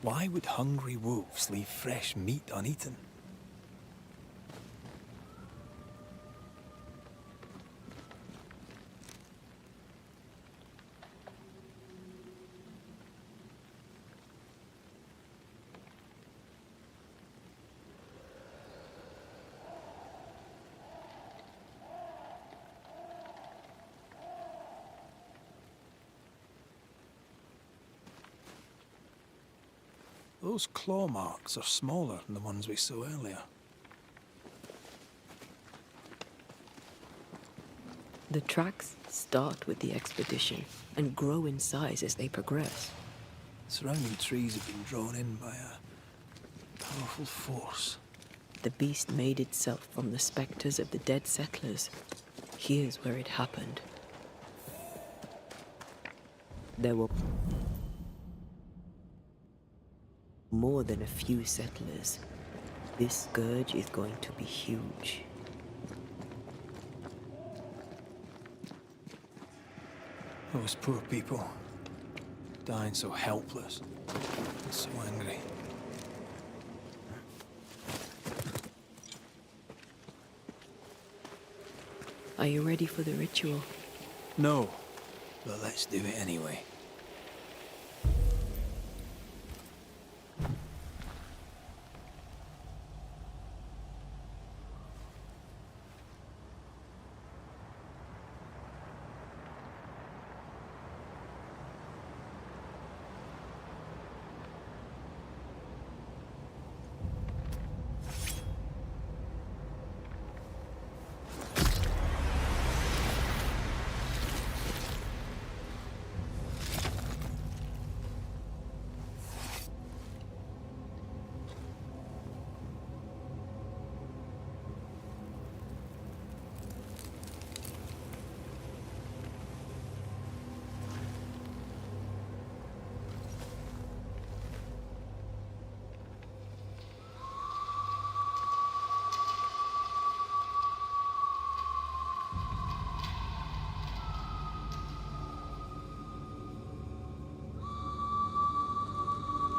Why would hungry wolves leave fresh meat uneaten? Those claw marks are smaller than the ones we saw earlier. The tracks start with the expedition and grow in size as they progress. Surrounding trees have been drawn in by a powerful force. The beast made itself from the spectres of the dead settlers. Here's where it happened. There were more than a few settlers. This scourge is going to be huge. Those poor people, dying so helpless and so angry. Are you ready for the ritual? No, but let's do it anyway.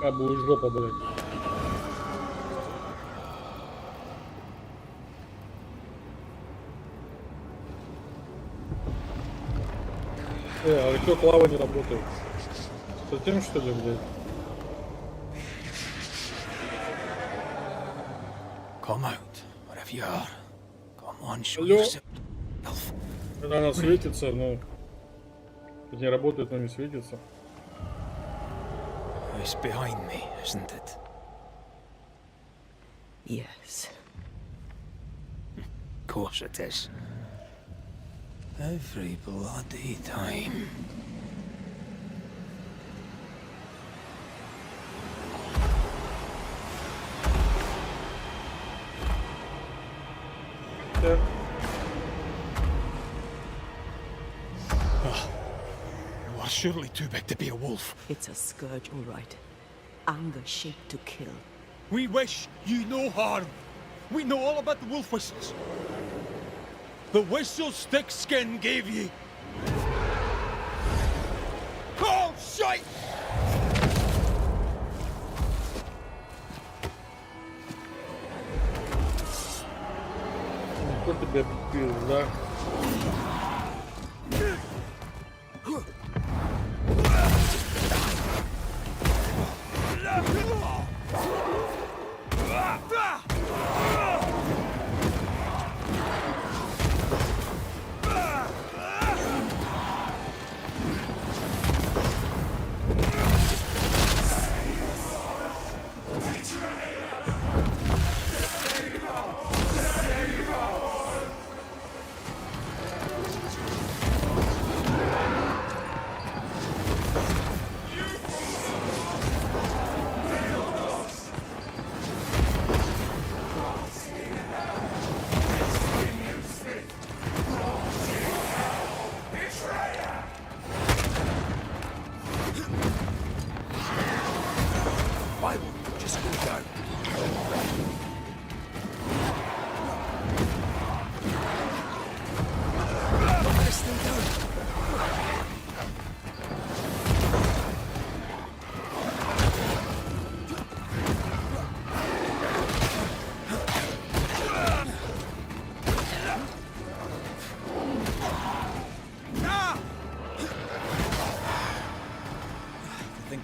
А будет жопа, блядь. А что клава не работает? Совсем что ли, блядь? Come out, wherever you are. Come on, show Алло? yourself. Когда она светится, ну... Не работает, но не светится. It's behind me, isn't it? Yes. Of course it is. Every bloody time. Так. You are surely too big to be a wolf. It's a scourge, all right. Anger shaped to kill. We wish you no harm. We know all about the wolf whistles. The whistles Thick Skin gave you. Oh, shite! Кто тебя пил, да?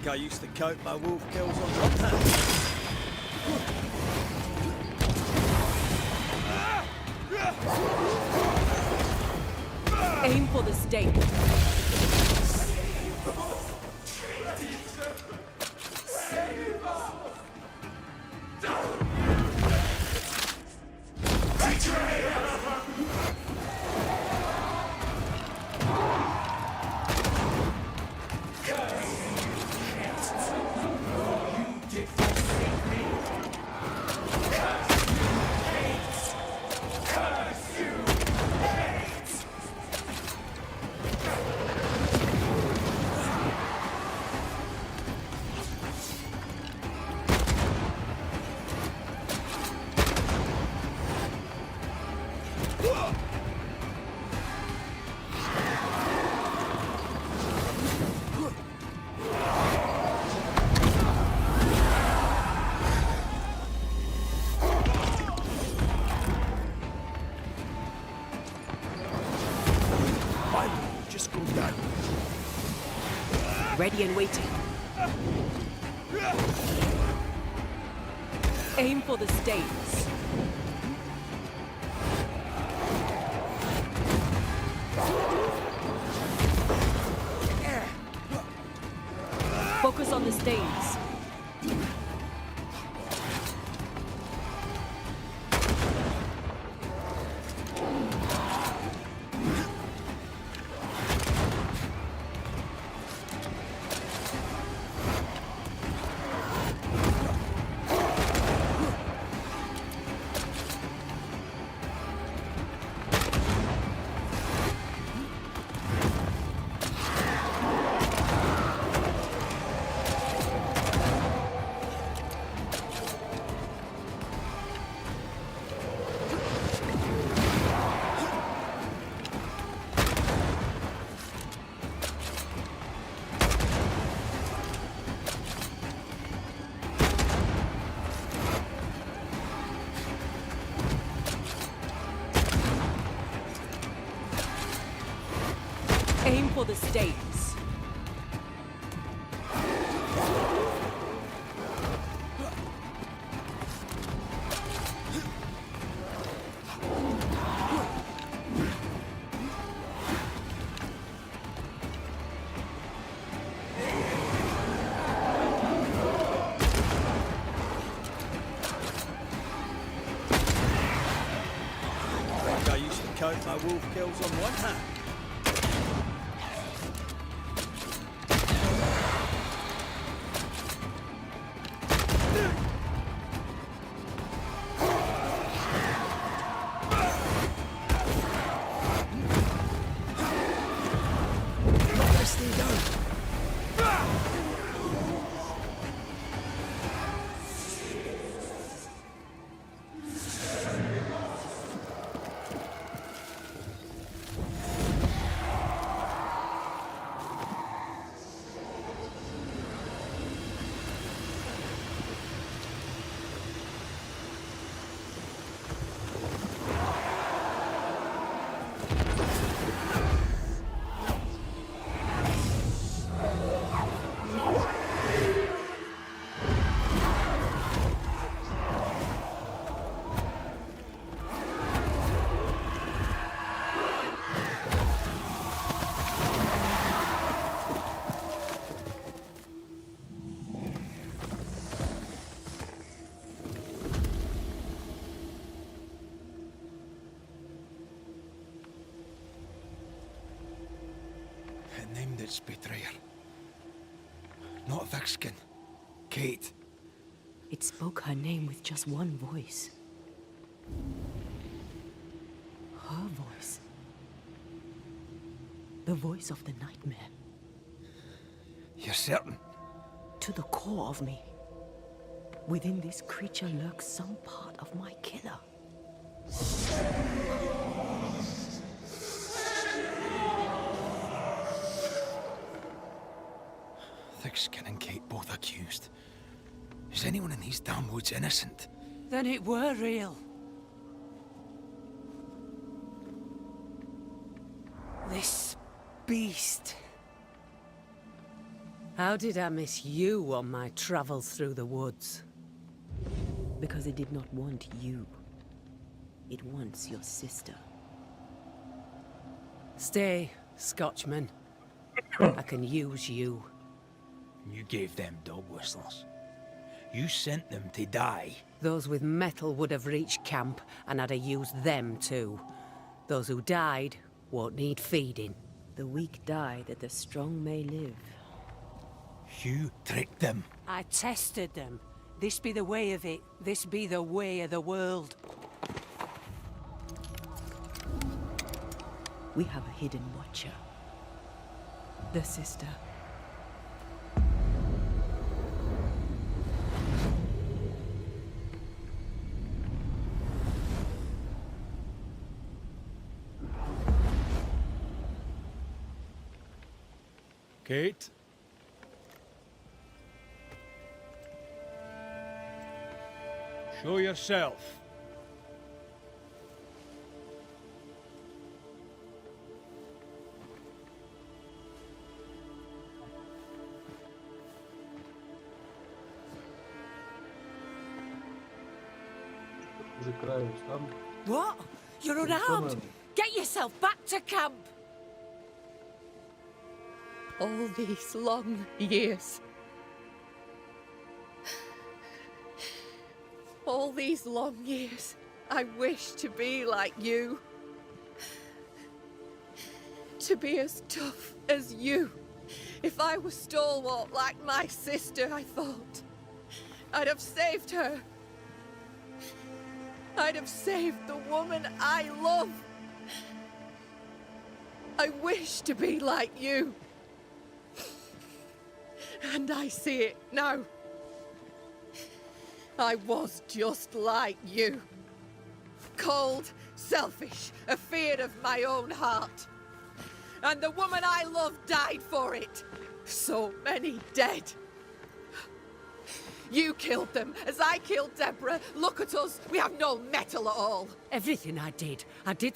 I used to count my wolf kills on my hands. Aim for the stake. Just go down. Ready and waiting. Aim for the stakes. Focus on the stakes. Aim for the stakes. I used to count my wolf kills on one hand. It named its betrayer. Not Vixen. Kate. It spoke her name with just one voice. Her voice. The voice of the nightmare. You're certain? To the core of me. Within this creature lurks some part of my killer. Thickskin and Kate both accused. Is anyone in these damn woods innocent? Then it were real. This beast. How did I miss you on my travels through the woods? Because it did not want you. It wants your sister. Stay, Scotchman. I can use you. You gave them dog whistlers. You sent them to die. Those with metal would have reached camp, and I'd have used them too. Those who died won't need feeding. The weak die that the strong may live. You tricked them. I tested them. This be the way of it. This be the way of the world. We have a hidden watcher. The sister. Kate? Show yourself. What? You're unarmed? Get yourself back to camp! All these long years. All these long years, I wish to be like you. To be as tough as you. If I was stalwart like my sister, I thought, I'd have saved her. I'd have saved the woman I love. I wish to be like you. And I see it now. I was just like you. Cold, selfish, afeard of my own heart. And the woman I love died for it. So many dead. You killed them, as I killed Deborah. Look at us, we have no metal at all. Everything I did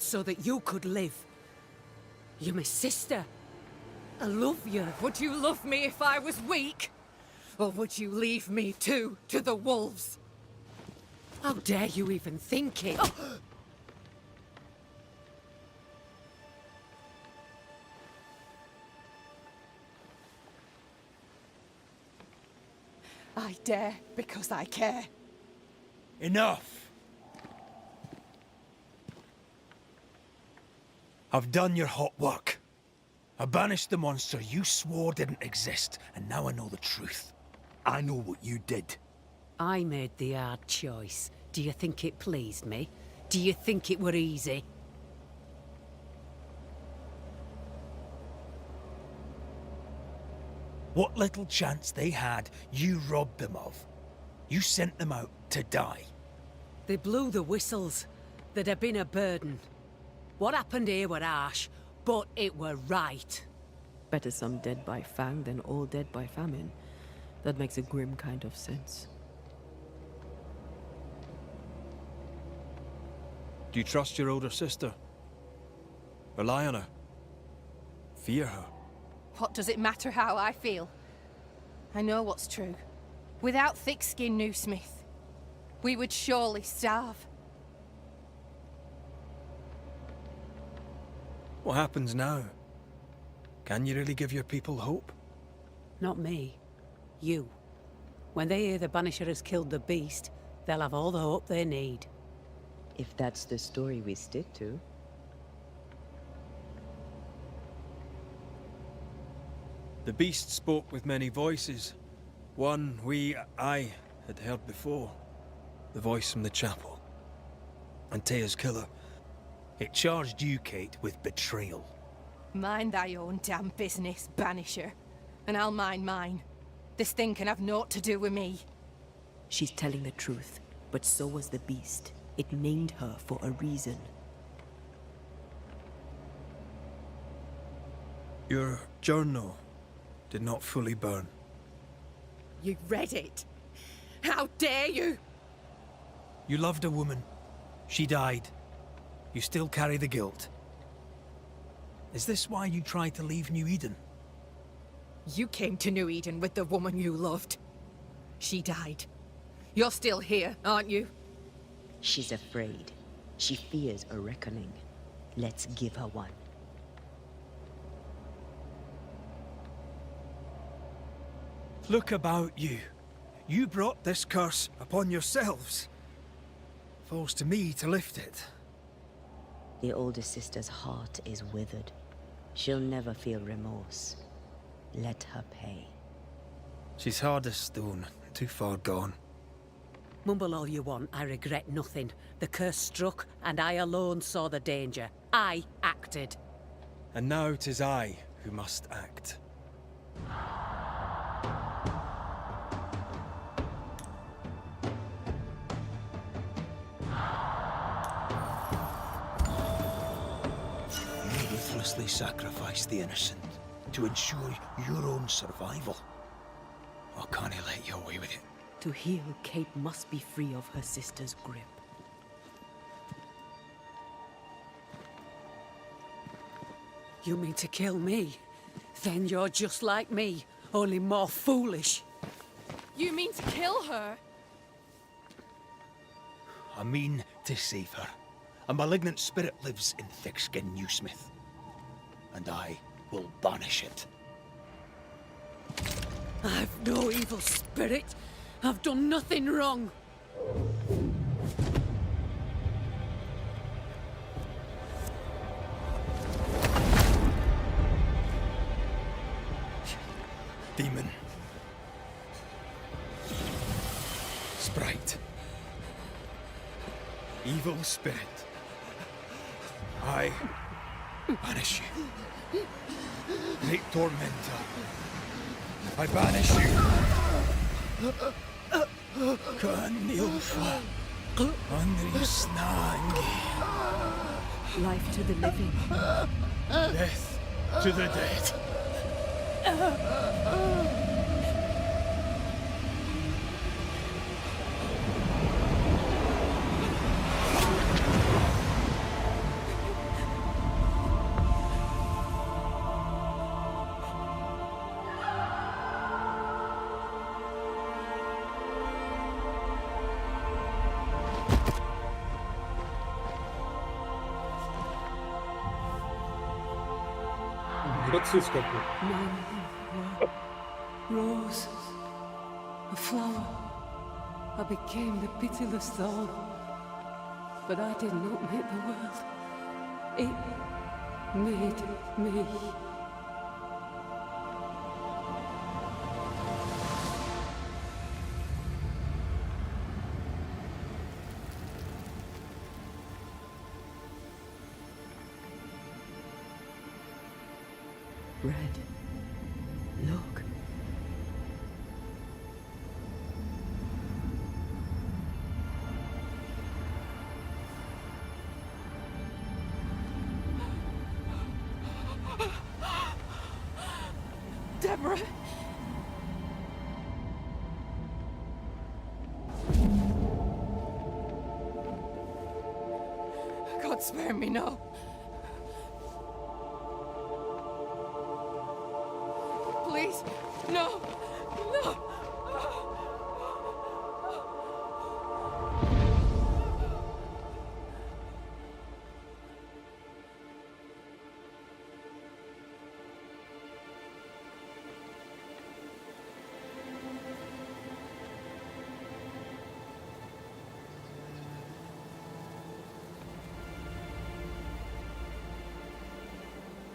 so that you could live. You're my sister. I love you. Would you love me if I was weak? Or would you leave me too to the wolves? How dare you even think it? I dare because I care. Enough! I've done your hot work. I banished the monster you swore didn't exist, and now I know the truth. I know what you did. I made the hard choice. Do you think it pleased me? Do you think it were easy? What little chance they had, you robbed them of. You sent them out to die. They blew the whistles. There'd have been a burden. What happened here were harsh, but it were right. Better some dead by fang than all dead by famine. That makes a grim kind of sense. Do you trust your older sister? Rely on her? Fear her? What does it matter how I feel? I know what's true. Without thick-skinned Newsmith, we would surely starve. What happens now? Can you really give your people hope? Not me. You. When they hear the Banisher has killed the beast, they'll have all the hope they need. If that's the story we stick to. The beast spoke with many voices. One I had heard before. The voice from the chapel. Antea's killer. It charged you, Kate, with betrayal. Mind thy own damn business, Banisher. And I'll mind mine. This thing can have naught to do with me. She's telling the truth, but so was the beast. It named her for a reason. Your journal did not fully burn. You read it. How dare you? You loved a woman. She died. You still carry the guilt. Is this why you tried to leave New Eden? You came to New Eden with the woman you loved. She died. You're still here, aren't you? She's afraid. She fears a reckoning. Let's give her one. Look about you. You brought this curse upon yourselves. Falls to me to lift it. The older sister's heart is withered. She'll never feel remorse. Let her pay. She's hard as stone, too far gone. Mumble all you want, I regret nothing. The curse struck, and I alone saw the danger. I acted. And now 'tis I who must act. You ruthlessly sacrifice the innocent to ensure your own survival. Or can't I let you away with it? To heal, Kate must be free of her sister's grip. You mean to kill me? Then you're just like me, only more foolish. You mean to kill her? I mean to save her. A malignant spirit lives in thick-skinned Newsmith. And I will banish it. I've no evil spirit. I've done nothing wrong. Demon. Sprite. Evil spirit. I banish you. Great tormentor. I banish you. Kanilfa. Andrisnangi. Life to the living. Death to the dead. Нацист какой. Rose, a flower. I became the pitiless thorn. But I did not make the world. It made me. Red, look. Deborah! God spare me, no. Please, no, no.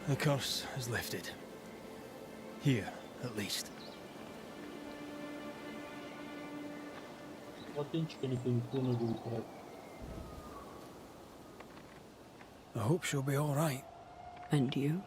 The curse is lifted. Here, at least. Латинчика никто не будет брать. I hope she'll be all right. And you?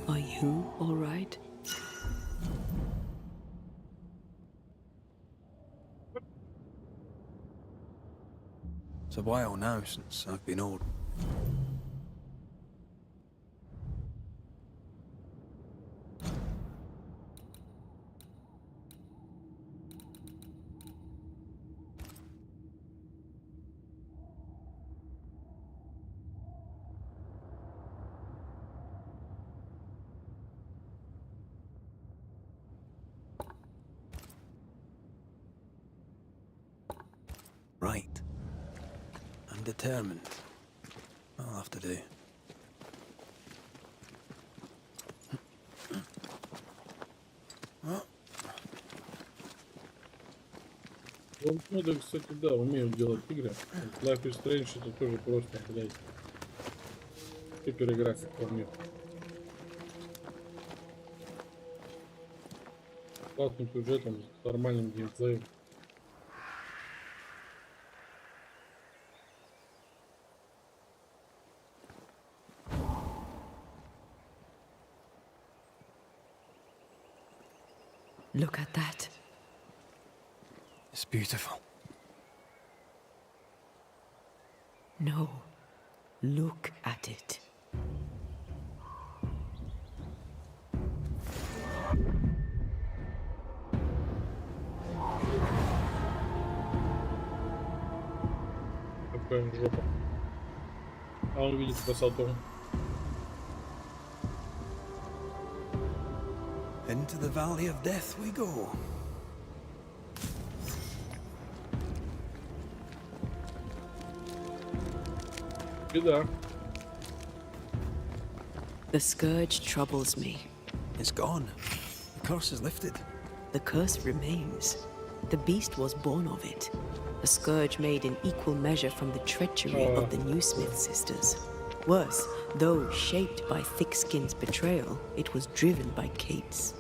Are you all right? It's a while now since I've been old. Right. I'm determined. I'll have to do. Вот моды, кстати, да, умеют делать игры. Life is Strange это тоже просто, блядь, супер игра, как по мне. С классным сюжетом, с нормальным геймплеем. Look at that. It's beautiful. No. Look at it. Какая жопа. А он видит красоту. Into the valley of death we go. Беда. The scourge troubles me. It's gone. The curse is lifted. The curse remains. The beast was born of it. A scourge made in equal measure from the treachery of the New Smith sisters. Worse, though shaped by Thickskin's betrayal, it was driven by Kate's.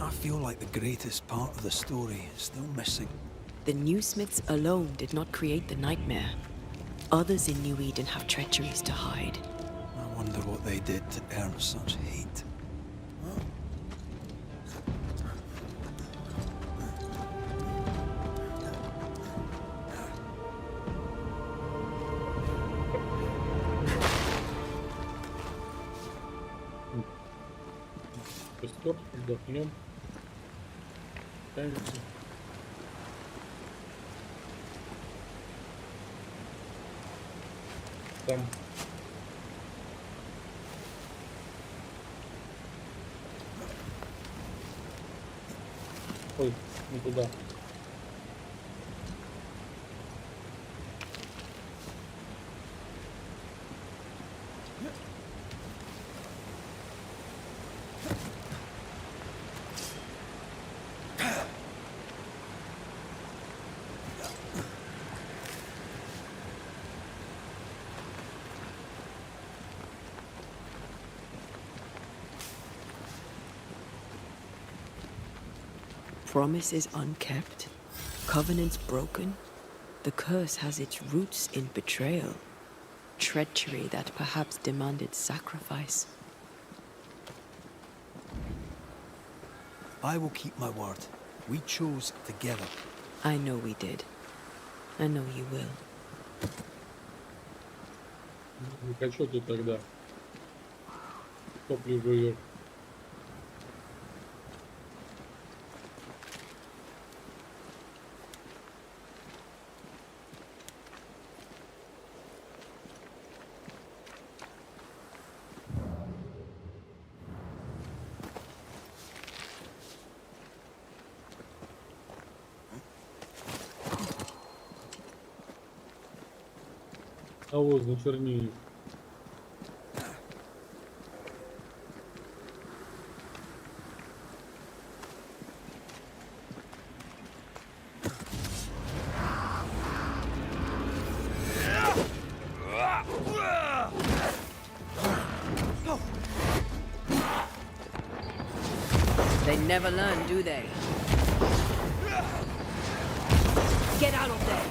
I feel like the greatest part of the story is still missing. The New Smiths alone did not create the nightmare. Others in New Eden have treacheries to hide. I wonder what they did to earn such hate. Стоп, отдохнем. Тянется. Там. Ой, не туда. Promises unkept, covenants broken. The curse has its roots in betrayal, treachery that perhaps demanded sacrifice. I will keep my word. We chose together. I know we did. I know you will. Ну, а что ты тогда? Топливо жуешь. А вот на чернильник. They never learn, do they? Get out of there!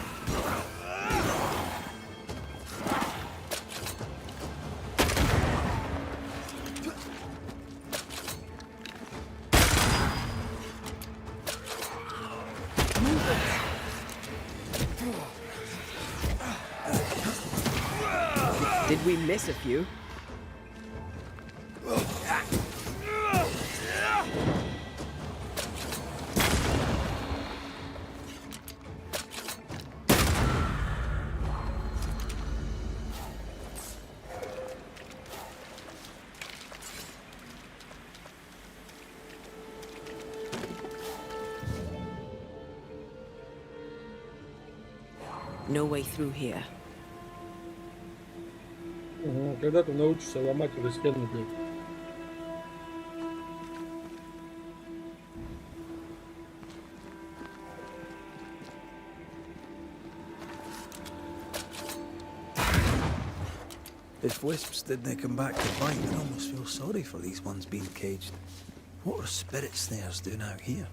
Did we miss a few? No way through here. Когда ты научишься ломать эту стену, блядь? If wisps didn't come back to bite, I almost feel sorry for these ones being caged. What are spirit snares doing out here?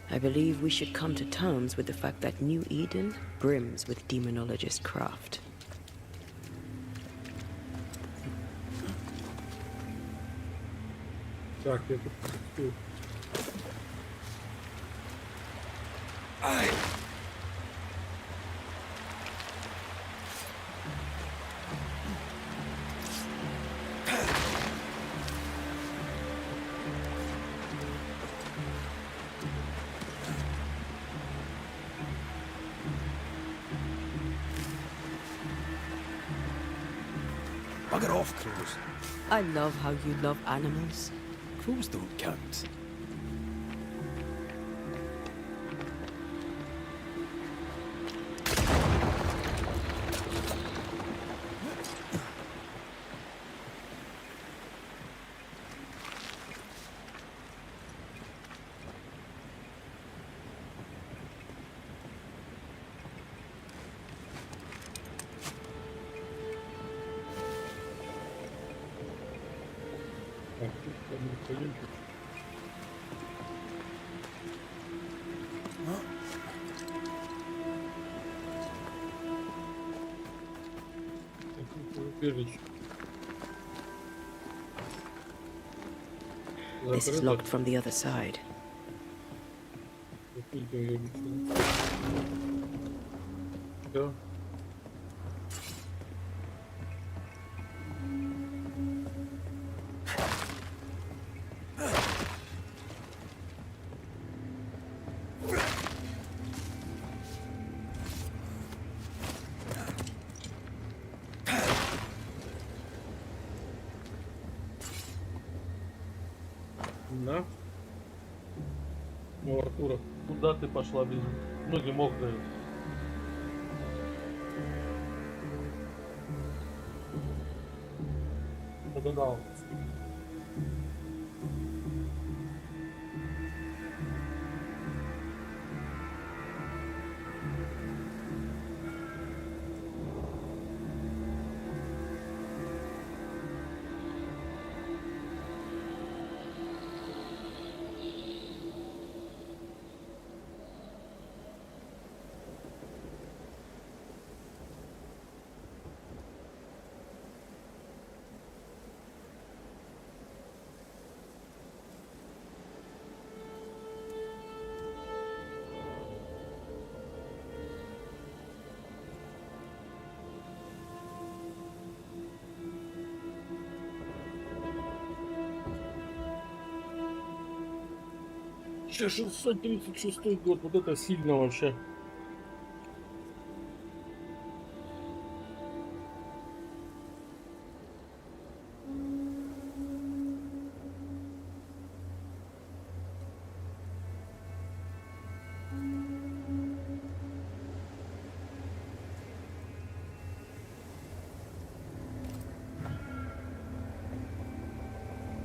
I believe we should come to terms with the fact that New Eden brims with demonologist craft. Так, я тут... Bugger off, crows. I love how you love animals. Crows don't count. Так, тут пойдем. Убежище. This is Закрыто. locked from the other side. Закрыто, я обещаю. Да. Да. Ну, Артура, куда ты пошла без... Ноги мокрые. Да-да-да. Сейчас 636 год, вот это сильно вообще.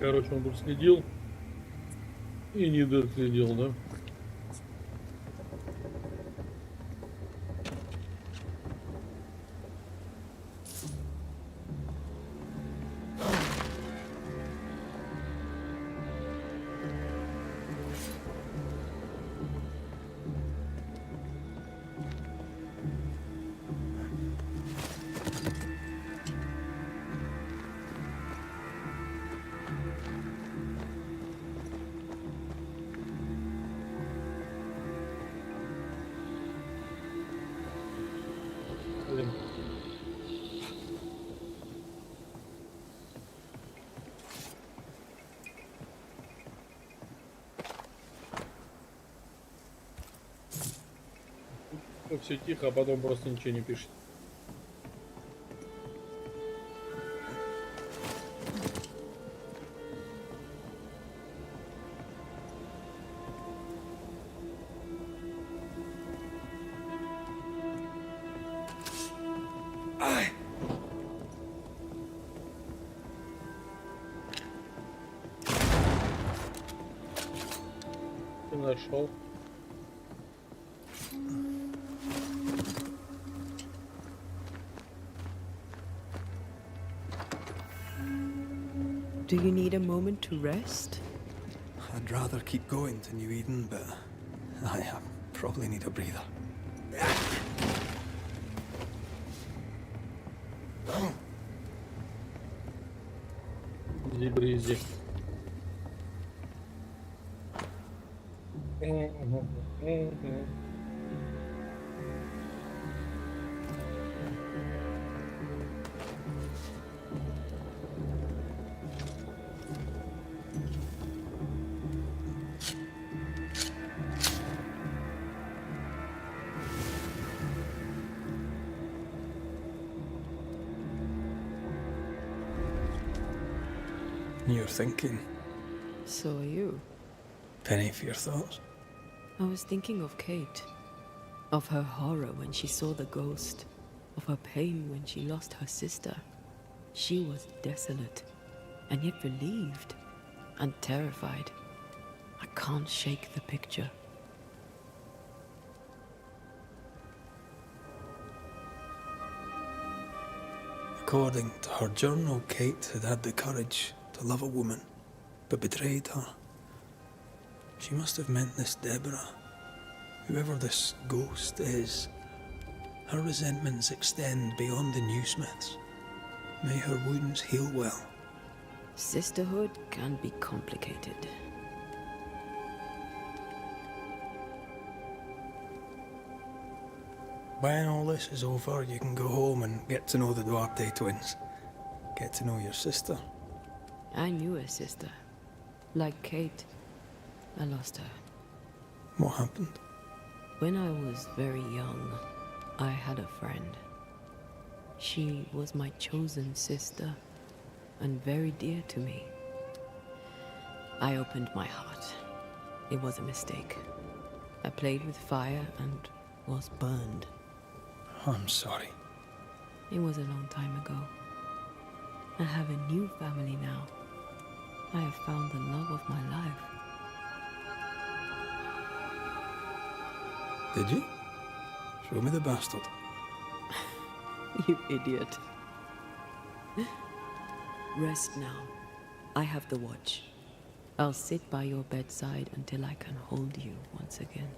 Короче, он тут следил и не доследил, да? Блин. Все тихо, а потом просто ничего не пишет. Ты нашел. Do you need a moment to rest? I'd rather keep going to New Eden, but I probably need a breather. Изи бризи. You're thinking. So are you. Penny for your thoughts. I was thinking of Kate. Of her horror when she saw the ghost. Of her pain when she lost her sister. She was desolate, and yet relieved, and terrified. I can't shake the picture. According to her journal, Kate had had the courage to love a woman, but betrayed her. She must have meant this Deborah. Whoever this ghost is, her resentments extend beyond the Newsmiths. May her wounds heal well. Sisterhood can be complicated. When all this is over, you can go home and get to know the Duarte twins. Get to know your sister. I knew a sister. Like Kate, I lost her. What happened? When I was very young, I had a friend. She was my chosen sister, and very dear to me. I opened my heart. It was a mistake. I played with fire and was burned. I'm sorry. It was a long time ago. I have a new family now. I have found the love of my life. Did you? Show me the bastard. You idiot. Rest now. I have the watch. I'll sit by your bedside until I can hold you once again.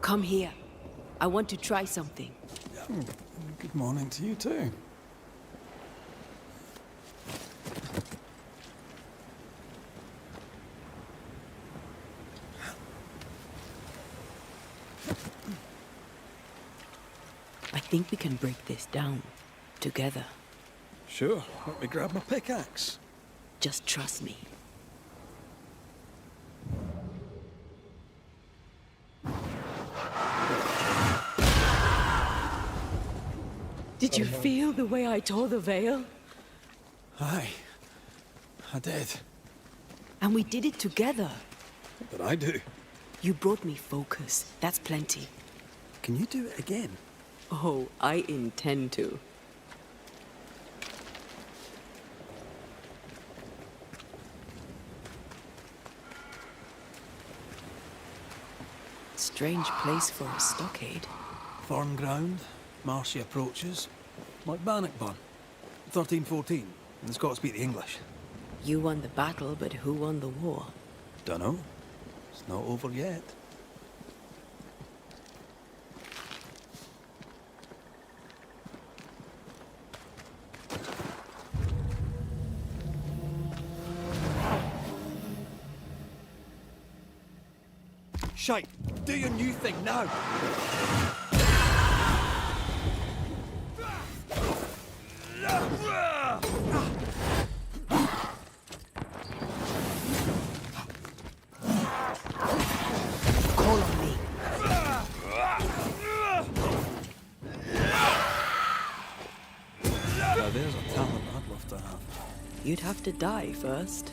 Come here. I want to try something. Good morning to you too. I think we can break this down together. Sure, let me grab my pickaxe. Just trust me. Did you feel the way I tore the veil? Aye, I did. And we did it together. But I do. You brought me focus. That's plenty. Can you do it again? Oh, I intend to. Strange place for a stockade. Firm ground, marshy approaches, like Bannockburn. 1314, and the Scots speak the English. You won the battle, but who won the war? Dunno. It's not over yet. Shite! Do your new thing now! you'd have to die first.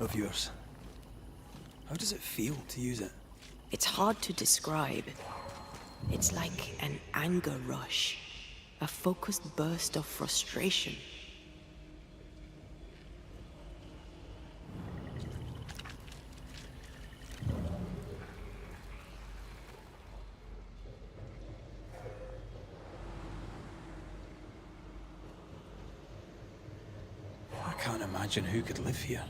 Of yours. How does it feel to use it? It's hard to describe. It's like an anger rush, a focused burst of frustration. I can't imagine who could live here.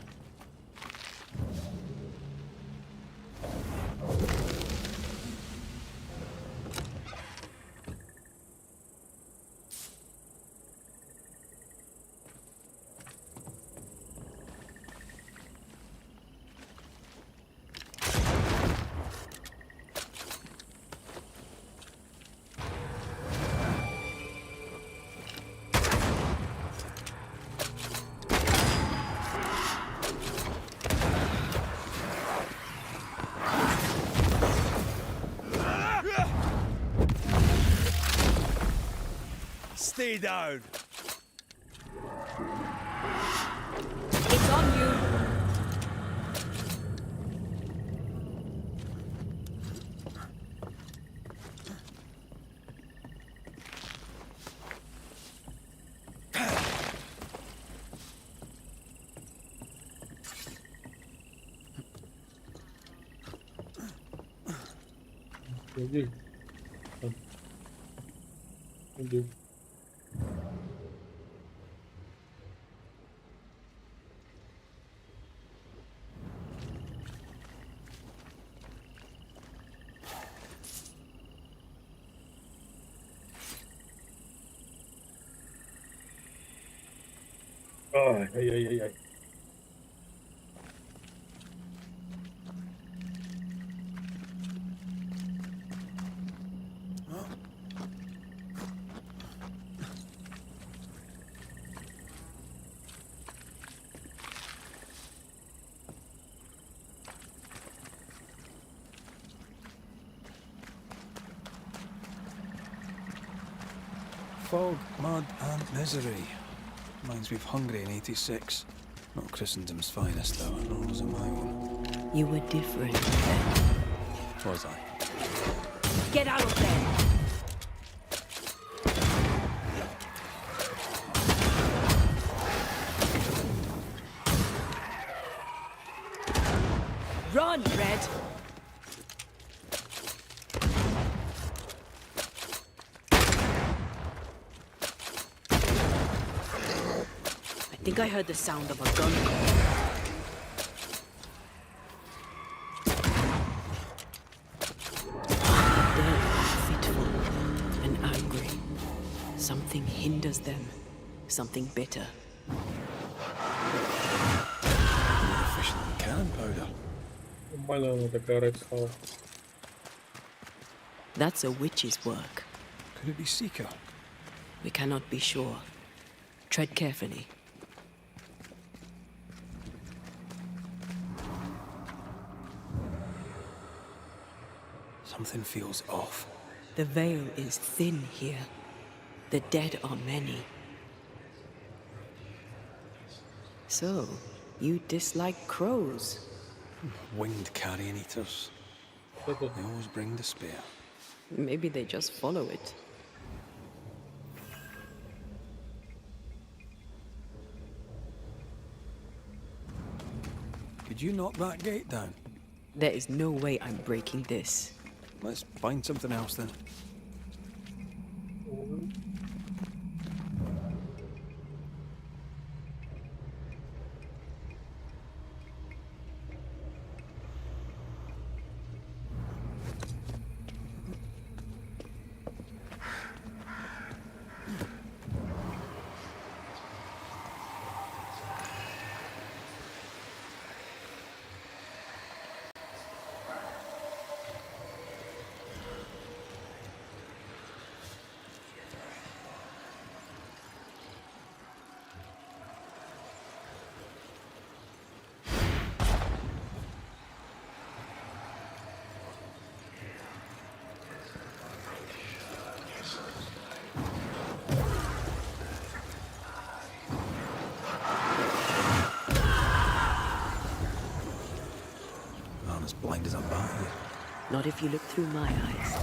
Stay down. It's on you. Иди. Иди. Ай-яй-яй-яй. Fog, mud, and misery. Reminds me of Hungary in '86. Not Christendom's finest, though, nor was it my own. You were different then. Was I? Get out of there! Run, Red! I think I heard the sound of a gun. They're fitful and angry. Something hinders them. Something bitter. More efficient than cannon powder. Нормально она такая рать стала. That's a witch's work. Could it be Seeker? We cannot be sure. Tread carefully. Something feels off. The veil is thin here. The dead are many. So, you dislike crows? Winged carrion eaters. They always bring despair. Maybe they just follow it. Did you knock that gate down? There is no way I'm breaking this. Let's find something else then. I'm as blind as a bat here. Not if you look through my eyes.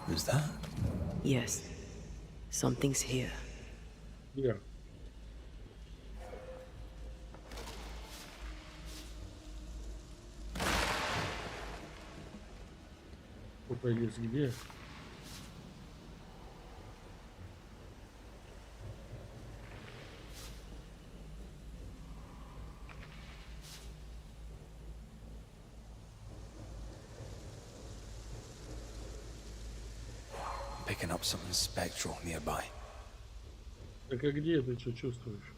Who's that? Yes. Something's here. Я. Кто-то есть где? Picking up something spectral nearby. Так а где ты что чувствуешь?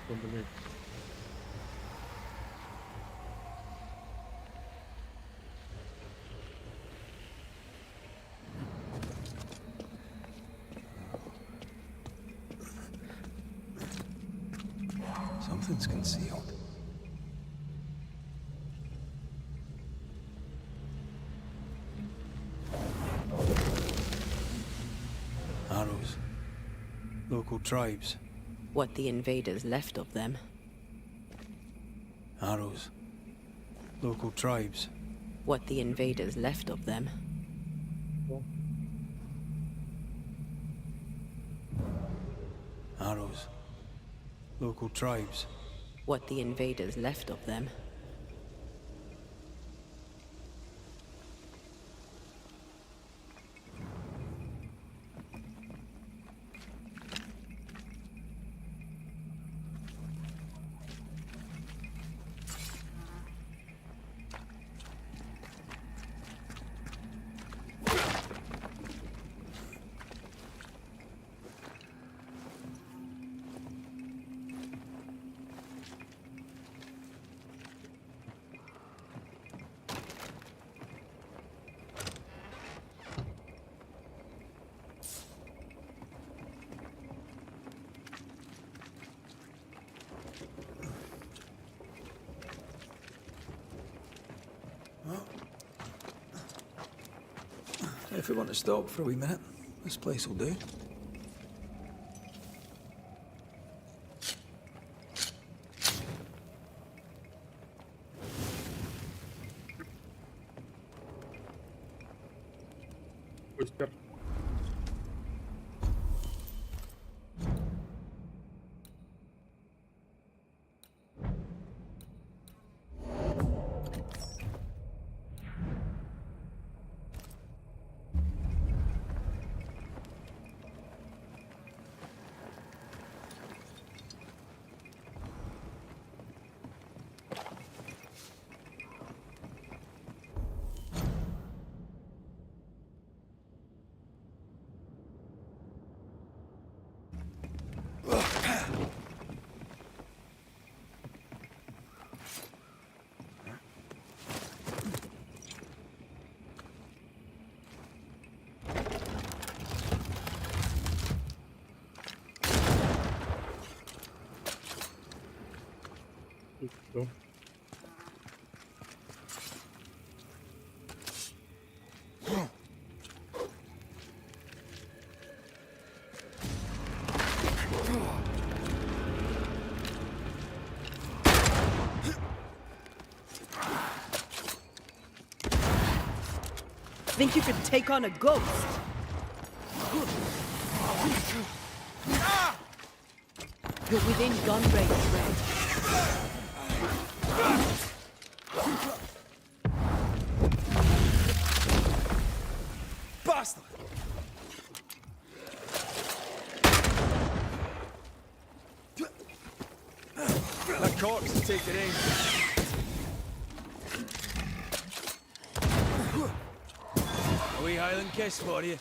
Что, блядь? Something's concealed. Arrows. Local tribes. What the invaders left of them. Arrows. Local tribes. What the invaders left of them. Arrows. Local tribes. What the invaders left of them. If we want to stop for a wee minute, this place will do. Костер. И всё. Think you could take on a ghost? You're within gun range, Red. Bastard! That corpse will take it in. A wee Highland kiss for you.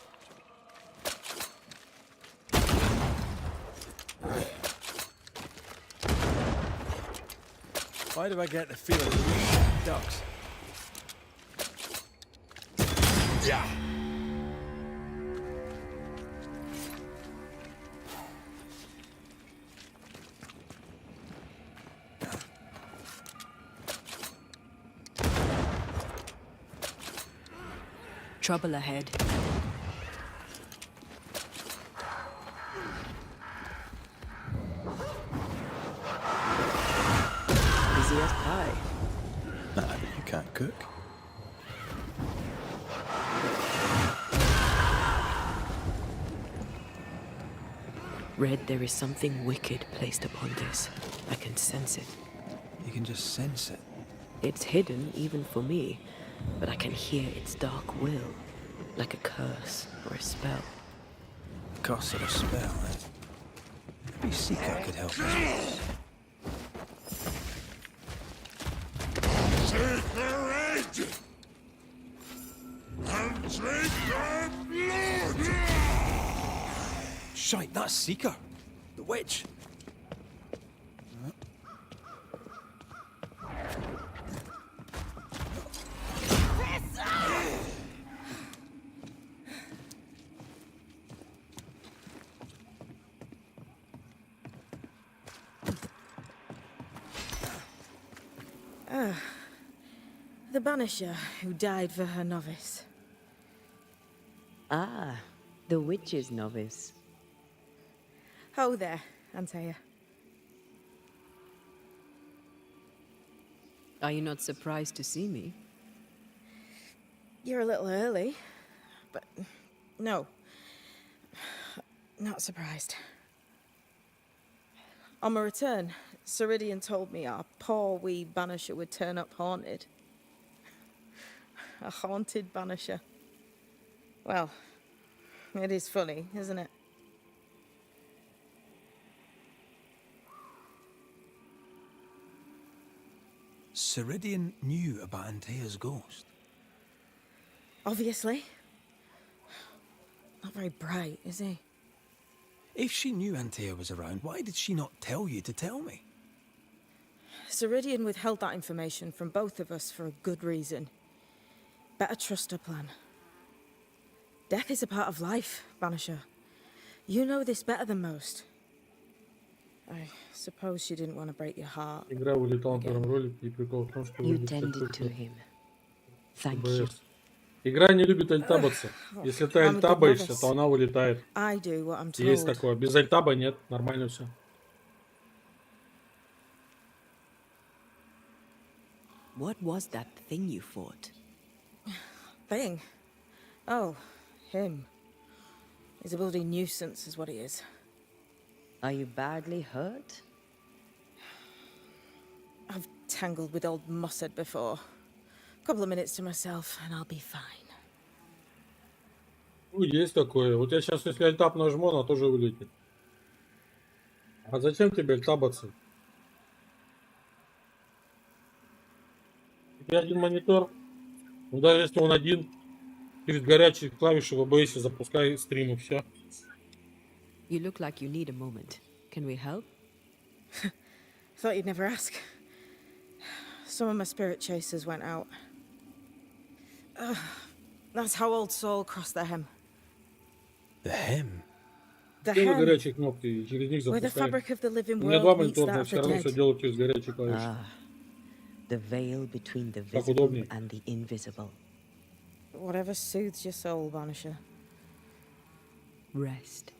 Why do I get the feeling these ducks? Yeah. Trouble ahead. Busy as pie. Nah, but you can't cook. Red, there is something wicked placed upon this. I can sense it. You can just sense it. It's hidden even for me, but I can hear its dark will, like a curse or a spell. Curse or a spell, eh? Maybe Seeker could help us. Shite, that's Seeker. The witch. The Banisher who died for her novice. Ah, the witch's novice. Ho there, Antea. Are you not surprised to see me? You're a little early, but no, not surprised. On my return, Ceridian told me our poor wee Banisher would turn up haunted. A haunted Banisher. Well, it is funny, isn't it? Ceridian knew about Antea's ghost. Obviously. Not very bright, is he? If she knew Antea was around, why did she not tell you to tell me? Ceridian withheld that information from both of us for a good reason. Better trust her plan. Death is a part of life, Banisher. You know this better than most. I suppose she didn't want to break your heart. Игра вылетала на первом ролике, и прикол в том, что You вроде tended такой to вот him. Thank you. ОБС. Игра не любит альтабаться. Если ты I'm a good альтабаешься, novice. то она улетает. I do what I'm Есть told. такое. Без альтаба нет. Нормально все. What was that thing you fought? Thing? Oh, him. He's a bloody nuisance, is what he is. Are you badly hurt? I've tangled with old Mossad before. Couple of minutes to myself, and I'll be fine. Ну, есть такое. Вот я сейчас, если альтаб нажму, она тоже вылетит. А зачем тебе альтабаться? У тебя один монитор. Ну, даже если он один, через горячие клавиши в OBS запускай стрим и все. You look like you need a moment. Can we help? Thought you'd never ask. Some of my spirit chasers went out. That's how old Saul crossed the hem. The hem? The Делай hem, горячие кнопки и через них where the запускай. fabric of the living У меня два world meets монитора, that но of все the равно все dead. делают через горячие клавиши. Ah, the veil between the Так visible удобней. and the invisible. Whatever soothes your soul, Banisher. Rest.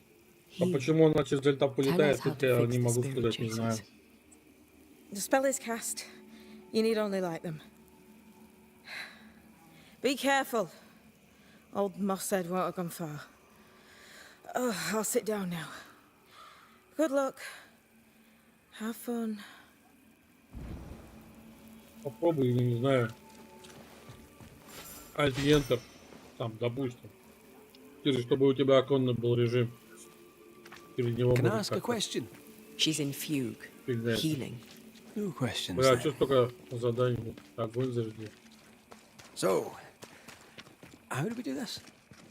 А Heal. почему она через альтаб Tell вылетает, us how тут to я fix не the могу spirit сказать, не знаю. chasers. The spell is cast. You need only light them. Be careful. Old Mossad won't have gone far. Oh, I'll sit down now. Good luck. Have fun. Попробуй, я не знаю. Alt-Enter. Там, допустим. Или чтобы у тебя оконный был режим. Перед него Can I будет ask a как-то question? She's in fugue, фигня. healing. No questions. Бля, then. что столько заданий? Огонь зажги. So, how do we do this?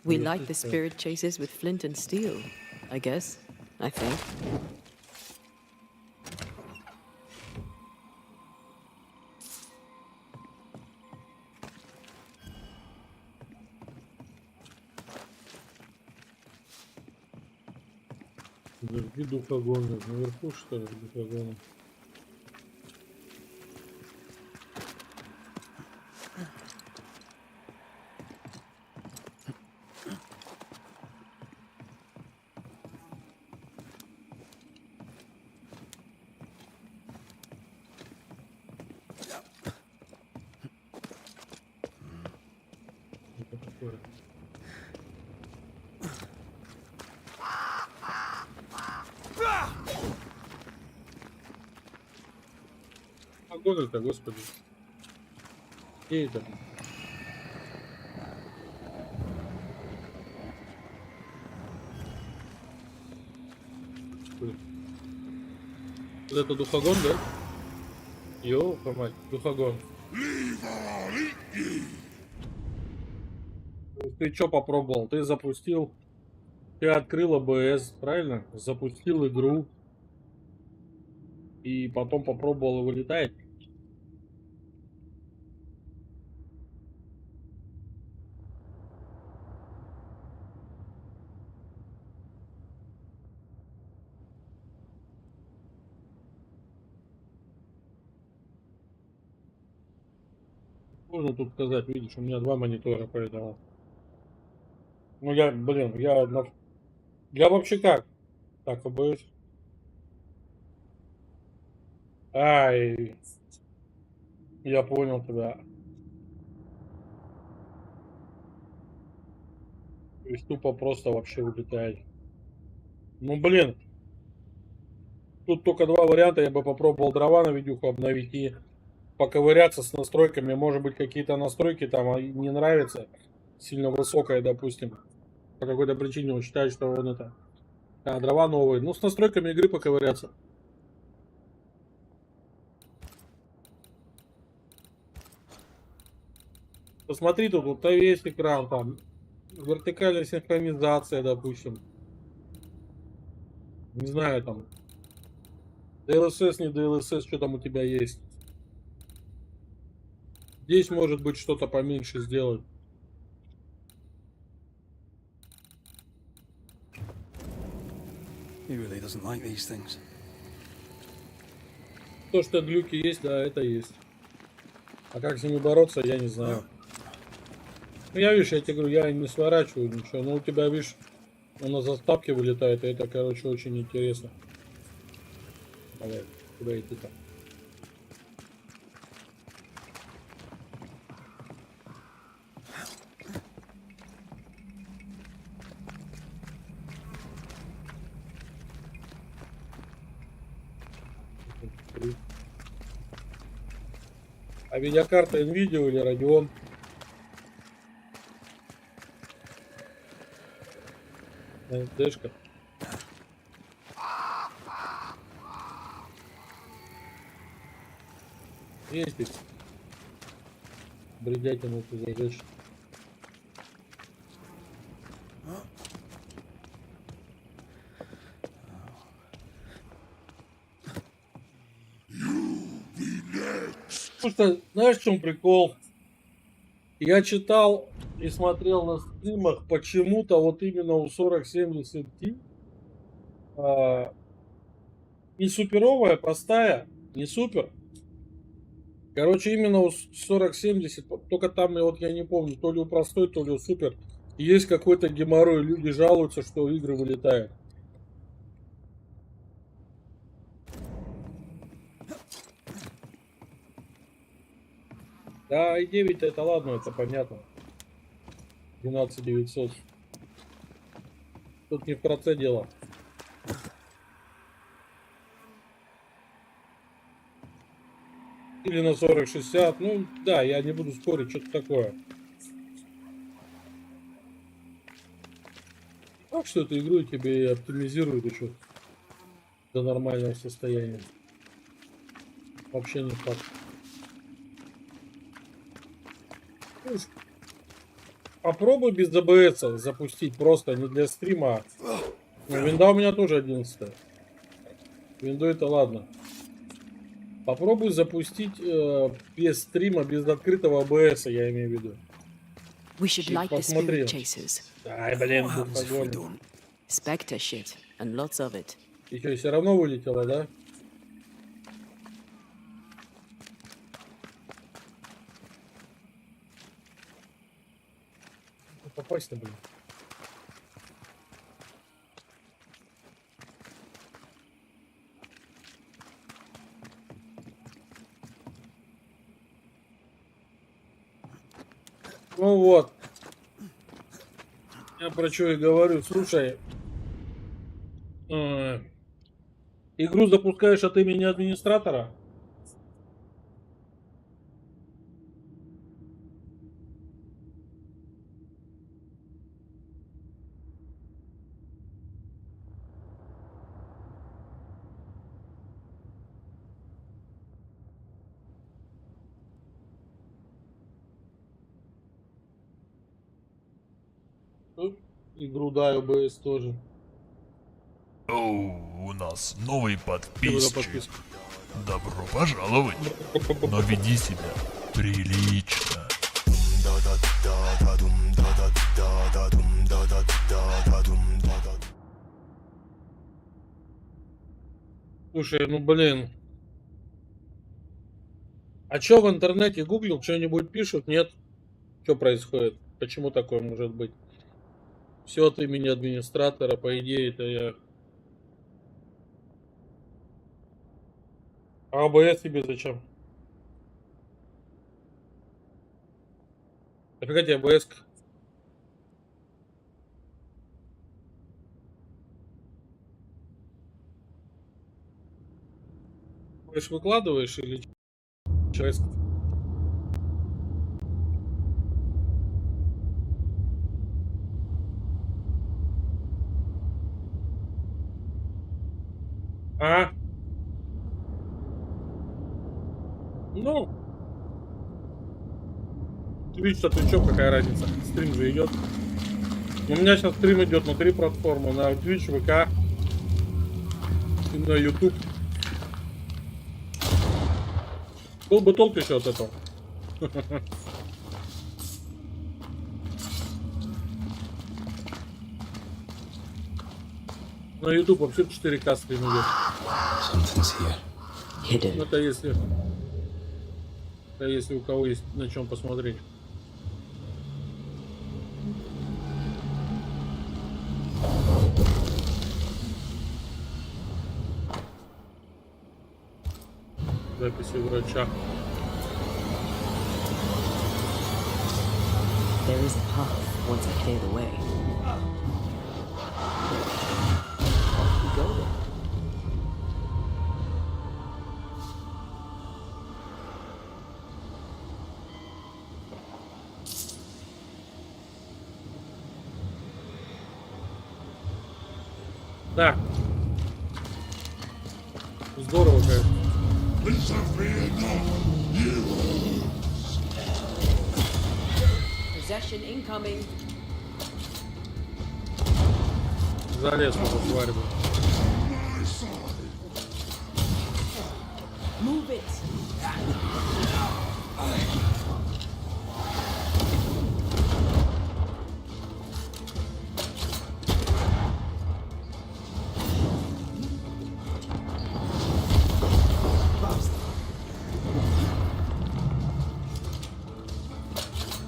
We Yes, light yes, the sir. spirit chasers with flint and steel, I guess. I think. Зажги дух огонь. Наверху, что ли, дух огонь? Это такое. Огонь это, господи. Где это? Вот это духогон, да? Ёлка мать, духогон. Ты что попробовал? Ты запустил, ты открыл ОБС, правильно? Запустил игру. И потом попробовал, и вылетает. Можно тут сказать, видишь, у меня два монитора, поэтому. Ну я, блин, я вообще как? Так, ОБС. Ай, я понял тебя. То есть тупо просто вообще улетает. Ну блин. Тут только два варианта. Я бы попробовал дрова на видюху обновить и поковыряться с настройками. Может быть, какие-то настройки там не нравятся. Сильно высокая, допустим. По какой-то причине он считает, что он это. А дрова новые. Ну, с настройками игры поковыряться. Посмотри, тут вот весь экран там. Вертикальная синхронизация, допустим. Не знаю, там. DLSS, не DLSS, что там у тебя есть. Здесь может быть что-то поменьше сделать. He really doesn't like these things. То, что глюки есть, да, это есть. А как с ними бороться, я не знаю. Я, видишь, я тебе говорю, я не сворачиваю ничего, но у тебя, видишь, он на заставке вылетает, и это, короче, очень интересно. Давай, куда идти-то? А видеокарта NVIDIA или Radeon? ДШка. Есть здесь. Бредятину ты зажечь. Потому что, знаешь, в чем прикол? Я читал и смотрел на стримах, почему-то вот именно у 4070 Ti не суперовая, простая, не супер. Короче, именно у 4070, только там, вот я не помню, то ли у простой, то ли у супер, есть какой-то геморрой, люди жалуются, что игры вылетают. Да, и 9 это ладно, это понятно. 12900. Тут не в проце дело. Или на 4060. Ну да, я не буду спорить, что-то такое. Так что эту игру тебе оптимизируют еще до нормального состояния. Вообще не факт. Попробуй без АБС запустить, просто не для стрима. Ну, винда у меня тоже 11. Винду это ладно. Попробуй запустить без стрима, без открытого АБС, я имею в виду. We should like the spirit chasers. Ай, блин, погоня. Spectre shit, and lots of it. И что, все равно вылетело, да? Попасть-то, блин. Ну вот. Я про что и говорю. Слушай. Игру запускаешь от имени администратора? Игру, да, ОБС тоже. О, у нас новый подписчик. Добро пожаловать. Но веди себя прилично. Слушай, ну блин. А чё в интернете гуглил, что-нибудь пишут? Нет. Что происходит? Почему такое может быть? Все от имени администратора, по идее, это я. А АБС тебе зачем? Нафига тебе АБС? Ты выкладываешь или часть? А? Ну. Ты видишь, что ты чё, какая разница? Стрим же идет. У меня сейчас стрим идет на 3 платформы. На Twitch, ВК и на YouTube. Был бы толк еще от этого. На YouTube вообще 4К стрим идет. Это если у кого есть на чем посмотреть. и врачах. There is a path once I clear the way. Off we go then. Да. Здорово, конечно. Possession incoming. Залез в эту тварь. Move it.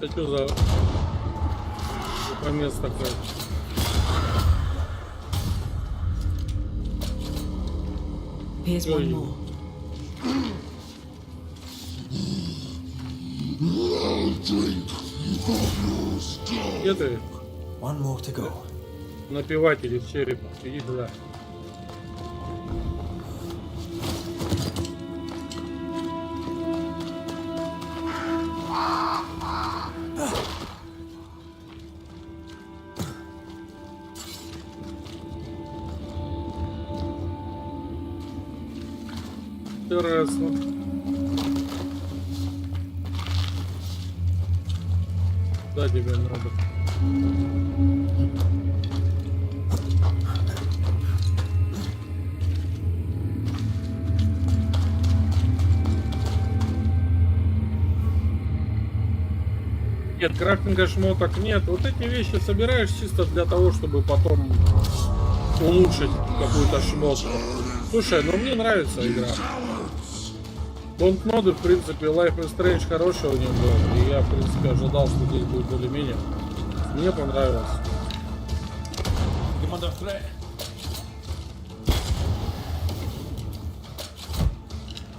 Это что за помес такой? Here's one more. Где ты? One more to go. Напиватель из черепа. Иди туда. Интересно. Да, тебе надо. Нет, крафтинга шмоток нет. Вот эти вещи собираешь чисто для того, чтобы потом улучшить какую-то шмотку. Слушай, ну мне нравится игра. Донтноды, в принципе, Life is Strange хороший у него был. И я, в принципе, ожидал, что здесь будет более-менее. Мне понравилось.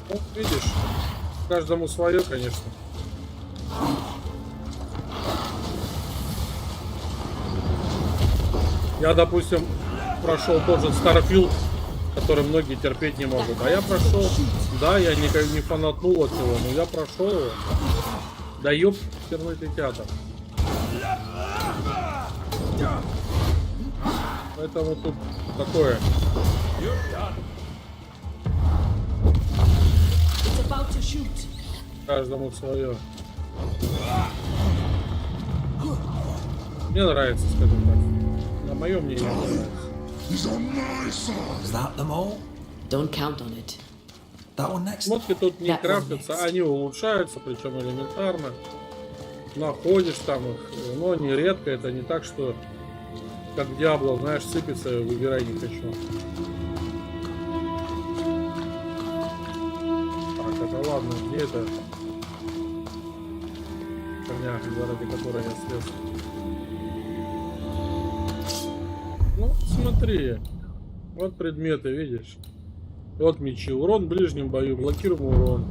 Ну, видишь, каждому свое, конечно. Я, допустим, прошел тот же Starfield, который многие терпеть не могут. А я прошел, да, я никак не фанатнул от него, но я прошел его. Да ёп, хернутый театр. Поэтому тут такое. Каждому свое. Мне нравится, скажем так. На моем мнении нравится. Is that them all? Don't count on it. That one next? Шмотки тут не крафтятся, они улучшаются, причем элементарно. Находишь там их, но не редко, это не так, что как в Диабло, знаешь, сыпется, выбирай не хочу. Так, это ладно, где это? Херня, заради которой я слез. Ну, смотри. Вот предметы, видишь? Вот мечи. Урон в ближнем бою, блокируемый урон.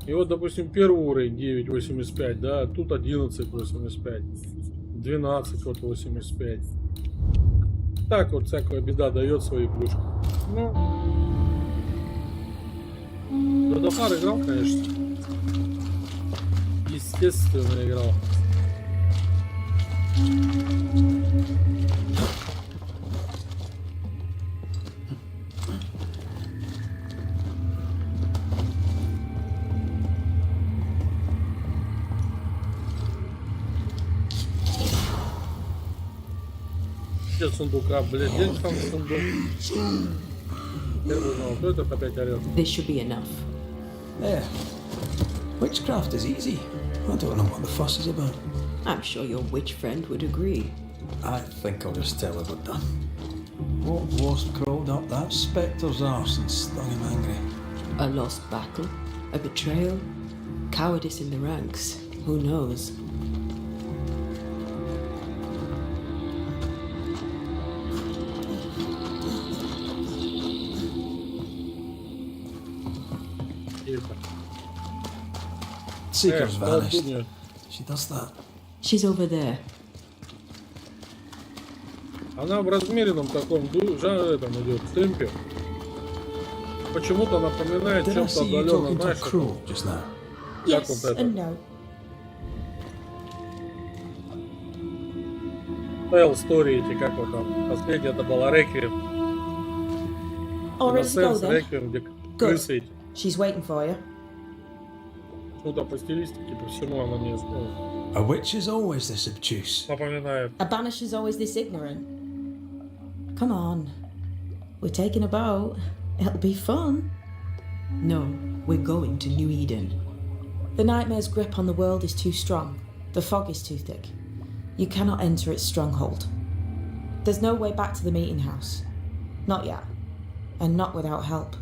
И вот, допустим, первый уровень 9.85, да, тут 11.85. 12 вот 85. Так вот всякая беда дает свои плюшки. Ну, Додофар играл, конечно. Естественно, играл. Сундука, блядь, где там сундук? Первый знал, кто это опять орет? This should be enough. There. Witchcraft is easy. I don't know what the fuss is about. I'm sure your witch friend would agree. I think I'll just tell her we're done. What wasp crawled up that spectre's arse and stung him angry? A lost battle? A betrayal? Cowardice in the ranks? Who knows? Seeker's vanished. колдунья. She does that. She's over there. Она в размеренном таком жанре там идет, в темпе. Почему-то напоминает Did I чем-то see you отдаленно, talking to знаешь, Crow just now? как Yes вот это. and no. Tell story эти, как вот там. Последний это была Реквием. All ready to go then? Реквием, где крысы эти. She's waiting for you. Что-то по стилистике, по всему она мне A witch is always this obtuse. напоминает. A banisher's always this ignorant. Come on. We're taking a boat. It'll be fun. No, we're going to New Eden. The nightmare's grip on the world is too strong. The fog is too thick. You cannot enter its stronghold. There's no way back to the meeting house. Not yet. And not without help.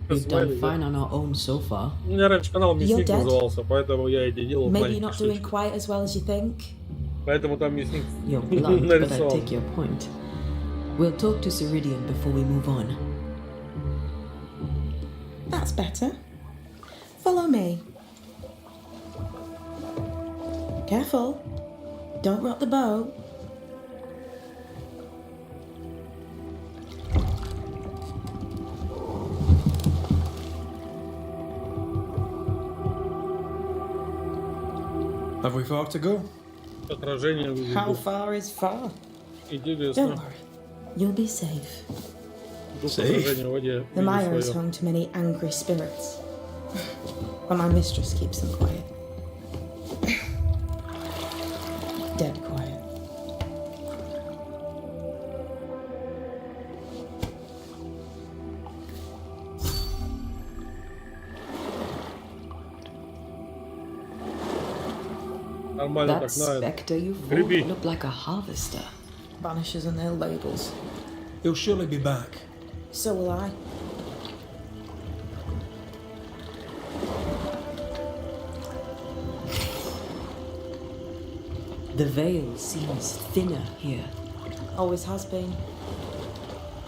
We've done fine on our own so far. У меня раньше канал Мясник dead. назывался, поэтому я эти делал Maybe you're маленькие not doing штучки. quite as well as you think. Поэтому там Мясник You're blunt, but I нарисован. take your point. We'll talk to Ceridian before we move on. That's better. Follow me. Careful. Don't rock the boat. Have we far to go? Отражение в How виду. far is far? Don't Интересно. worry. You'll be safe. Дух Safe. отражения в воде. The Maya Видишь is своё. home to many angry spirits. But my mistress keeps them quiet. Dead quiet. Нормально That так на spectre you Греби. fought looked like a harvester. Banishers and their labels. He'll surely be back. So will I. The veil seems thinner here. Always has been.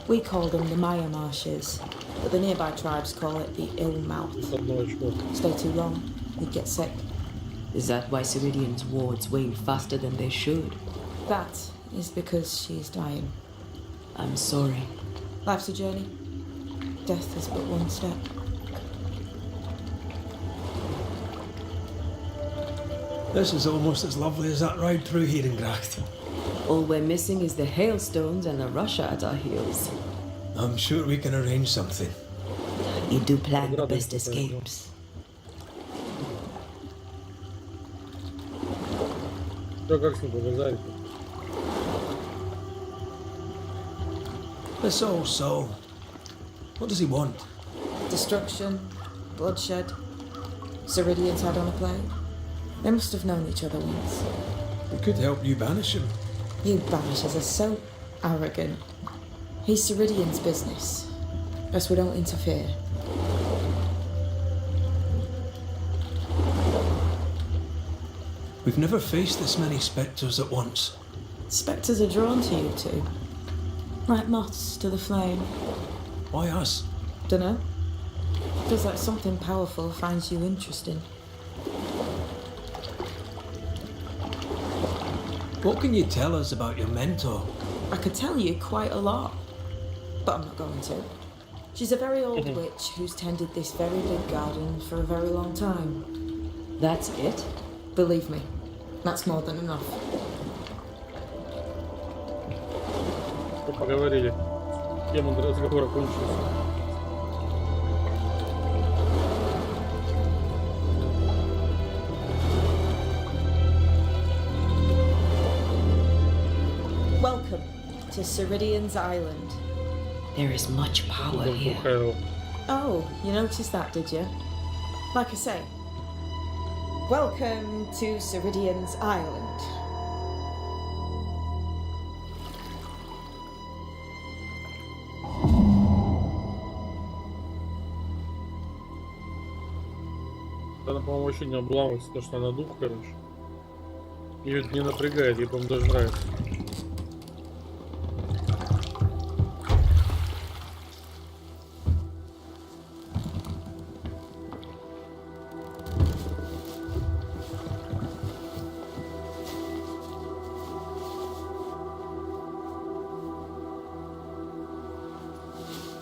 We call them the Maya marshes, but the nearby tribes call it the ill mouth. одно очко. Stay too long, you'd get sick. Is that why Ceridian's wards wane faster than they should? That is because she is dying. I'm sorry. Life's a journey. Death is but one step. This is almost as lovely as that ride through Herengracht. All we're missing is the hailstones and the Russia at our heels. I'm sure we can arrange something. You do plan the best escapes. Что, как с ним повязали? This all so. What does he want? Destruction, bloodshed. Ceridian's had on a plate. They must have known each other once. We could help you banish him. You banishers are so arrogant. He's Ceridian's business. Best we don't interfere. We've never faced this many spectres at once. Spectres are drawn to you two. Like moths to the flame. Why us? Dunno. Feels like something powerful finds you interesting. What can you tell us about your mentor? I could tell you quite a lot, but I'm not going to. She's a very old witch who's tended this very big garden for a very long time. That's it? Believe me, that's more than enough. Что поговорили? Тема разговора кончилась. Welcome to Ceridian's Island. There is much power here. Михайлов. Oh, you noticed that, did you? Like I say, welcome to Ceridian's Island. Она, по-моему, вообще не обламывается, то, что она дух, короче. Ее это не напрягает, ей, по-моему, даже нравится.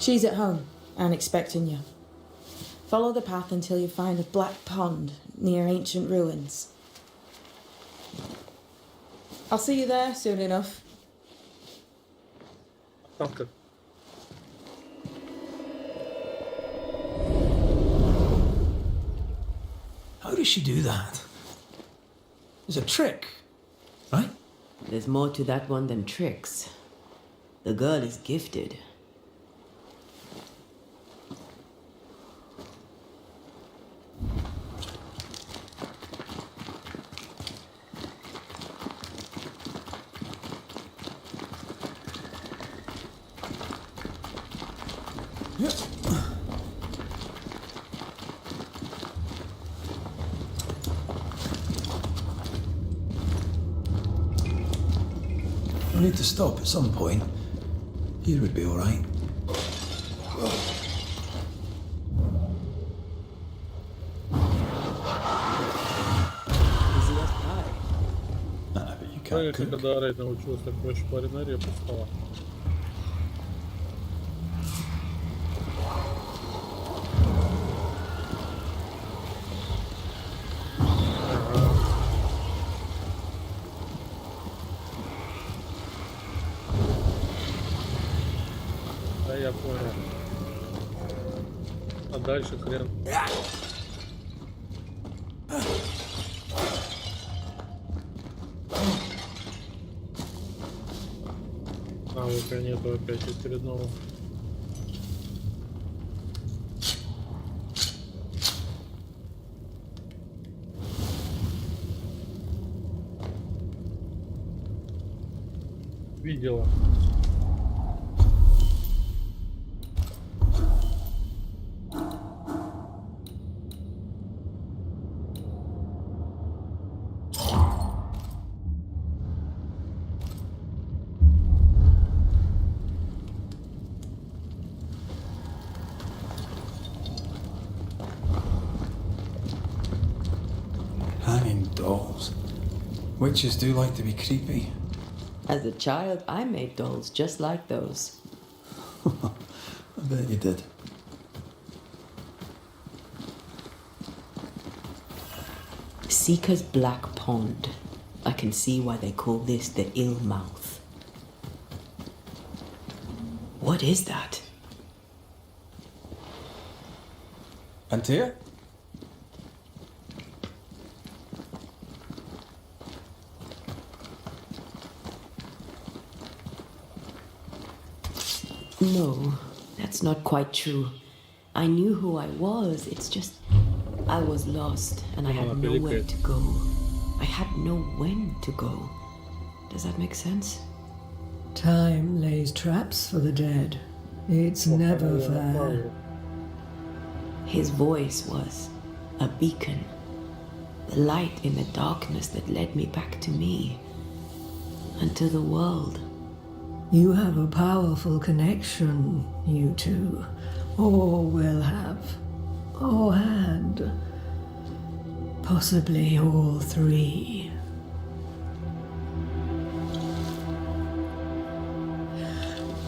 She's at home and expecting you. Follow the path until you find a black pond near ancient ruins. I'll see you there soon enough. Там-то. How does she do that? It's a trick, right? There's more to that one than tricks. The girl is gifted. I need to stop at some point. Here would be all right. But you can't cook. Когда орать научилась, так проще пареная репа стала. Да, я понял. А дальше хрен. Навыка нету опять очередного. Видела. Hanging dolls. Witches do like to be creepy. As a child, I made dolls just like those. I bet you did. Seeker's Black Pond. I can see why they call this the ill mouth. What is that? Antea? No, that's not quite true. I knew who I was, it's just I was lost and I had nowhere to go. I had no when to go. Does that make sense? Time lays traps for the dead. It's never fair. His voice was a beacon, the light in the darkness that led me back to me and to the world. You have a powerful connection, you two. Or will have. Or had. Possibly all three.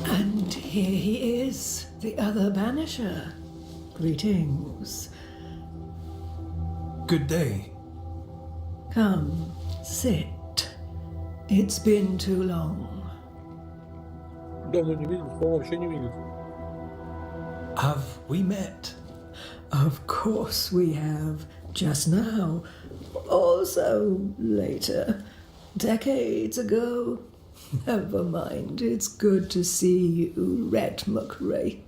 And here he is, the other Banisher. Greetings. Good day. Come, sit. It's been too long. Давно не видел, по-моему, вообще не видел. Have we met? Of course we have. Just now. Also later. Decades ago. Never mind. It's good to see you, Red McRae.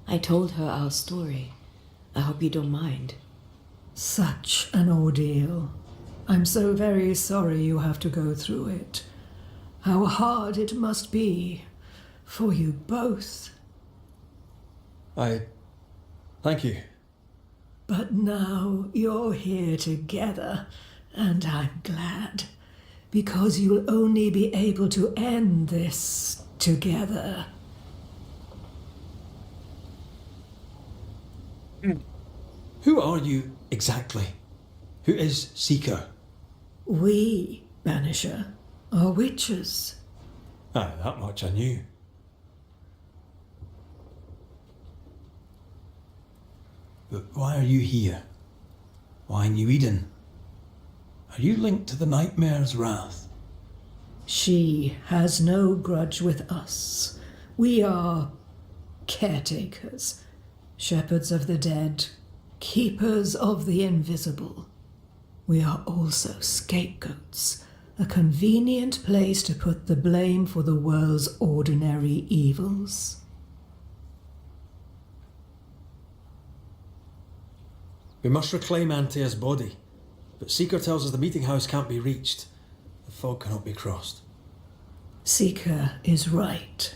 I told her our story. I hope you don't mind. Such an ordeal. I'm so very sorry you have to go through it. How hard it must be for you both. Thank you. But now you're here together, and I'm glad. Because you'll only be able to end this together. Who are you exactly? Who is Seeker? We, Banisher, are witches. Aye, that much I knew. But why are you here? Why New Eden? Are you linked to the Nightmare's wrath? She has no grudge with us. We are caretakers, shepherds of the dead, keepers of the invisible. We are also scapegoats, a convenient place to put the blame for the world's ordinary evils. We must reclaim Antea's body, but Seeker tells us the meeting house can't be reached. The fog cannot be crossed. Seeker is right.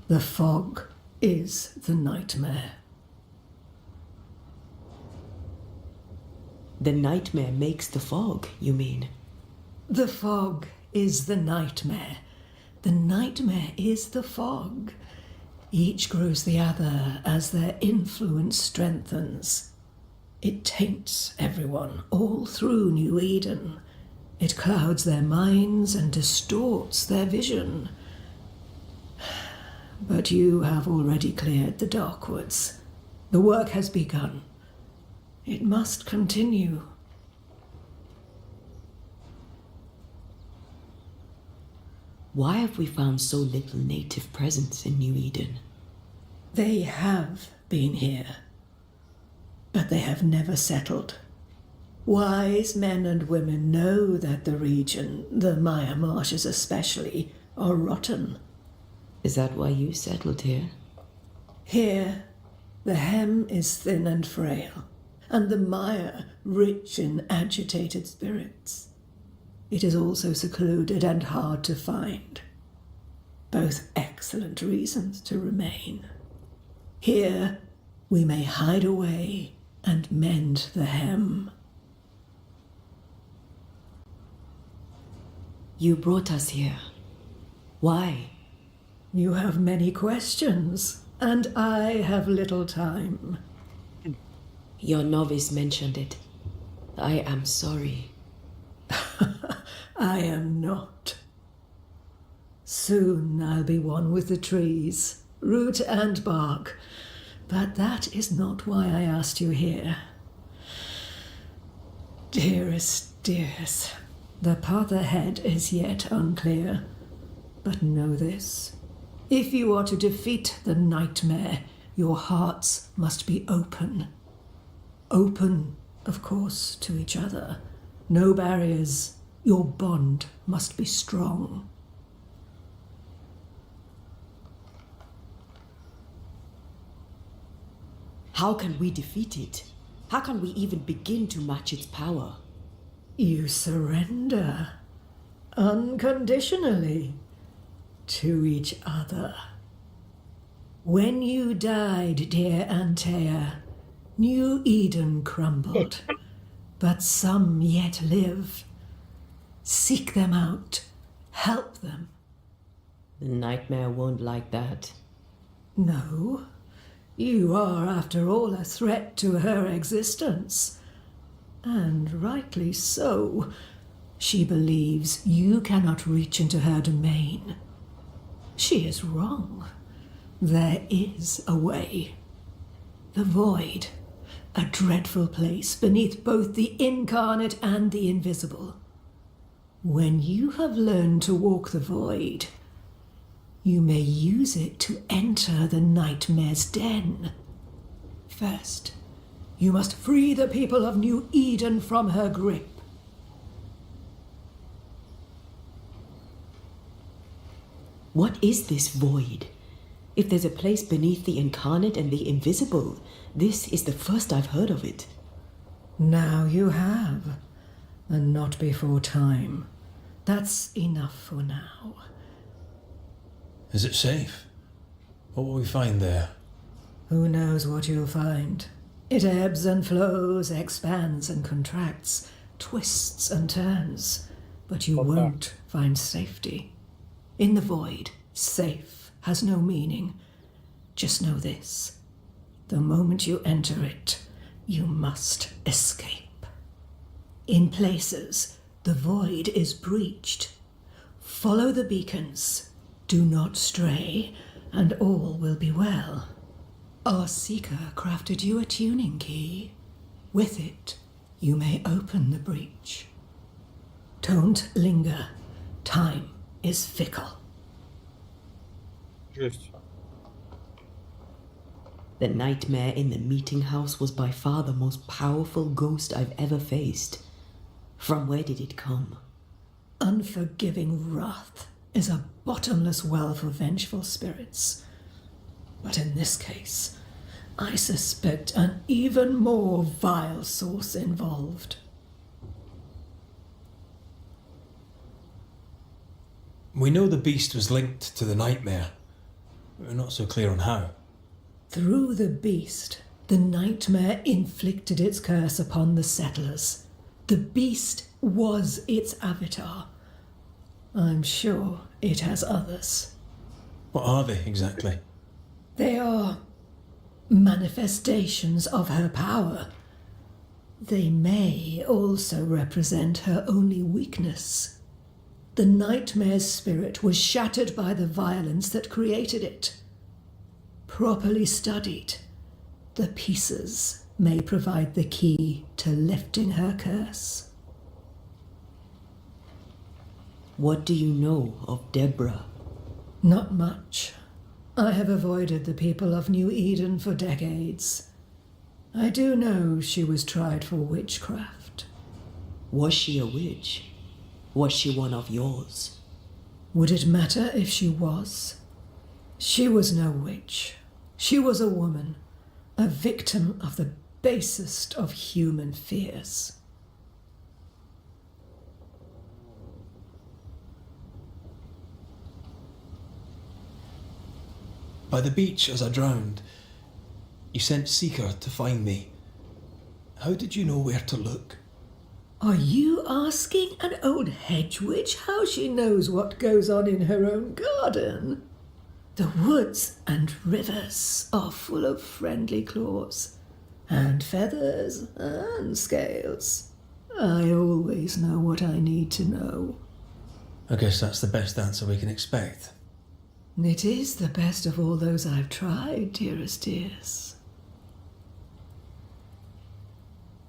The fog is the nightmare. The nightmare makes the fog, you mean? The fog is the nightmare. The nightmare is the fog. Each grows the other as their influence strengthens. It taints everyone all through New Eden. It clouds their minds and distorts their vision. But you have already cleared the Darkwoods. The work has begun. It must continue. Why have we found so little native presence in New Eden? They have been here, but they have never settled. Wise men and women know that the region, the Maya marshes especially, are rotten. Is that why you settled here? Here, the hem is thin and frail, and the Maya rich in agitated spirits. It is also secluded and hard to find. Both excellent reasons to remain. Here, we may hide away and mend the hem. You brought us here. Why? You have many questions, and I have little time. Your novice mentioned it. I am sorry. I am not. Soon I'll be one with the trees, root and bark, but that is not why I asked you here. Dearest dears, the path ahead is yet unclear, but know this. If you are to defeat the nightmare, your hearts must be open. Open, of course, to each other. No barriers. Your bond must be strong. How can we defeat it? How can we even begin to match its power? You surrender unconditionally to each other. When you died, dear Antea, New Eden crumbled, but some yet live. Seek them out. Help them. The nightmare won't like that. No. You are, after all, a threat to her existence. And rightly so. She believes you cannot reach into her domain. She is wrong. There is a way. The void. A dreadful place beneath both the incarnate and the invisible. When you have learned to walk the void, you may use it to enter the nightmare's den. First, you must free the people of New Eden from her grip. What is this void? If there's a place beneath the incarnate and the invisible, this is the first I've heard of it. Now you have, and not before time. That's enough for now. Is it safe? What will we find there? Who knows what you'll find? It ebbs and flows, expands and contracts, twists and turns, but you won't find safety. In the void, safe has no meaning. Just know this. The moment you enter it, you must escape. In places, the void is breached. Follow the beacons. Do not stray, and all will be well. Our seeker crafted you a tuning key. With it, you may open the breach. Don't linger. Time is fickle. Жесть. The nightmare in the meeting house was by far the most powerful ghost I've ever faced. From where did it come? Unforgiving wrath is a bottomless well for vengeful spirits. But in this case, I suspect an even more vile source involved. We know the beast was linked to the nightmare. We're not so clear on how. Through the beast, the nightmare inflicted its curse upon the settlers. The beast was its avatar. I'm sure it has others. What are they exactly? They are manifestations of her power. They may also represent her only weakness. The nightmare's spirit was shattered by the violence that created it. Properly studied, the pieces may provide the key to lifting her curse. What do you know of Deborah? Not much. I have avoided the people of New Eden for decades. I do know she was tried for witchcraft. Was she a witch? Was she one of yours? Would it matter if she was? She was no witch. She was a woman, a victim of the basest of human fears. By the beach as I drowned, you sent Seeker to find me. How did you know where to look? Are you asking an old hedge witch how she knows what goes on in her own garden? The woods and rivers are full of friendly claws, and feathers and scales. I always know what I need to know. I guess that's the best answer we can expect. It is the best of all those I've tried, dearest dears.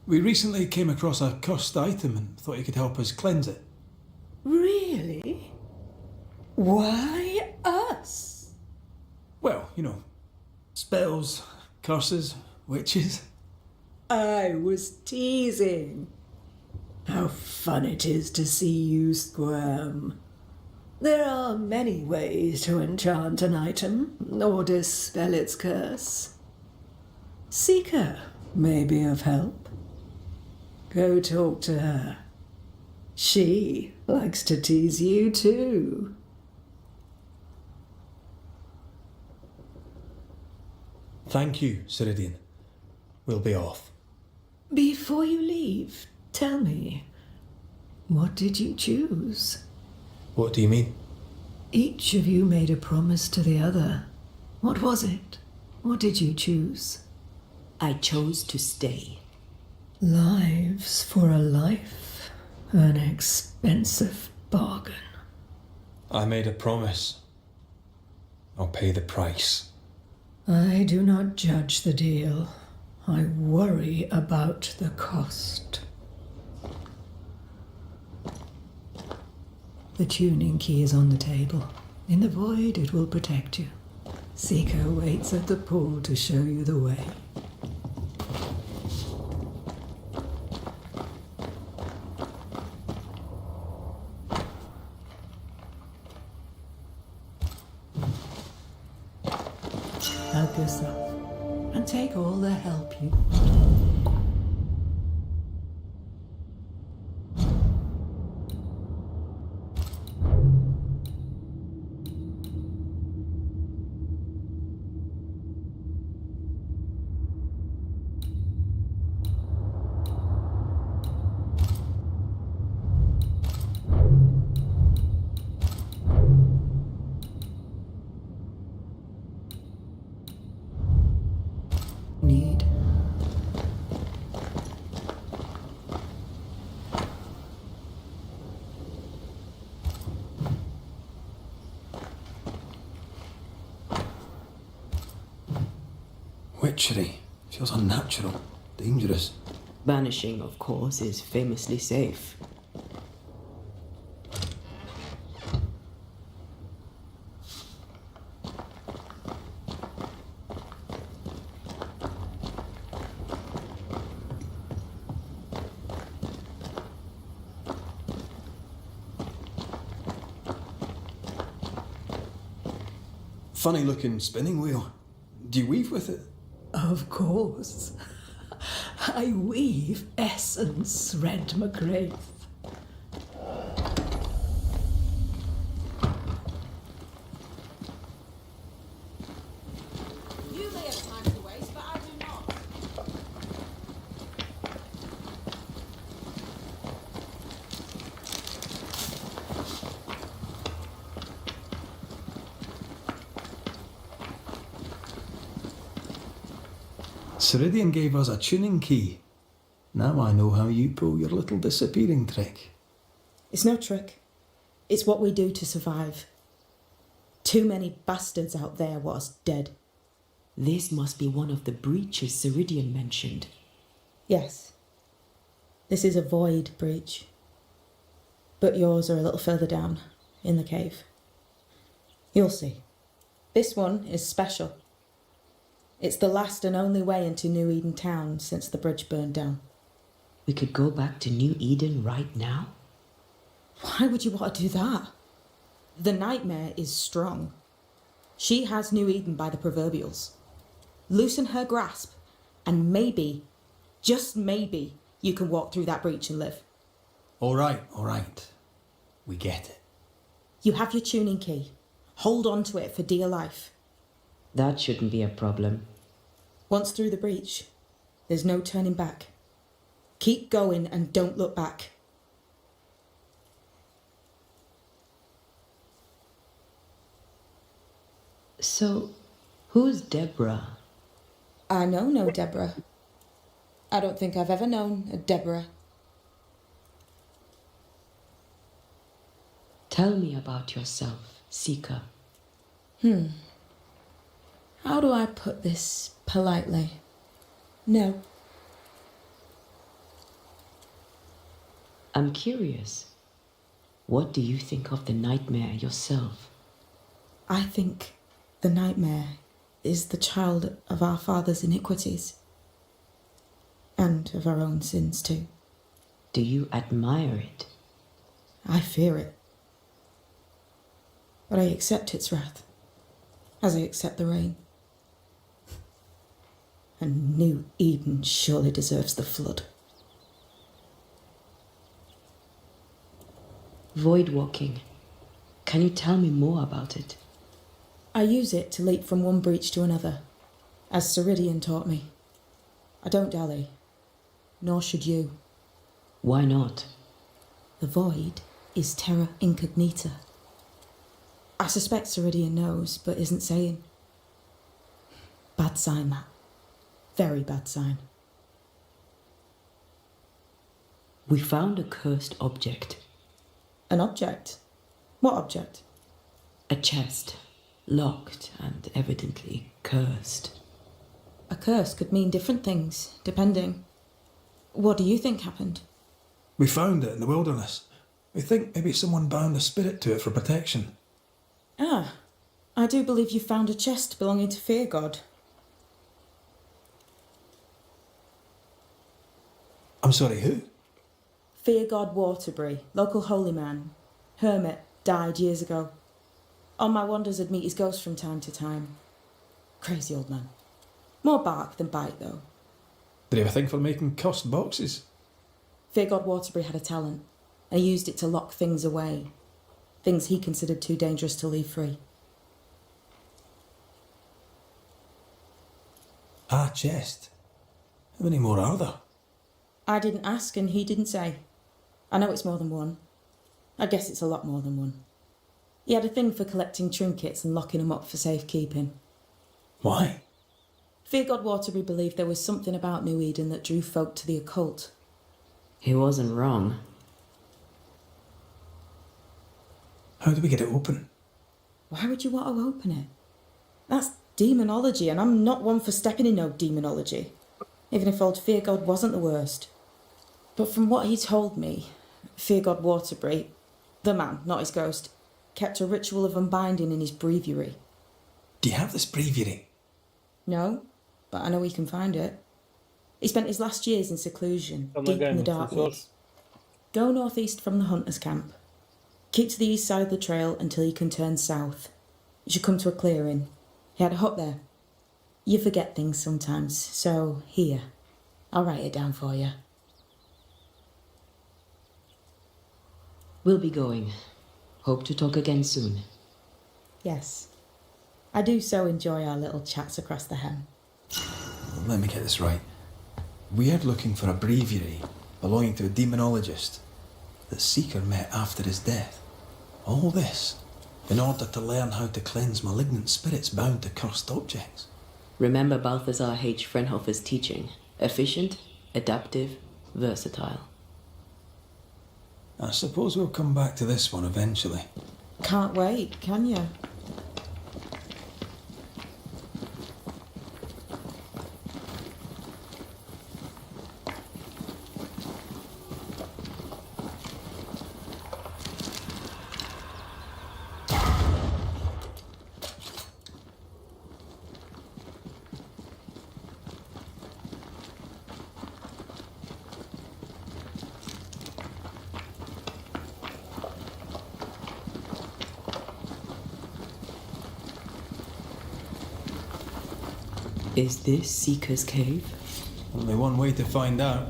We recently came across a cursed item and thought you could help us cleanse it. Really? Why us? Well, you know, spells, curses, witches. I was teasing. How fun it is to see you squirm. There are many ways to enchant an item or dispel its curse. Seeker may be of help. Go talk to her. She likes to tease you too. Thank you, Ceridian. We'll be off. Before you leave, tell me, what did you choose? What do you mean? Each of you made a promise to the other. What was it? What did you choose? I chose to stay. Lives for a life, an expensive bargain. I made a promise. I'll pay the price. I do not judge the deal. I worry about the cost. The tuning key is on the table. In the void, it will protect you. Seeker waits at the pool to show you the way. Help yourself, and take all the help you need. treachery. Feels unnatural, dangerous. Banishing, of course, is famously safe. Funny looking spinning wheel. Do you weave with it? Of course. I weave essence, Red McGrath. You may have time to waste, but I do not. Ceridian gave us a tuning key. Now I know how you pull your little disappearing trick. It's no trick. It's what we do to survive. Too many bastards out there was dead. This must be one of the breaches Ceridian mentioned. Yes. This is a void breach. But yours are a little further down, in the cave. You'll see. This one is special. It's the last and only way into New Eden town since the bridge burned down. We could go back to New Eden right now? Why would you want to do that? The nightmare is strong. She has New Eden by the proverbials. Loosen her grasp, and maybe, just maybe, you can walk through that breach and live. All right. We get it. You have your tuning key. Hold on to it for dear life. That shouldn't be a problem. Once through the breach, there's no turning back. Keep going and don't look back. So, who's Deborah? I know no Deborah. I don't think I've ever known a Deborah. Tell me about yourself, Seeker. How do I put this politely? No. I'm curious. What do you think of the nightmare yourself? I think the nightmare is the child of our father's iniquities. And of our own sins too. Do you admire it? I fear it. But I accept its wrath, as I accept the rain. And New Eden surely deserves the flood. Void walking. Can you tell me more about it? I use it to leap from one breach to another, as Ceridian taught me. I don't dally, nor should you. Why not? The void is terra incognita. I suspect Ceridian knows, but isn't saying. Bad sign, that. Very bad sign. We found a cursed object. An object? What object? A chest, locked and evidently cursed. A curse could mean different things, depending. What do you think happened? We found it in the wilderness. We think maybe someone bound a spirit to it for protection. Ah, I do believe you found a chest belonging to Fear God. I'm sorry, who? Fear God Waterbury, local holy man. Hermit, died years ago. On my wanders I'd meet his ghost from time to time. Crazy old man. More bark than bite, though. Did he have a thing for making cursed boxes? Fear God Waterbury had a talent, and he used it to lock things away. Things he considered too dangerous to leave free. Ah, chest. How many more are there? I didn't ask and he didn't say. I know it's more than one. I guess it's a lot more than one. He had a thing for collecting trinkets and locking them up for safekeeping. Why? Fear God Waterbury believed there was something about New Eden that drew folk to the occult. He wasn't wrong. How do we get it open? Why would you want to open it? Demonology, and I'm not one for stepping in no demonology, even if old Fear God wasn't the worst. But from what he told me, Fear God Waterbury, the man, not his ghost, kept a ritual of unbinding in his breviary. Do you have this breviary? No, but I know he can find it. He spent his last years in seclusion, deep in the dark woods. Go northeast from the hunter's camp. Keep to the east side of the trail until you can turn south. You should come to a clearing. He had a hut there. You forget things sometimes, so here, I'll write it down for you. We'll be going. Hope to talk again soon. Yes. I do so enjoy our little chats across the hem. Let me get this right. We're looking for a breviary belonging to a demonologist that Seeker met after his death. All this in order to learn how to cleanse malignant spirits bound to cursed objects. Remember Balthazar H. Frenhofer's teaching. Efficient, adaptive, versatile. I suppose we'll come back to this one eventually. Can't wait, can you? Is this Seeker's Cave? Only one way to find out.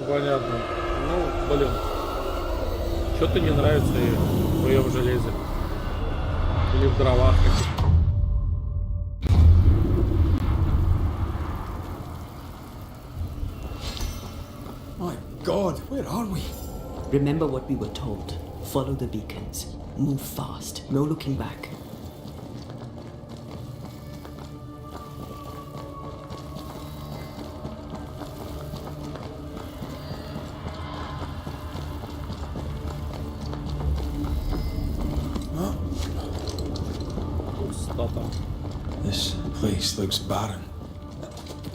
Понятно. Ну, блин. Что-то не нравится ей в своем железе. Или в дровах. My God, where are we? Remember what we were told. Follow the beacons. Move fast. No looking back. This place looks barren,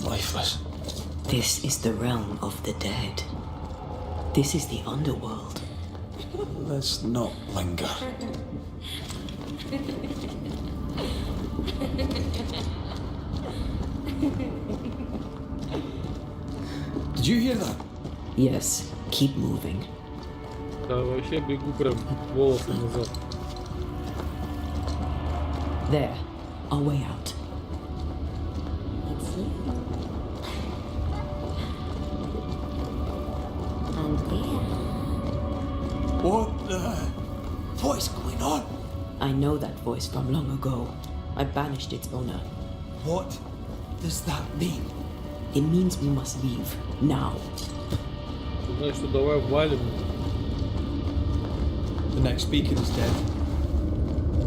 lifeless. This is the realm of the dead. This is the underworld. Let's not linger. Did you hear that? Yes, keep moving. Да, вообще бегу прям волосы назад. There, our way out. It's you. And there. What is going on? I know that voice from long ago. I banished its owner. What does that mean? It means we must leave, now. Знаешь, что давай валим. The next beacon is dead.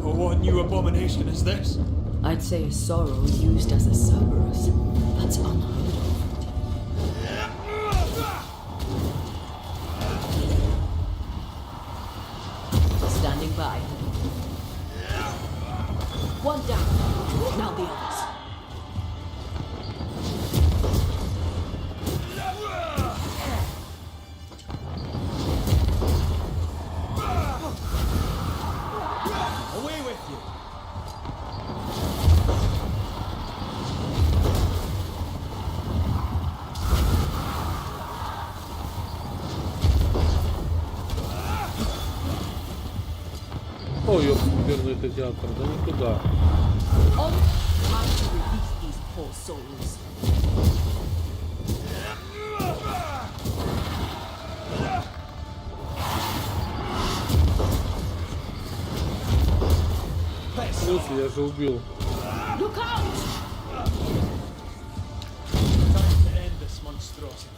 Oh, what new abomination is this? I'd say a sorrow used as a Cerberus. That's unheard of. Standing by. One down. Now the others. Away with you! Ой, ёпперный это театр, да не туда. On time to release these poor souls. В смысле, я же убил. Look out! Time to end this monstrosity.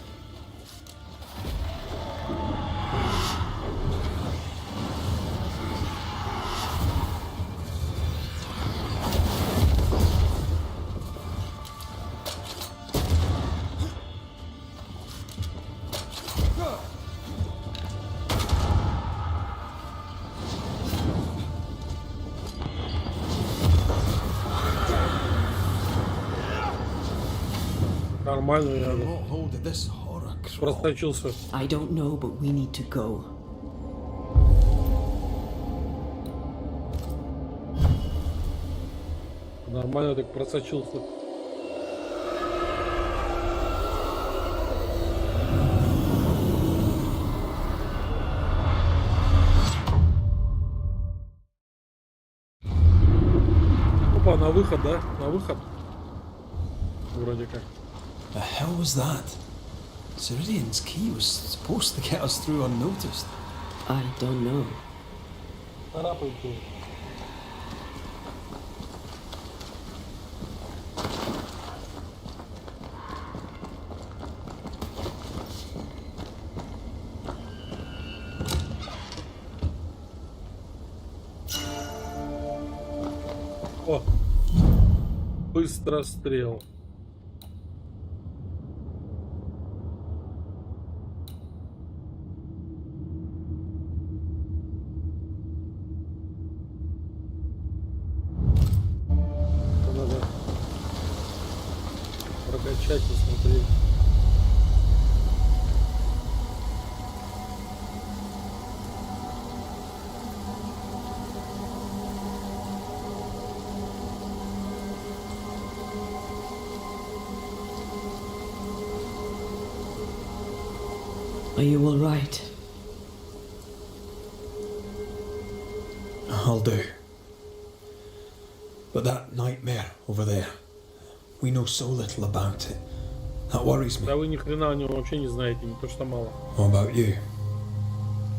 Нормально, я What hold of this horror crawl? просочился. I don't know, but we need to go. Нормально так просочился. Опа, на выход, да? На выход. Вроде как. The hell was that? Ceridian's key was supposed to get us through unnoticed. I don't know. Царапайте. О! Быстрострел. Надо прокачать, посмотреть. Are you all right? I'll do. But that nightmare over there, we know so little about it. That worries me. Да вы ни хрена о нем вообще не знаете, не то что мало. What about you?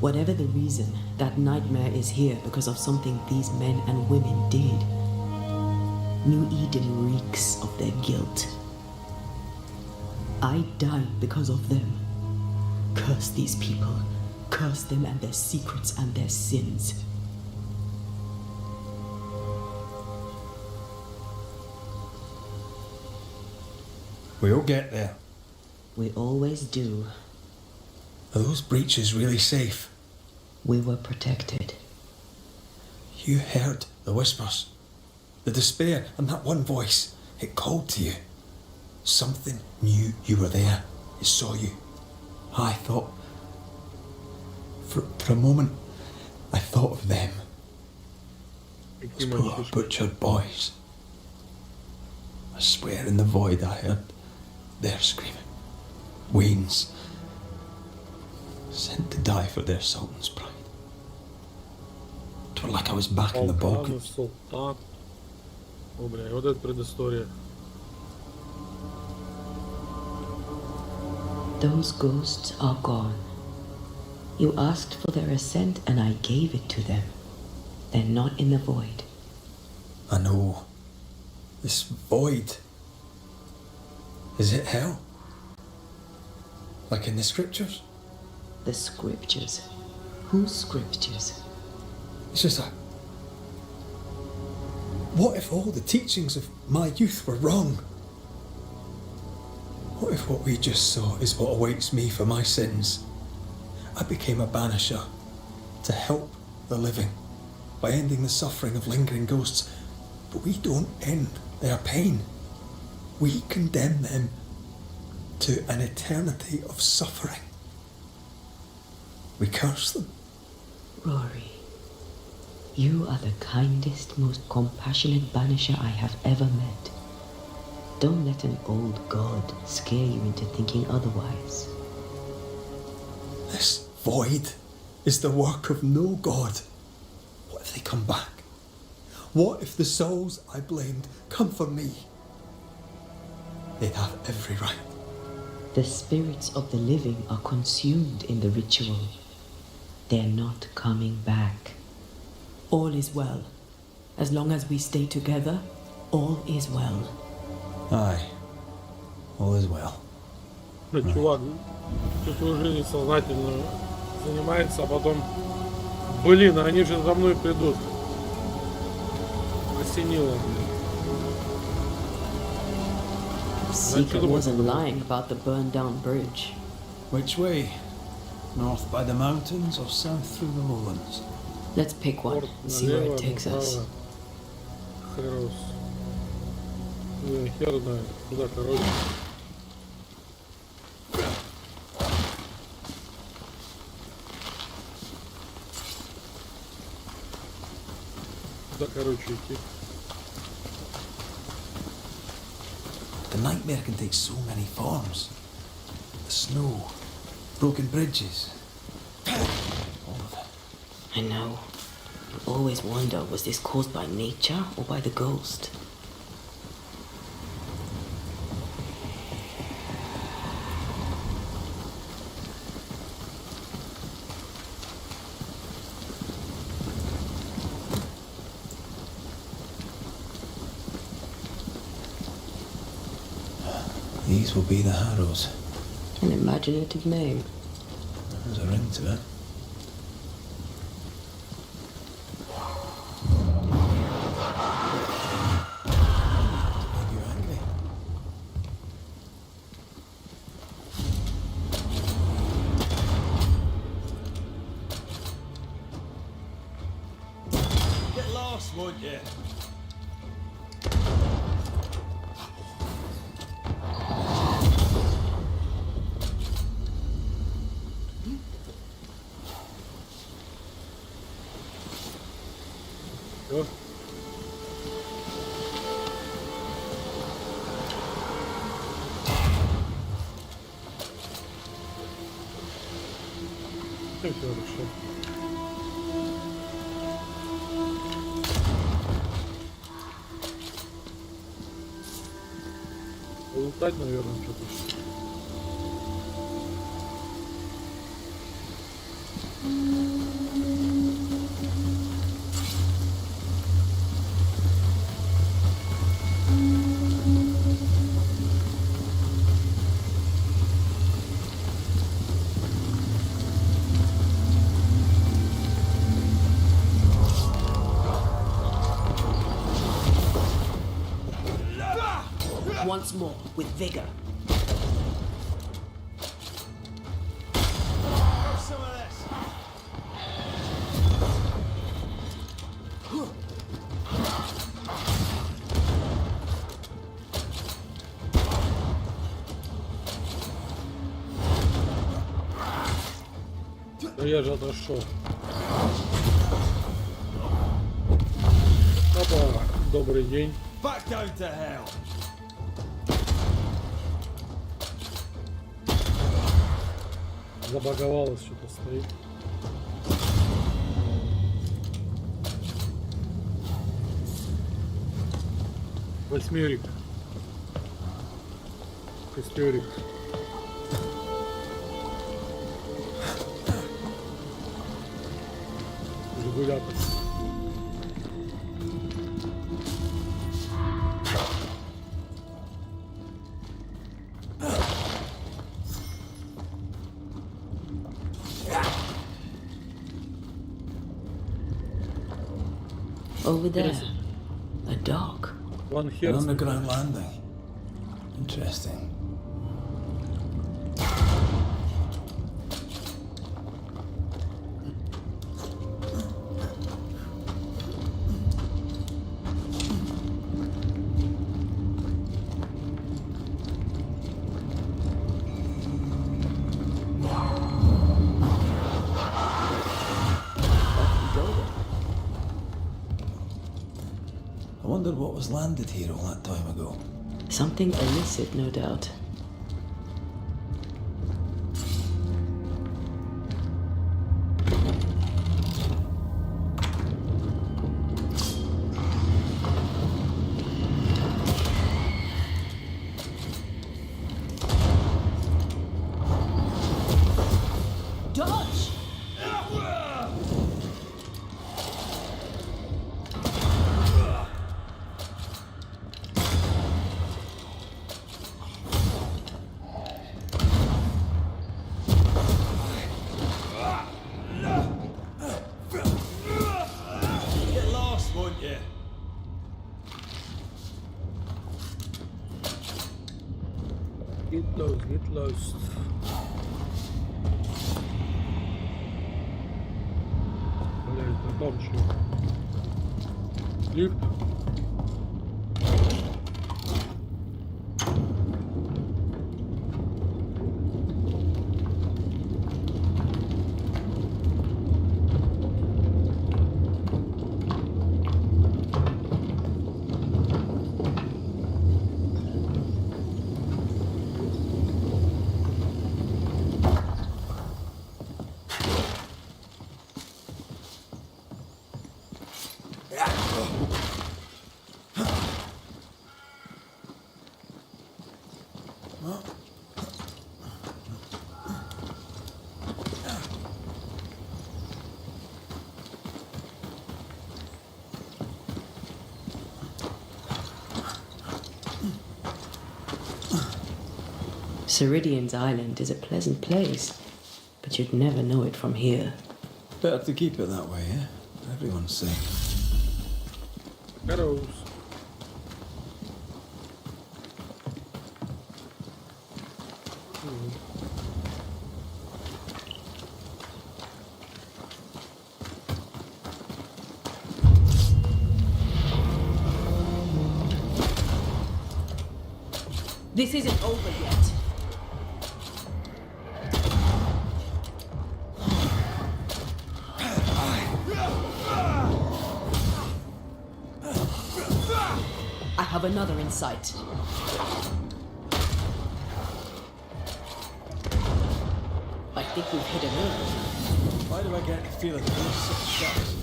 Whatever the reason, that nightmare is here because of something these men and women did. New Eden reeks of their guilt. I died because of them. Curse these people. Curse them and their secrets and their sins. We'll get there. We always do. Are those breaches really safe? We were protected. You heard the whispers, the despair, and that one voice. It called to you. Something knew you were there. It saw you. I thought, for a moment, I thought of them. Those poor butchered boys. I swear in the void I heard their screaming. Wains. Sent to die for their sultan's pride. It was like I was back in the Balkans. Султан. О, бля, вот это предыстория. Those ghosts are gone. You asked for their assent and I gave it to them. They're not in the void. I know. This void. Is it hell? Like in the scriptures? The scriptures. Whose scriptures? It's just like, what if all the teachings of my youth were wrong? What if what we just saw is what awaits me for my sins? I became a banisher to help the living by ending the suffering of lingering ghosts, but we don't end their pain. We condemn them to an eternity of suffering. We curse them. Rory, you are the kindest, most compassionate banisher I have ever met. Don't let an old god scare you into thinking otherwise. This void is the work of no god. What if they come back? What if the souls I blamed come for me? They'd have every right. The spirits of the living are consumed in the ritual. They're not coming back. All is well. As long as we stay together, all is well. Aye. All is well. Да, чувак, всю жизнь сознательно занимается, а потом, блин, они же за мной придут. Осенило. Secret wasn't lying about the burned down bridge. Which way? North by the mountains or south through the lowlands? Let's pick one and see where it takes us. Херос. Хер знает, куда, короче. Куда, короче, идти? The nightmare can take so many forms. The snow, broken bridges, all of it. I know. I always wonder, was this caused by nature or by the ghost? These will be the Harrows. An imaginative name. There's a ring to it. Make you angry. Get lost, won't you? Все. Все хорошо. Лутать, наверное, что-то. Once more, with vigor. Some of this. Да я же отошел. Опа, добрый день. Back down to hell. Забаговалось, что-то стоит. Восьмерик. Шестерик. Жигулятор. Over there, a dock. One An here. underground landing. Interesting. I wondered what was landed here all that time ago. Something illicit, no doubt. Dodge! Get lost, won't you? Get lost, get lost. блядь, а там что? Лифт? Ceridian's island is a pleasant place, but you'd never know it from here. Better to keep it that way, yeah? For everyone's sake. Arrows. This isn't over yet. I have another in sight. I think we've hit a nerve. Why do I get the feeling that there's such shots?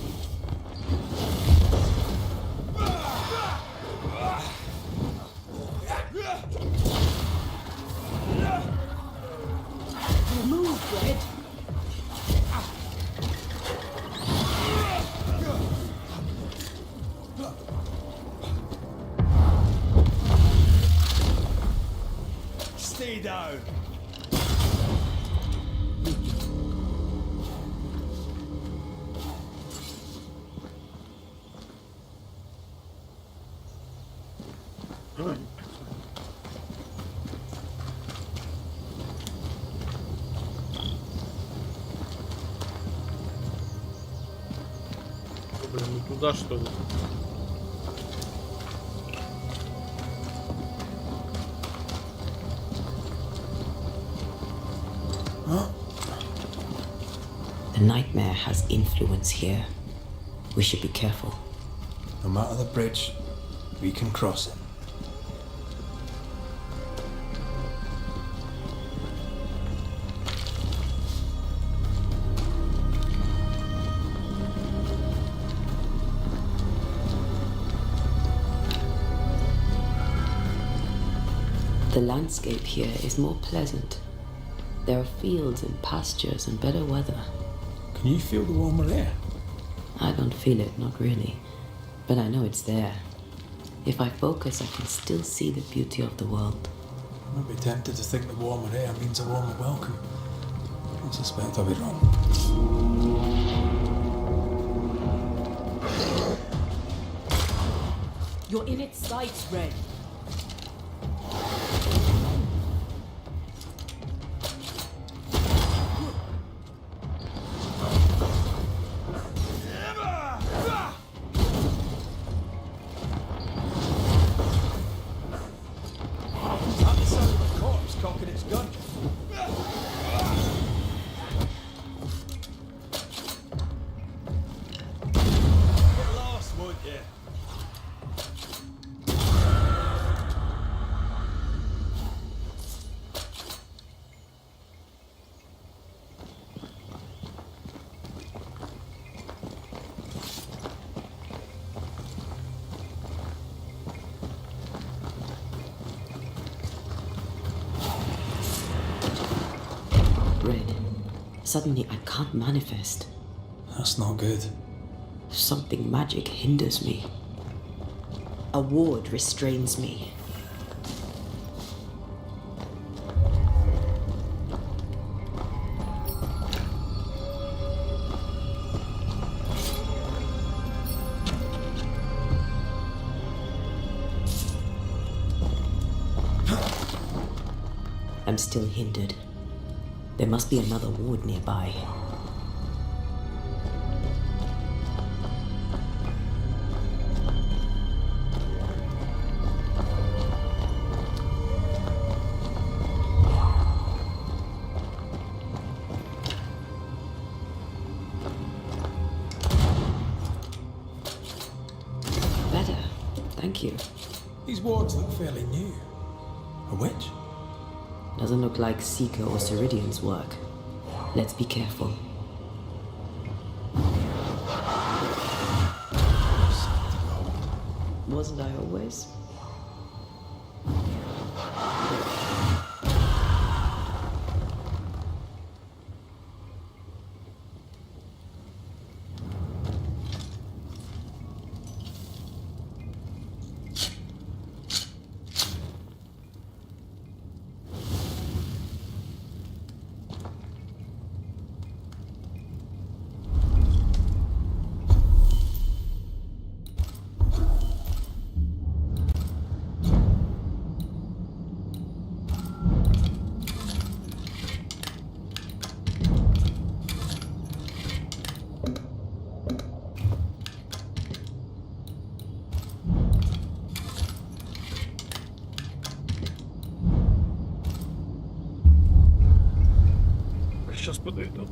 Move, Red. Stay down. Блин, ну туда что ли? The nightmare has influence here. We should be careful. No matter the bridge, we can cross it. The landscape here is more pleasant. There are fields and pastures and better weather. Can you feel the warmer air? I don't feel it, not really. But I know it's there. If I focus, I can still see the beauty of the world. I might be tempted to think the warmer air means a warmer welcome. I suspect I'll be wrong. You're in its sights, Red. Red. Suddenly I can't manifest. That's not good. Something magic hinders me. A ward restrains me. I'm still hindered. There must be another ward nearby. Thank you. These wards look fairly new. A witch? Doesn't look like Seeker or Ceridian's work. Let's be careful. Wasn't I always? Сейчас подойду.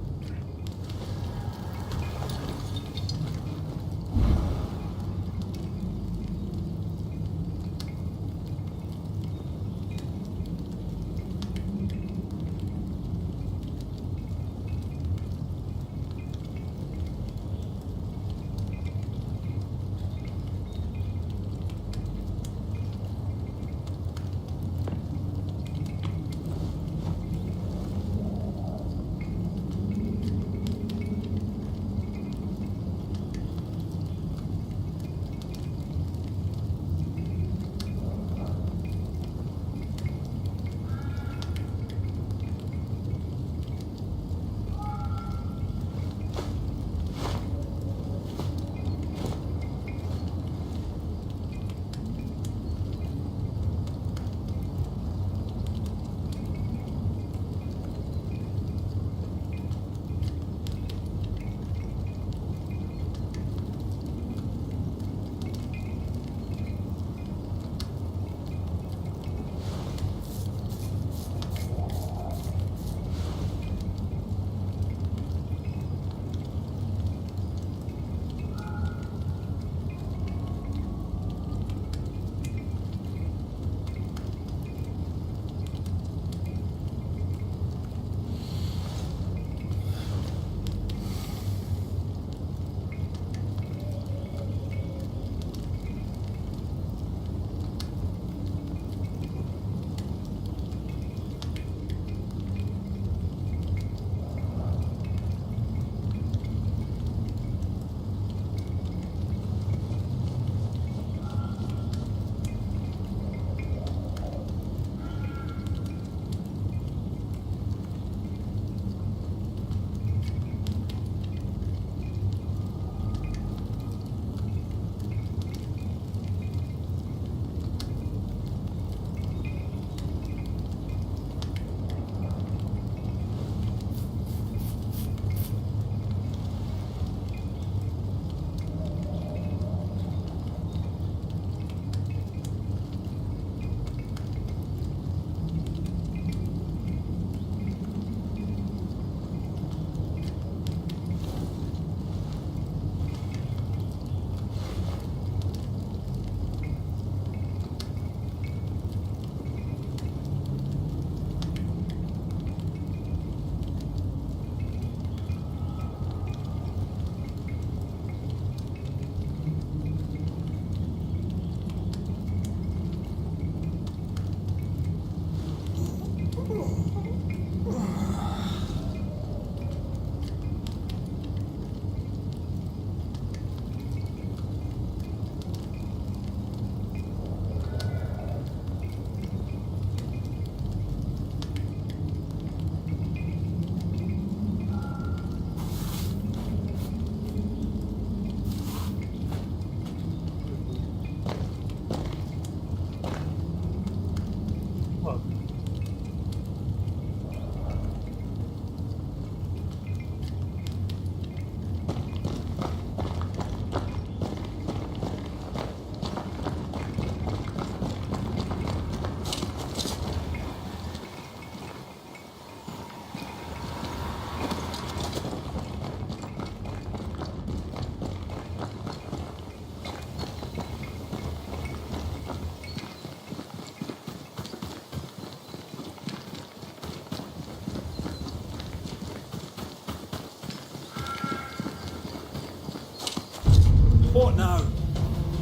What now?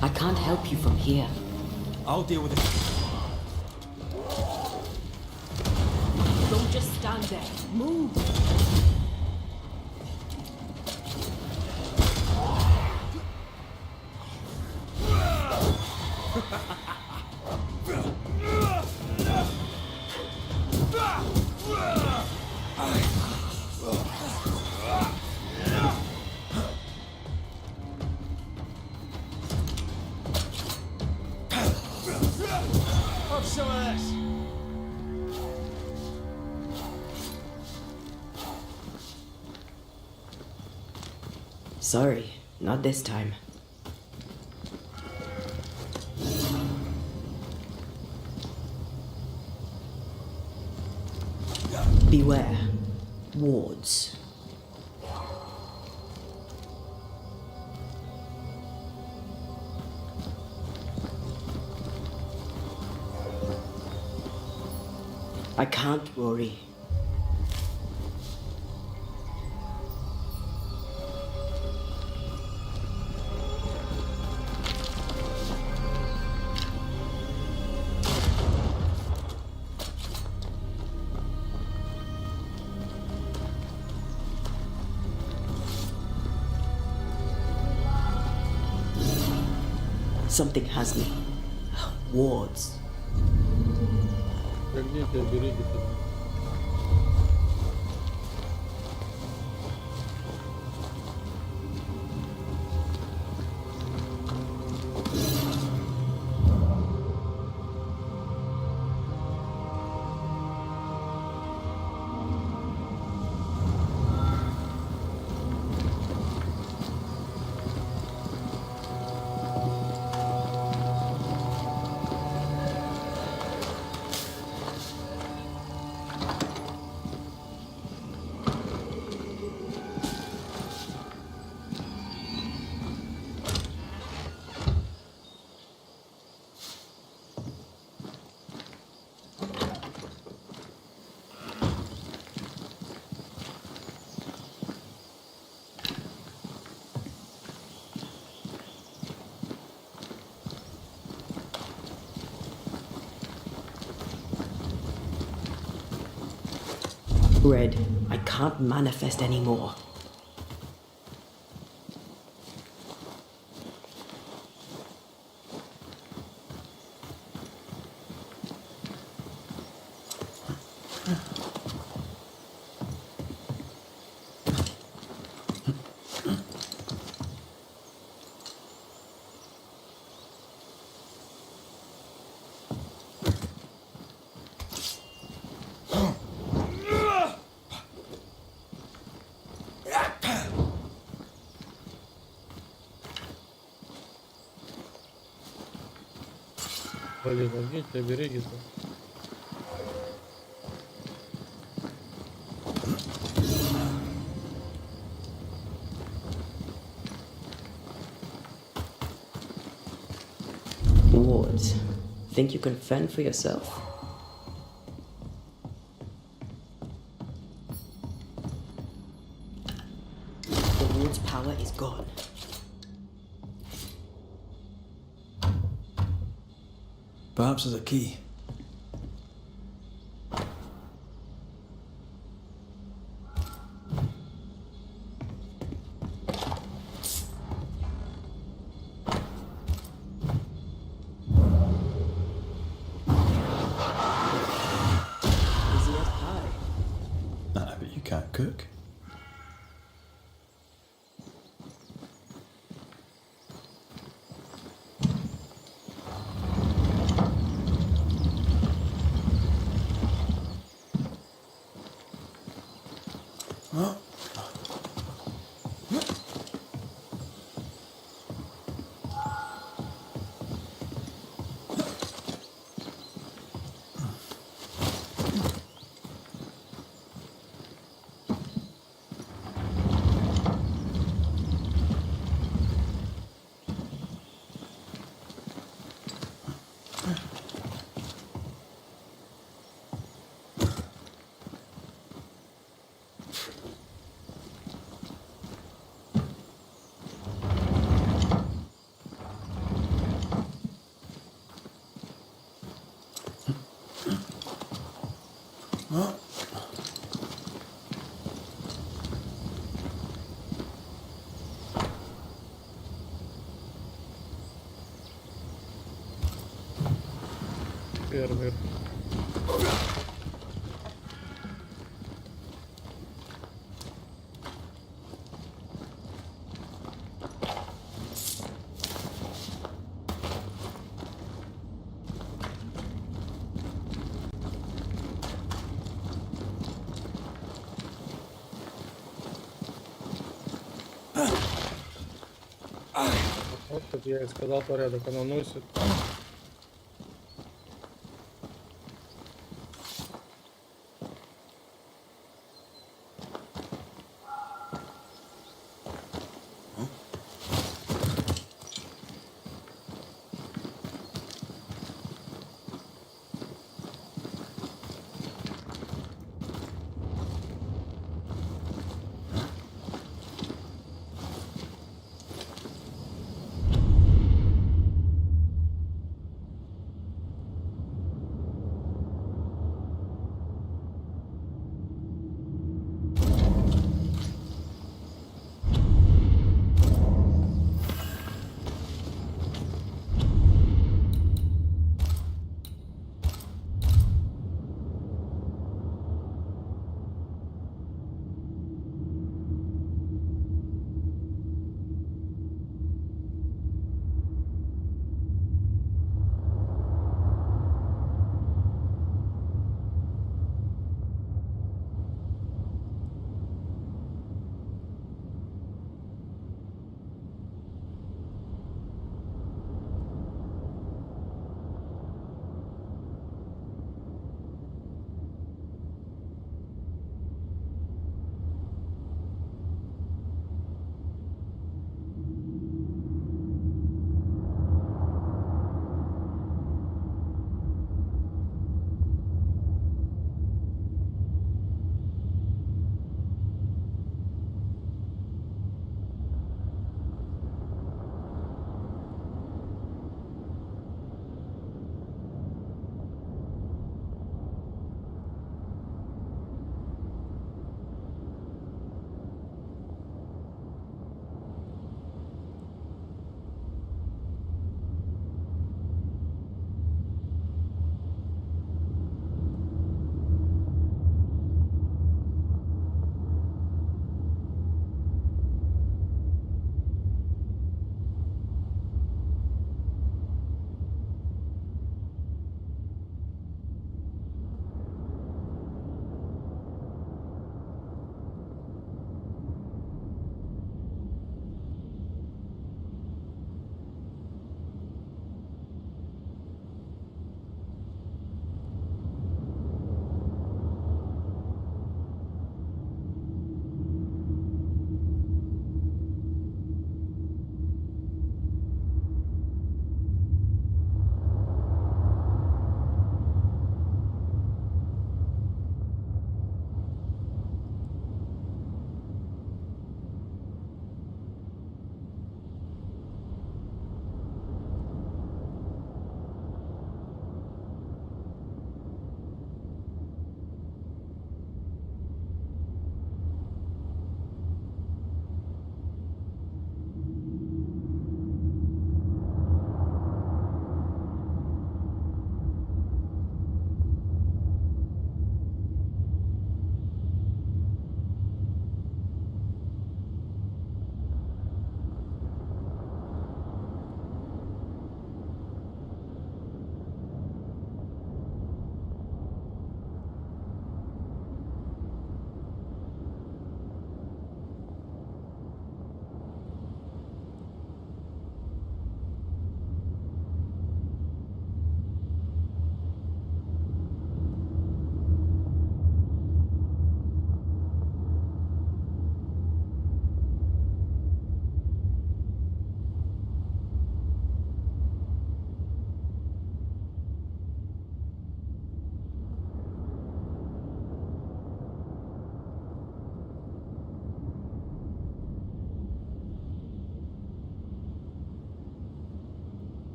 I can't help you from here. I'll deal with it. Don't just stand there. Move. Have some of this. Sorry, not this time. Beware. Wards. I can't, Rory. Something has me. Wards. Прыгните, берите там. Red, I can't manifest anymore. Блин, возьмите, берите. Wards, think you can fend for yourself? The ward's power is gone. Perhaps there's a key. Is it high? Nah, but you can't cook. Фермер. Вот как я и сказал, порядок она носит.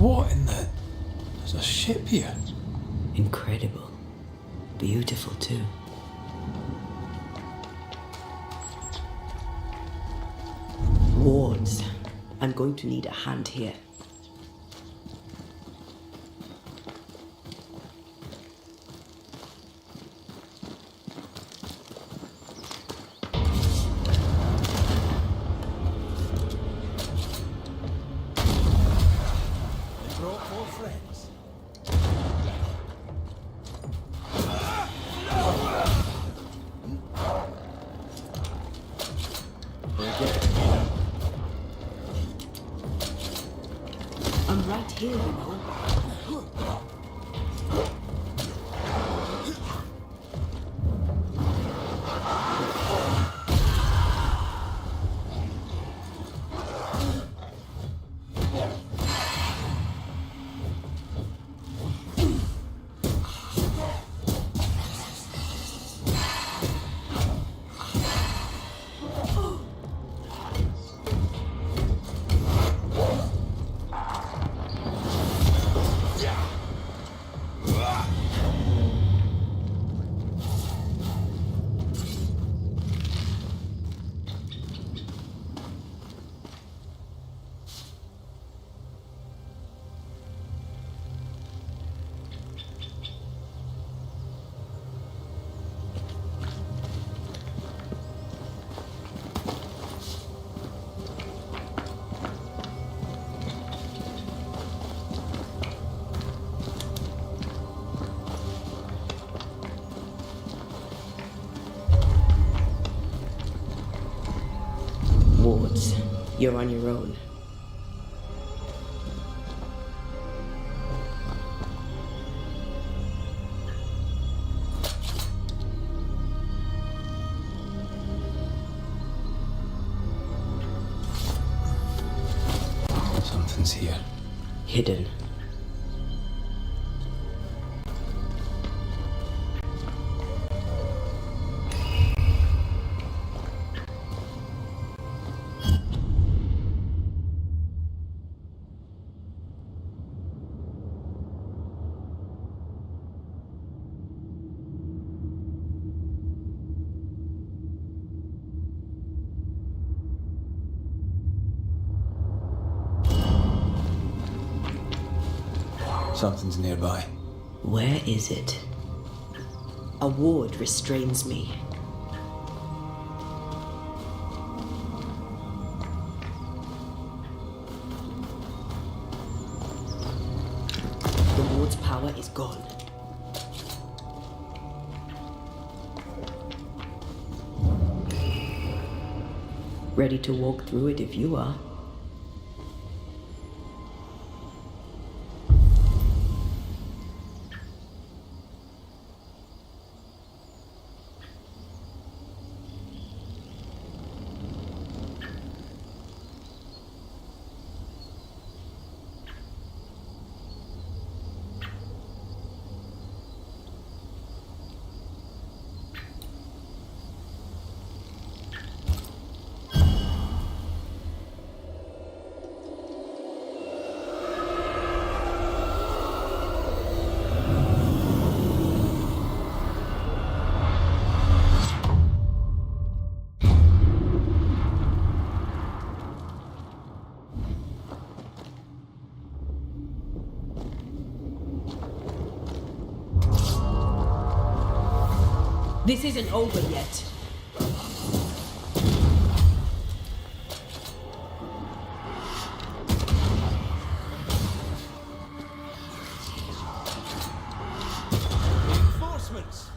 What in the... There's a ship here. Incredible. Beautiful too. Wards. I'm going to need a hand here. I'm right here, you know. Wards, you're on your own. Something's here. Hidden. Something's nearby. Where is it? A ward restrains me. The ward's power is gone. Ready to walk through it if you are. This isn't over yet. Reinforcements!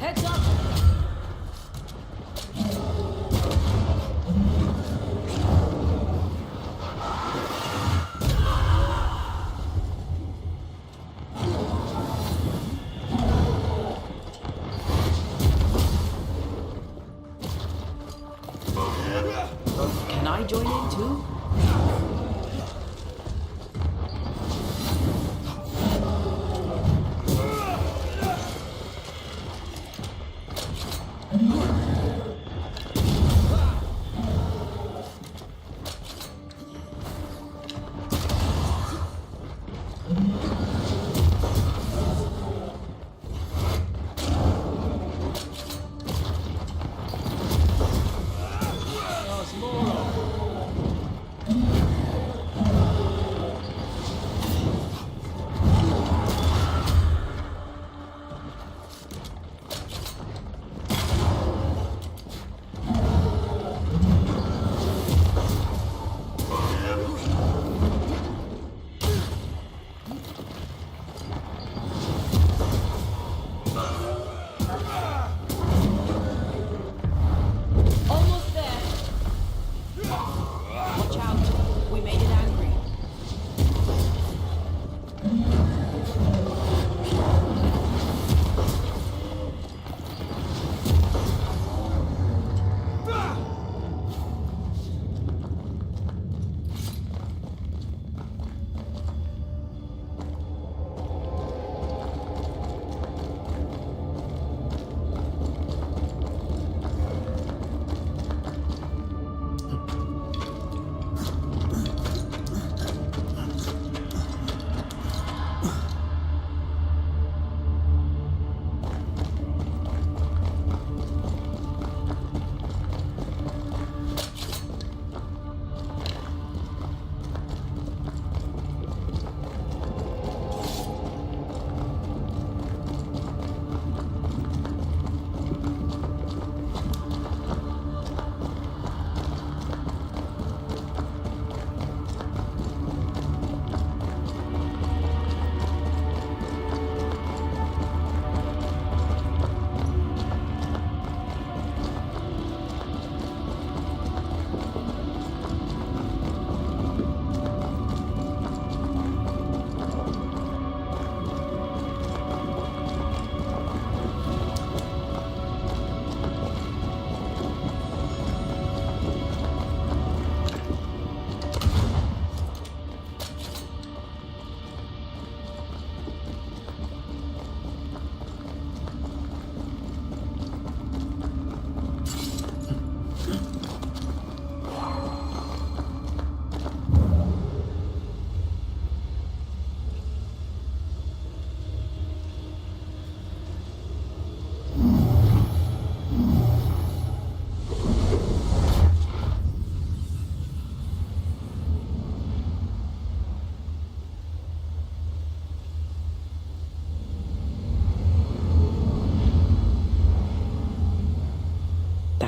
Heads up! Can I join in too?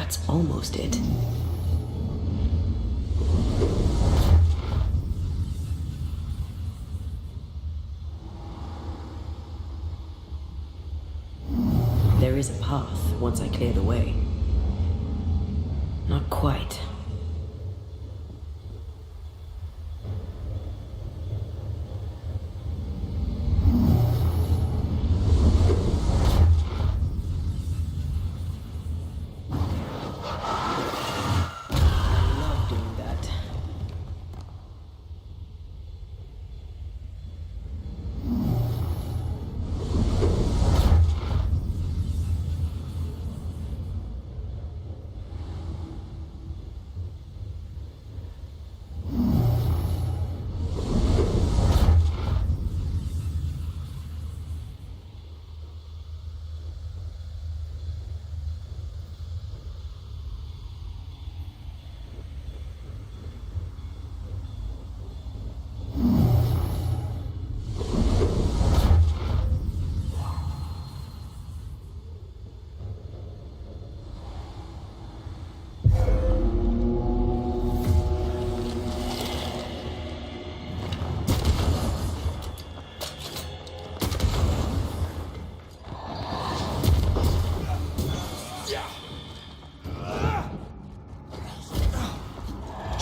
That's almost it. There is a path once I clear the way. Not quite.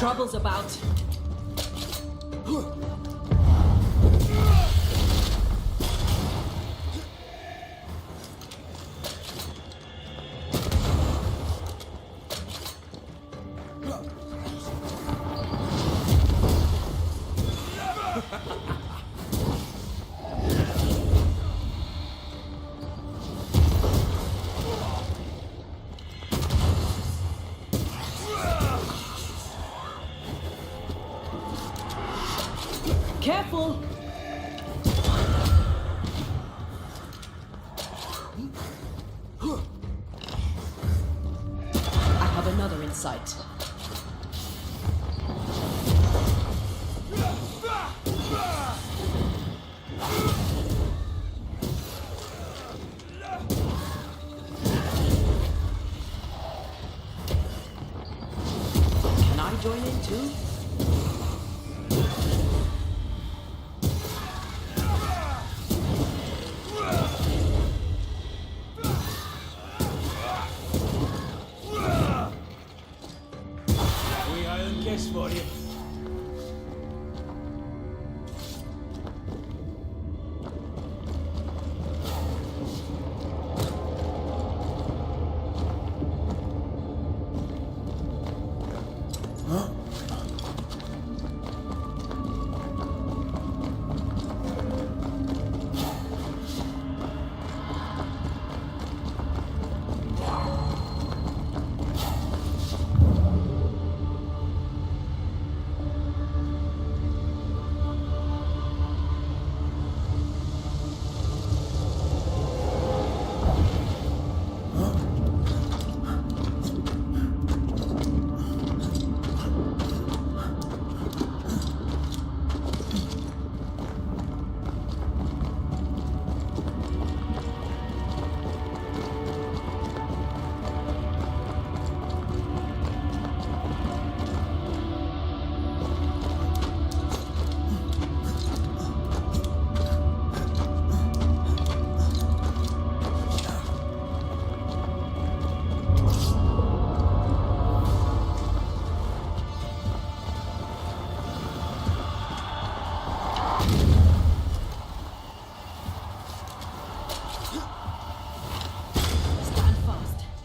Trouble's about. Careful! I have another in sight. Can I join in too? For you.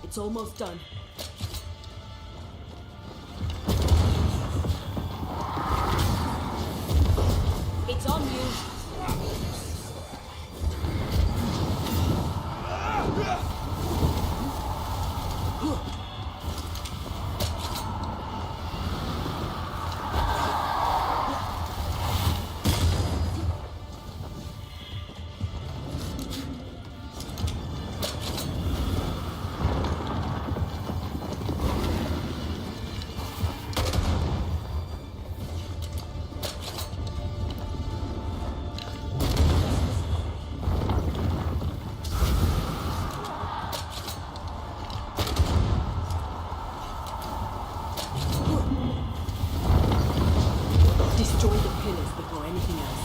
It's almost done. It's on you. Destroy the pillars before anything else.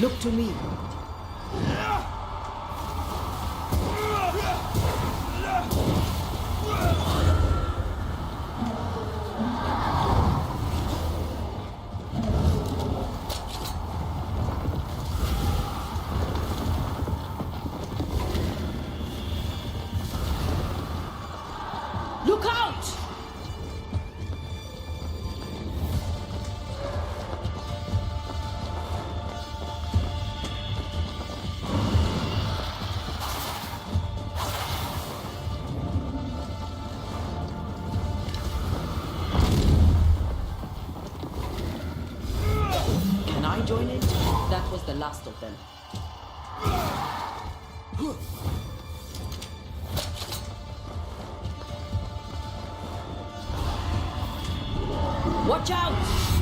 Look to me. Look out! the last of them. Watch out!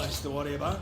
less to worry about.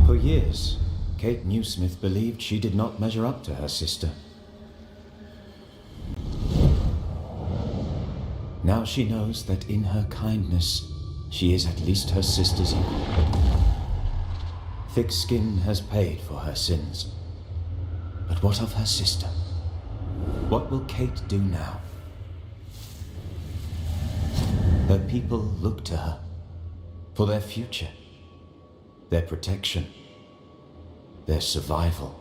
For years, Kate Newsmith believed she did not measure up to her sister. Now she knows that in her kindness, she is at least her sister's equal. Thick skin has paid for her sins. But what of her sister? What will Kate do now? Her people look to her for their future, their protection, their survival.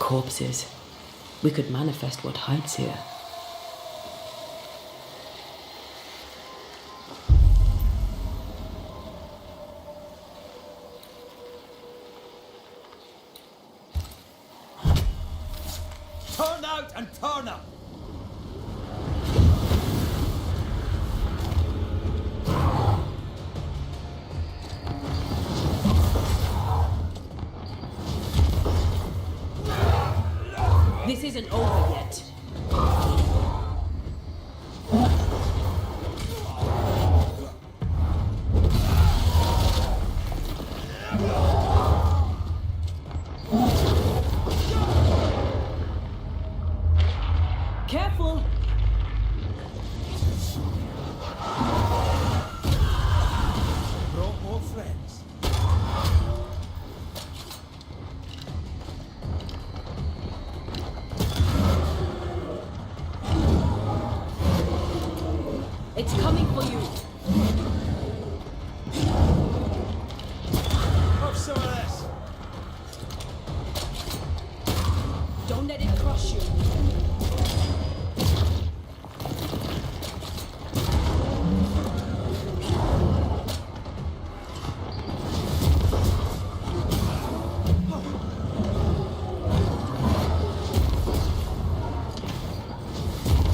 Corpses. We could manifest what hides here. Turn out and turn up! This isn't over yet. Careful! Brought more friends. It's coming for you. Have some of this. Don't let it crush you.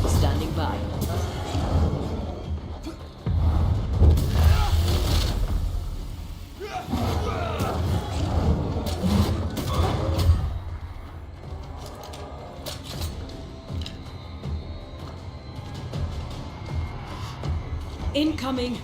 Standing by. Incoming.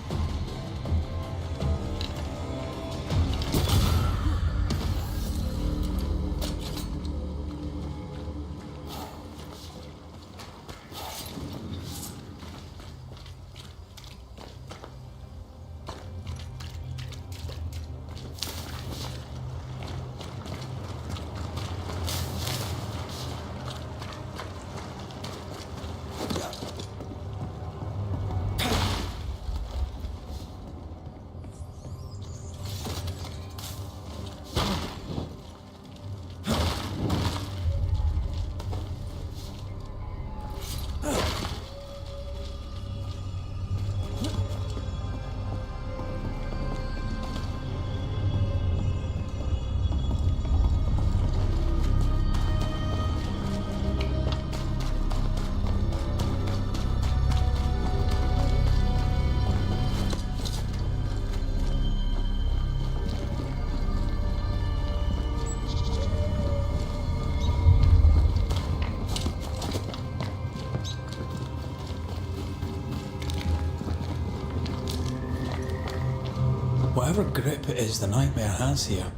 Whatever grip it is the nightmare has here,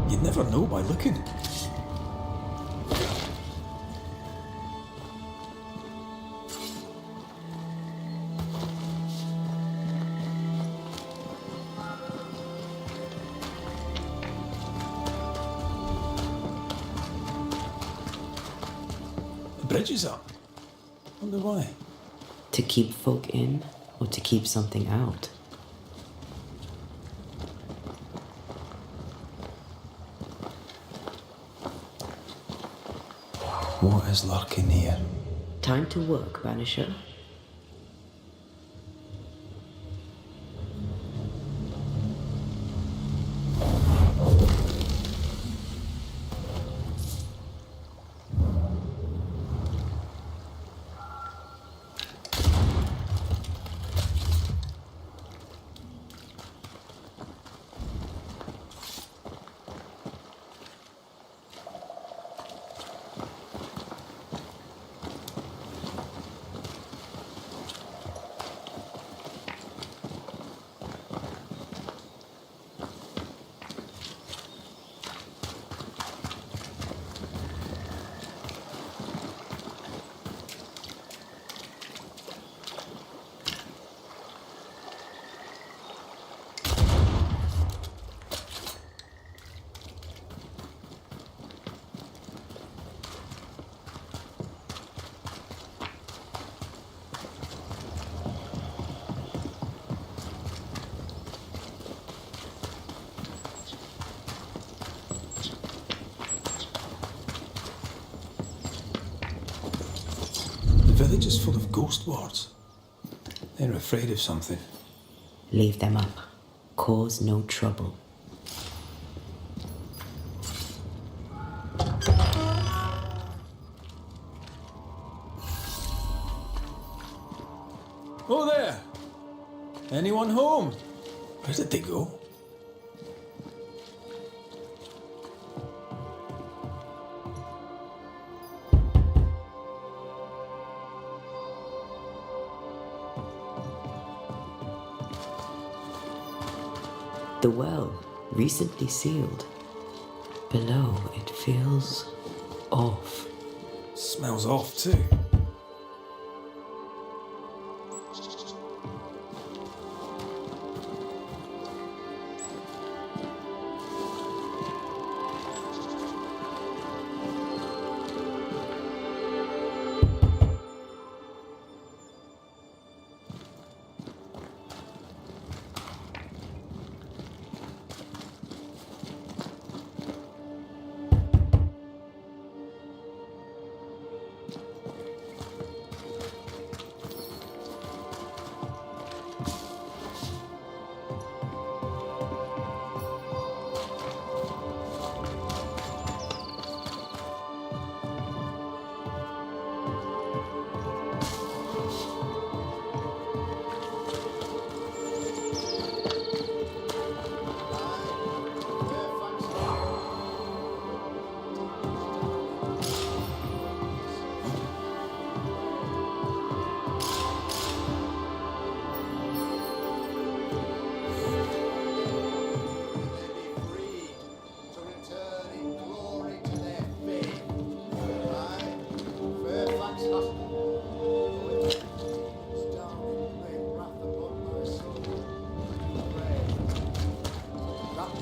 you'd never know by looking. The bridge is up. Wonder why. To keep folk in, or to keep something out? What is lurking here? Time to work, Banisher. village is full of ghost wards. They're afraid of something. Leave them up. Cause no trouble. Oh there! Anyone home? Where did they go? The well, recently sealed. Below, it feels off. Smells off too.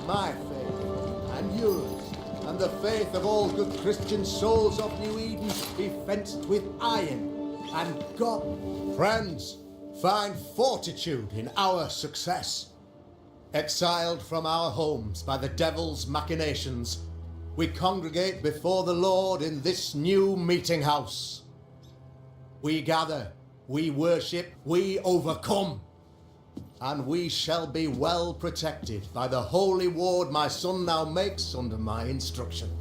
My faith and yours, and the faith of all good Christian souls of New Eden be fenced with iron, and God. Friends, find fortitude in our success. Exiled from our homes by the devil's machinations, we congregate before the Lord in this new meeting house. We gather, we worship, we overcome. And we shall be well protected by the holy ward my son now makes under my instruction.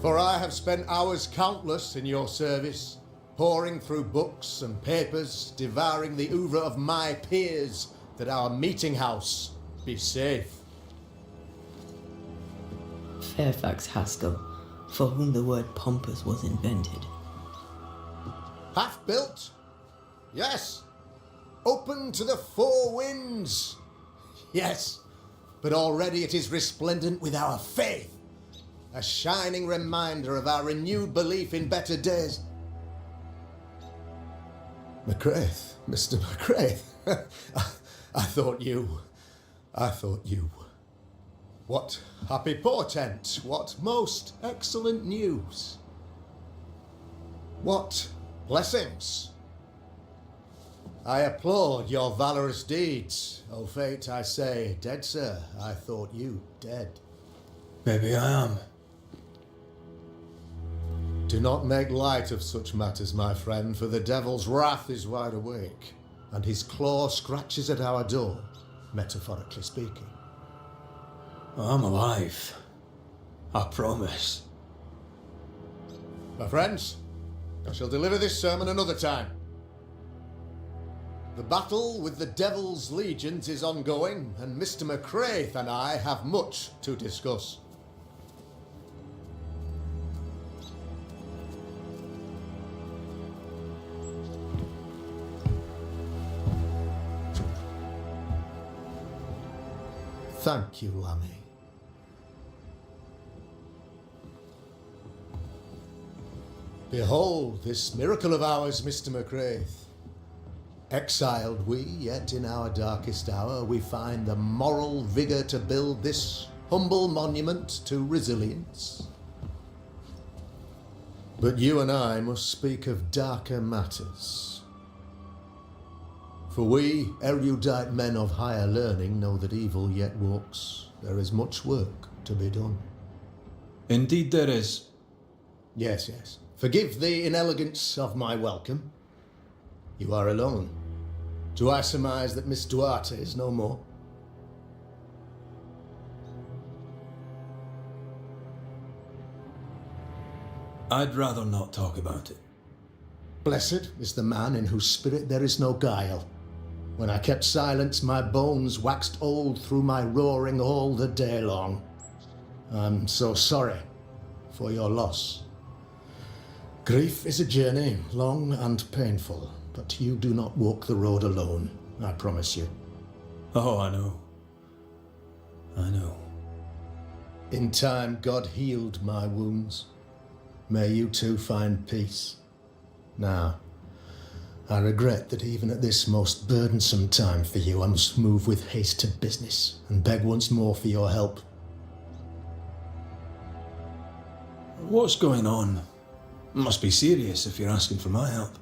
For I have spent hours countless in your service, poring through books and papers, devouring the oeuvre of my peers, that our meeting house be safe. Fairfax Haskell, for whom the word pompous was invented. Half-built? Yes. Open to the four winds? Yes, but already it is resplendent with our faith, a shining reminder of our renewed belief in better days. McCraith, Mr. McCraith, I thought you. What happy portent, what most excellent news. What blessings. I applaud your valorous deeds. O fate, I say, dead sir, I thought you dead. Maybe I am. Do not make light of such matters, my friend, for the devil's wrath is wide awake, and his claw scratches at our door, metaphorically speaking. I'm alive. I promise. My friends, I shall deliver this sermon another time. The battle with the devil's legions is ongoing, and Mr. McCraith and I have much to discuss. Thank you, Lammy. Behold this miracle of ours, Mr. McCraith. Exiled we, yet in our darkest hour we find the moral vigour to build this humble monument to resilience. But you and I must speak of darker matters. For we, erudite men of higher learning, know that evil yet walks. There is much work to be done. Indeed there is. Yes, yes. Forgive the inelegance of my welcome. You are alone. Do I surmise that Miss Duarte is no more? I'd rather not talk about it. Blessed is the man in whose spirit there is no guile. When I kept silence, my bones waxed old through my roaring all the day long. I'm so sorry for your loss. Grief is a journey, long and painful, but you do not walk the road alone, I promise you. Oh, I know. I know. In time, God healed my wounds. May you too find peace. Now, I regret that even at this most burdensome time for you, I must move with haste to business and beg once more for your help. What's going on? Must be serious if you're asking for my help.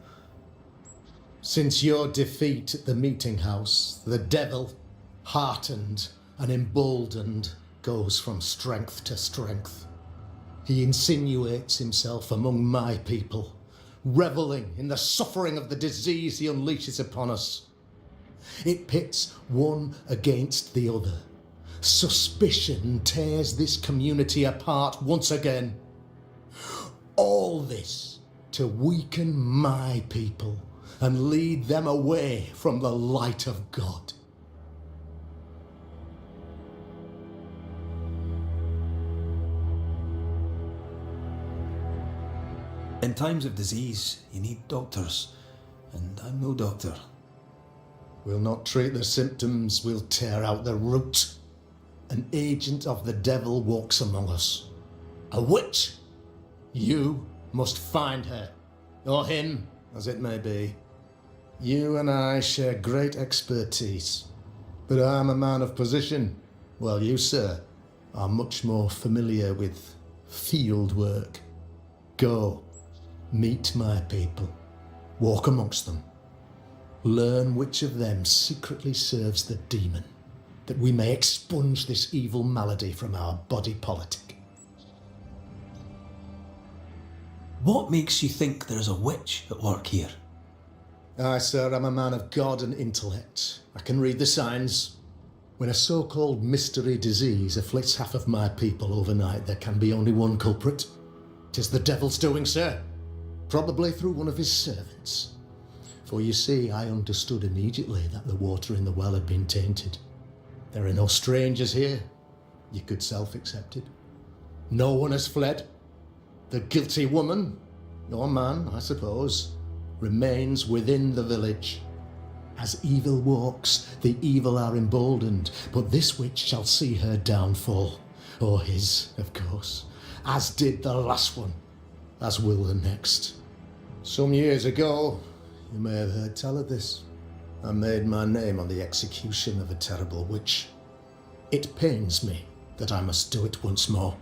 Since your defeat at the meeting house, the devil, heartened and emboldened, goes from strength to strength. He insinuates himself among my people, reveling in the suffering of the disease he unleashes upon us. It pits one against the other. Suspicion tears this community apart once again. All this to weaken my people and lead them away from the light of God. In times of disease, you need doctors, and I'm no doctor. We'll not treat the symptoms, we'll tear out the root. An agent of the devil walks among us. A witch! You must find her, or him, as it may be. You and I share great expertise, but I'm a man of position, while you, sir, are much more familiar with field work. Go, meet my people, walk amongst them, learn which of them secretly serves the demon, that we may expunge this evil malady from our body politic. What makes you think there's a witch at work here? Aye, sir, I'm a man of God and intellect. I can read the signs. When a so-called mystery disease afflicts half of my people overnight, there can be only one culprit. 'Tis the devil's doing, sir. Probably through one of his servants. For you see, I understood immediately that the water in the well had been tainted. There are no strangers here. You could self-accept it. No one has fled. The guilty woman, or man, I suppose, remains within the village. As evil walks, the evil are emboldened, but this witch shall see her downfall, or his, of course, as did the last one, as will the next. Some years ago, you may have heard tell of this, I made my name on the execution of a terrible witch. It pains me that I must do it once more.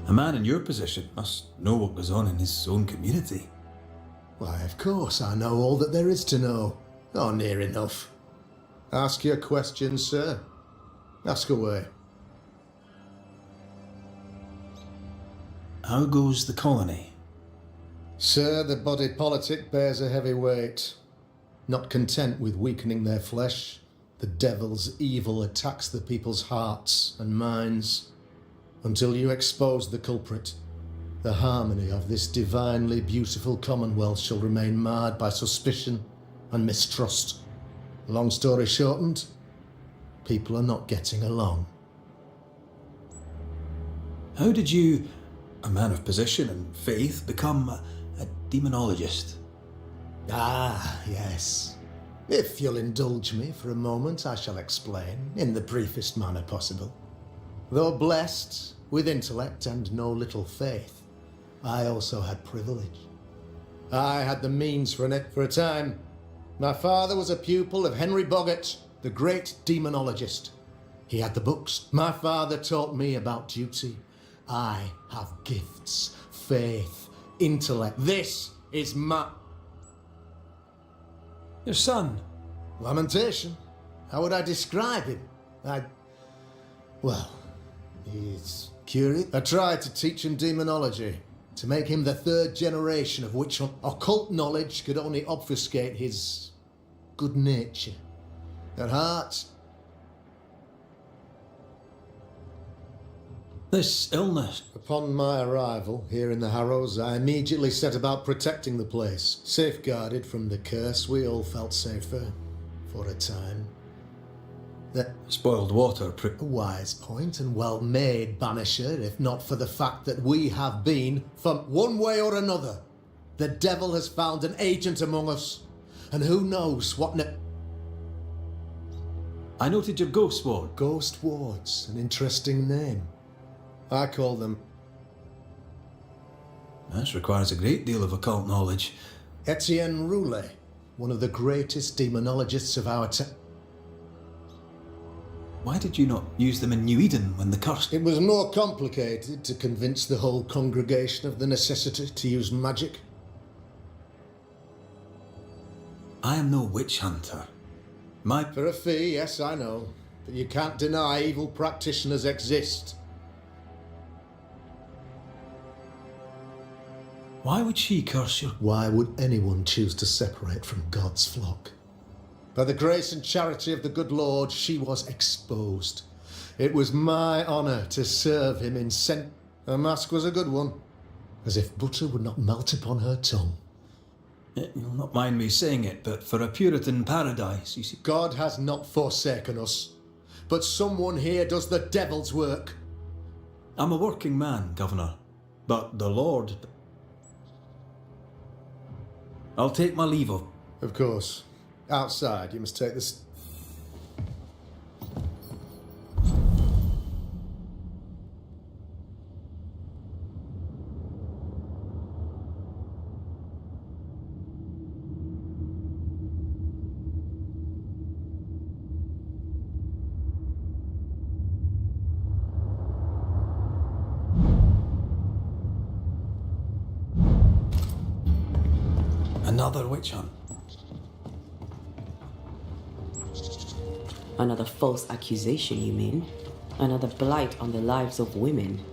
A man in your position must know what goes on in his own community. Why, of course I know all that there is to know. Or near enough. Ask your questions, sir. Ask away. How goes the colony? Sir, the body politic bears a heavy weight. Not content with weakening their flesh, the devil's evil attacks the people's hearts and minds. Until you expose the culprit, the harmony of this divinely beautiful commonwealth shall remain marred by suspicion and mistrust. Long story shortened, people are not getting along. How did you, a man of position and faith, become a demonologist? Ah, yes. If you'll indulge me for a moment, I shall explain in the briefest manner possible. Though blessed with intellect and no little faith, I also had privilege. I had the means for a time. My father was a pupil of Henry Boggart, the great demonologist. He had the books. My father taught me about duty. I have gifts, faith, intellect. This is my... Your son? Lamentation. How would I describe him? Well, he's curious. I tried to teach him demonology, to make him the third generation of which occult knowledge could only obfuscate his good nature. At heart, this illness. Upon my arrival here in the Harrows, I immediately set about protecting the place. Safeguarded from the curse, we all felt safer for a time. That spoiled water. A wise point and well made, Banisher, if not for the fact that we have been, from one way or another, the devil has found an agent among us, and who knows what I noted your ghost ward. Ghost wards, an interesting name. I call them... This requires a great deal of occult knowledge. Etienne Roulet, one of the greatest demonologists of our time. Why did you not use them in New Eden when the curse... It was more complicated to convince the whole congregation of the necessity to use magic. I am no witch hunter. For a fee, yes, I know. But you can't deny evil practitioners exist. Why would she curse you? Why would anyone choose to separate from God's flock? By the grace and charity of the good Lord, she was exposed. It was my honour to serve him in Her mask was a good one, as if butter would not melt upon her tongue. You'll not mind me saying it, but for a Puritan paradise, you see... God has not forsaken us, but someone here does the devil's work. I'm a working man, Governor, but the Lord... I'll take my leave of... Of course. Outside, you must take this... Another witch hunt. Another false accusation, you mean? Another blight on the lives of women?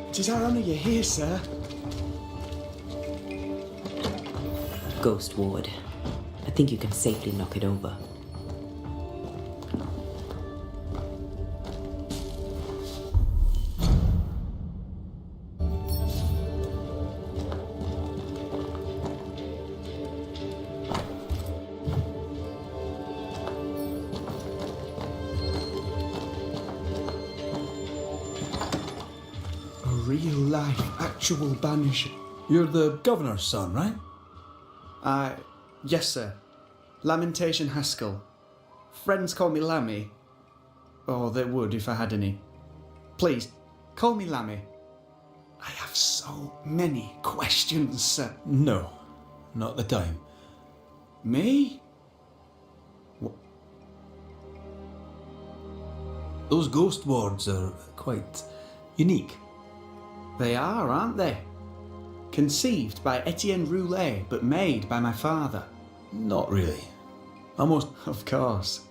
It is our honour you're here, sir. Ghost Ward. I think you can safely knock it over. Real-life, actual Banisher. You're the Governor's son, right? Yes, sir. Lamentation Haskell. Friends call me Lammy. Or they would if I had any. Please, call me Lammy. I have so many questions, sir. No, not the time. Me? Those ghost wards are quite unique. They are, aren't they? Conceived by Etienne Roulet, but made by my father. Not really. Almost. Of course.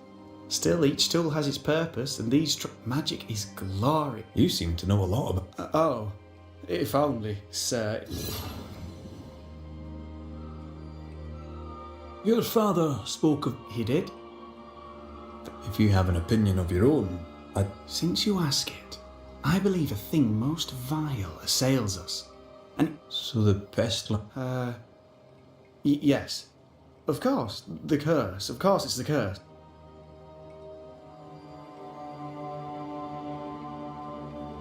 Still, each tool has its purpose, and these magic is glory. You seem to know a lot about... Oh, if only, sir. Your father spoke of... He did? If you have an opinion of your own, Since you ask it, I believe a thing most vile assails us. And... So the pestilence... yes. Of course, the curse. Of course it's the curse.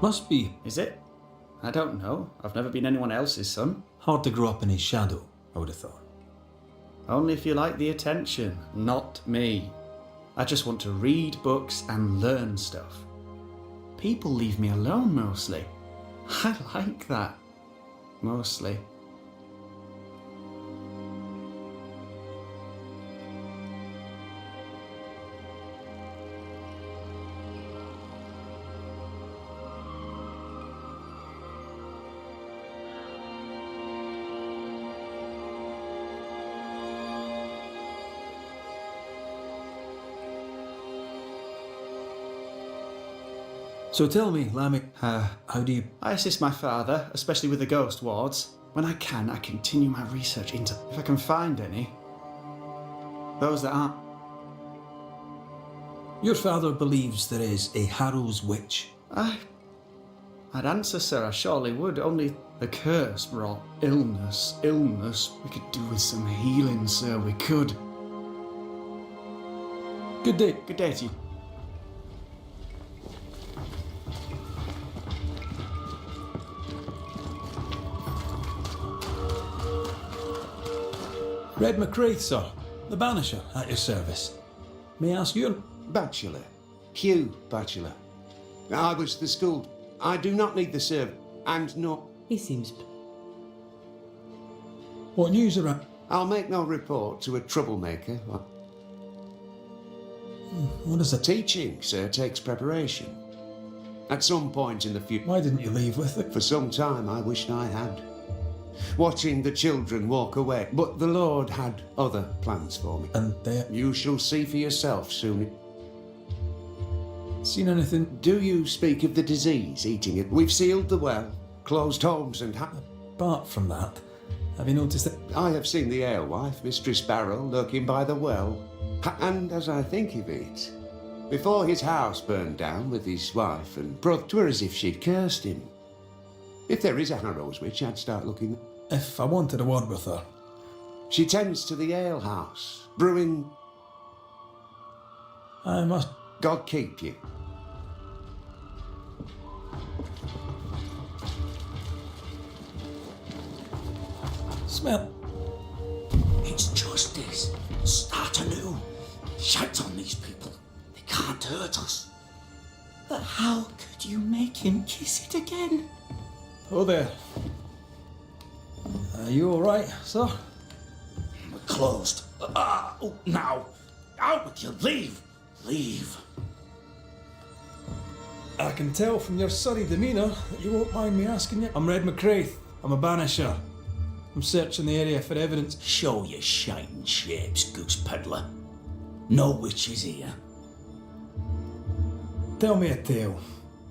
Must be. Is it? I don't know. I've never been anyone else's son. Hard to grow up in his shadow, I would have thought. Only if you like the attention, not me. I just want to read books and learn stuff. People leave me alone mostly. I like that. Mostly. So tell me, Lammy, how do you... I assist my father, especially with the ghost wards. When I can, I continue my research into... if I can find any. Those that aren't... Your father believes there is a Harrow's witch. I'd answer, sir, I surely would. Only the curse brought illness. Illness. We could do with some healing, sir, we could. Good day. Good day to you. Red McCraith, sir. The Banisher, at your service. May I ask you? Bachelor. Hugh Bachelor. I was the school. I do not need the serve. And not... He seems... What news around? I'll make no report to a troublemaker. What is it? Teaching, sir, takes preparation. At some point in the future... Why didn't you leave with it? For some time I wished I had. Watching the children walk away, but the Lord had other plans for me. And they... You shall see for yourself soon. Seen anything? Do you speak of the disease eating it? We've sealed the well, closed homes and... Apart from that, have you noticed that... I have seen the alewife, Mistress Barrow, lurking by the well. And as I think of it, before his house burned down with his wife and brother, 'twere as if she'd cursed him. If there is a Harrow's witch, I'd start looking. If I wanted a word with her. She tends to the alehouse, brewing... I must... God keep you. Smell. It's justice. Start anew. Shout on these people. They can't hurt us. But how could you make him kiss it again? Oh there. Are you alright, sir? We're closed. Now. Out with you. Leave. Leave. I can tell from your surly demeanour that you won't mind me asking you. I'm Red McCraith. I'm a Banisher. I'm searching the area for evidence. Show your shining shapes, goose peddler. No witches here. Tell me a tale.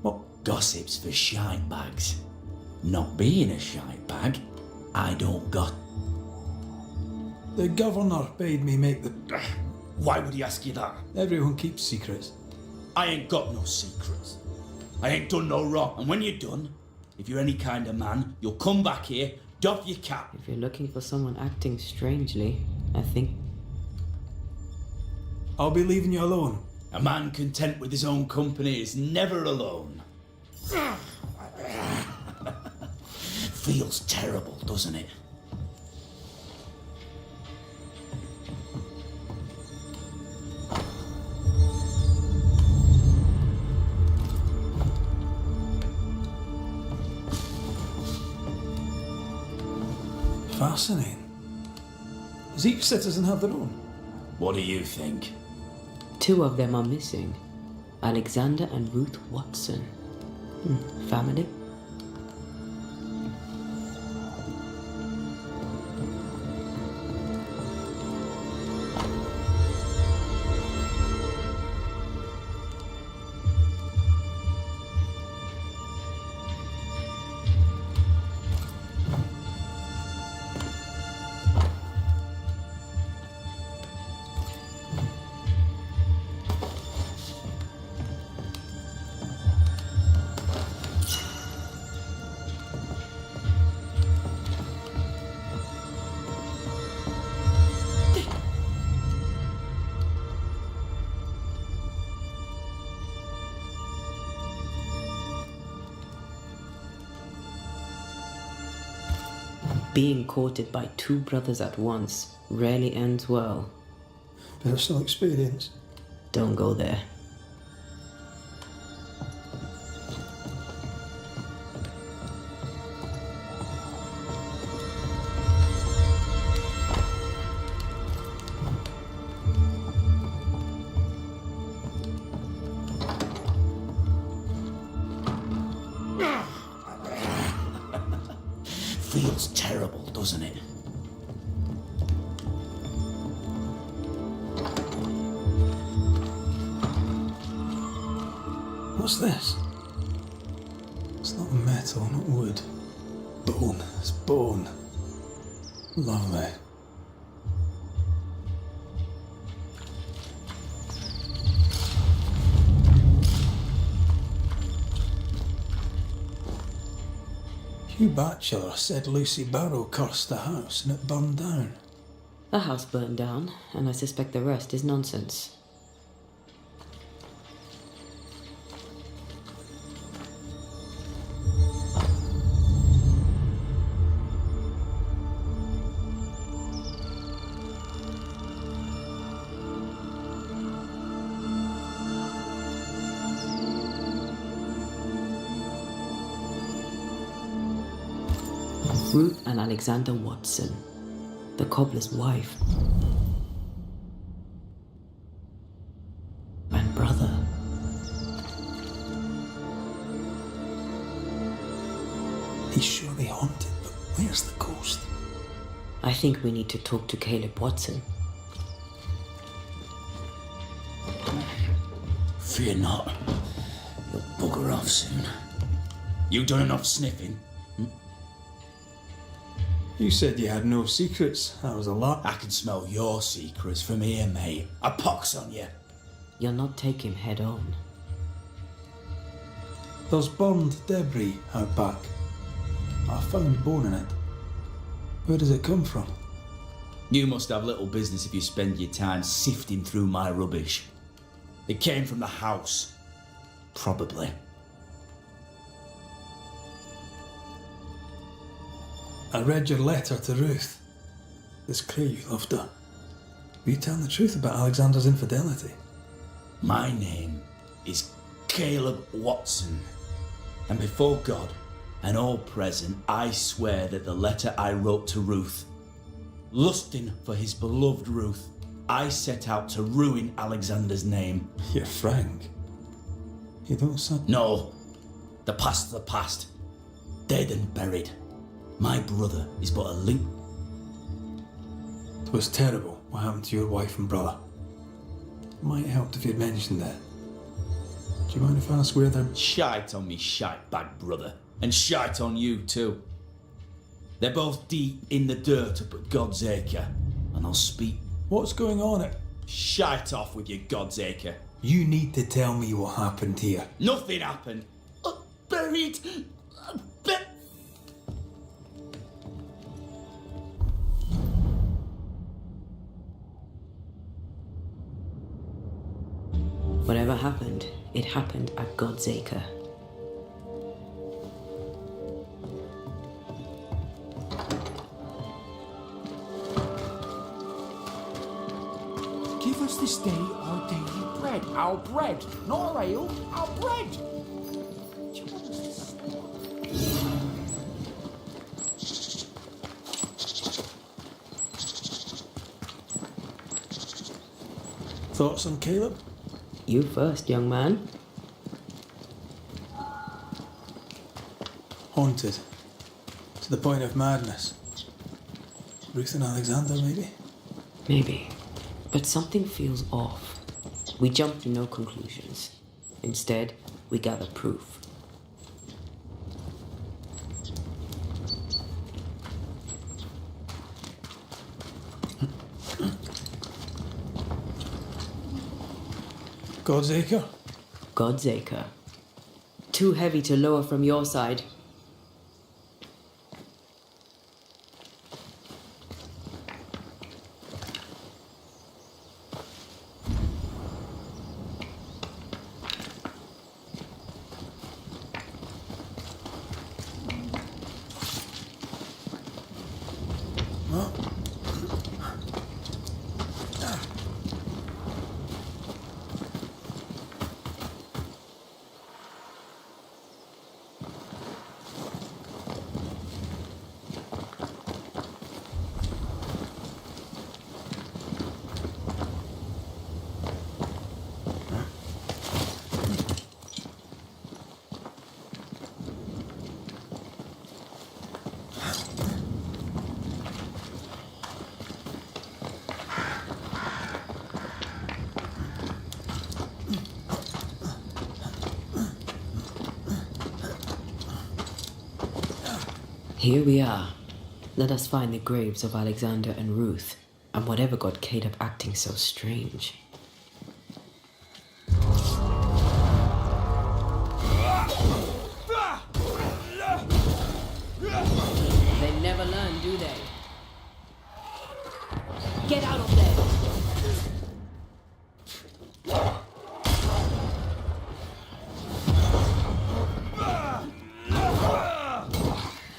What gossip's for shite bags? Not being a shite bag, I don't got... The governor bade me make the... Why would he ask you that? Everyone keeps secrets. I ain't got no secrets. I ain't done no wrong. And when you're done, if you're any kind of man, you'll come back here, doff your cap. If you're looking for someone acting strangely, I think... I'll be leaving you alone. A man content with his own company is never alone. Feels terrible, doesn't it? Fascinating. Does each citizen have their own? What do you think? 2 of them are missing. Alexander and Ruth Watson. Family? Being courted by two brothers at once rarely ends well. Personal experience. Don't go there. Feels terrible, doesn't it? What's this? It's not metal, not wood. Bone. It's bone. Lovely. Hugh Batchelor said Lucy Barrow cursed the house and it burned down. The house burned down, and I suspect the rest is nonsense. Ruth and Alexander Watson, the cobbler's wife and brother. He's surely haunted, but where's the ghost? I think we need to talk to Caleb Watson. Fear not. You'll bugger off soon. You done enough sniffing? You said you had no secrets. That was a lot. I can smell your secrets from here, mate. A pox on you. You'll not take him head on. There's burned debris out back. I found bone in it. Where does it come from? You must have little business if you spend your time sifting through my rubbish. It came from the house. Probably. I read your letter to Ruth. It's clear you loved her. Were you telling the truth about Alexander's infidelity? My name is Caleb Watson. And before God and all present, I swear that the letter I wrote to Ruth, lusting for his beloved Ruth, I set out to ruin Alexander's name. You're frank. You don't sound... No. The past's the past. Dead and buried. My brother is but a link. It was terrible what happened to your wife and brother. Might help if you'd mentioned that. Do you mind if I ask where they're... Shite on me shite bag brother. And shite on you too. They're both deep in the dirt up at God's Acre. And I'll speak. What's going on at... Shite off with your God's Acre. You need to tell me what happened here. Nothing happened. Buried. Whatever happened, it happened at God's Acre. Give us this day our daily bread. Our bread, not our ale, our bread. Do you want us to stay? Thoughts on Caleb? You first, young man. Haunted. To the point of madness. Ruth and Alexander, maybe? Maybe. But something feels off. We jump to no conclusions. Instead, we gather proof. God's Acre? God's Acre. Too heavy to lower from your side. Here we are. Let us find the graves of Alexander and Ruth, and whatever got Caleb acting so strange. They never learn, do they? Get out of there!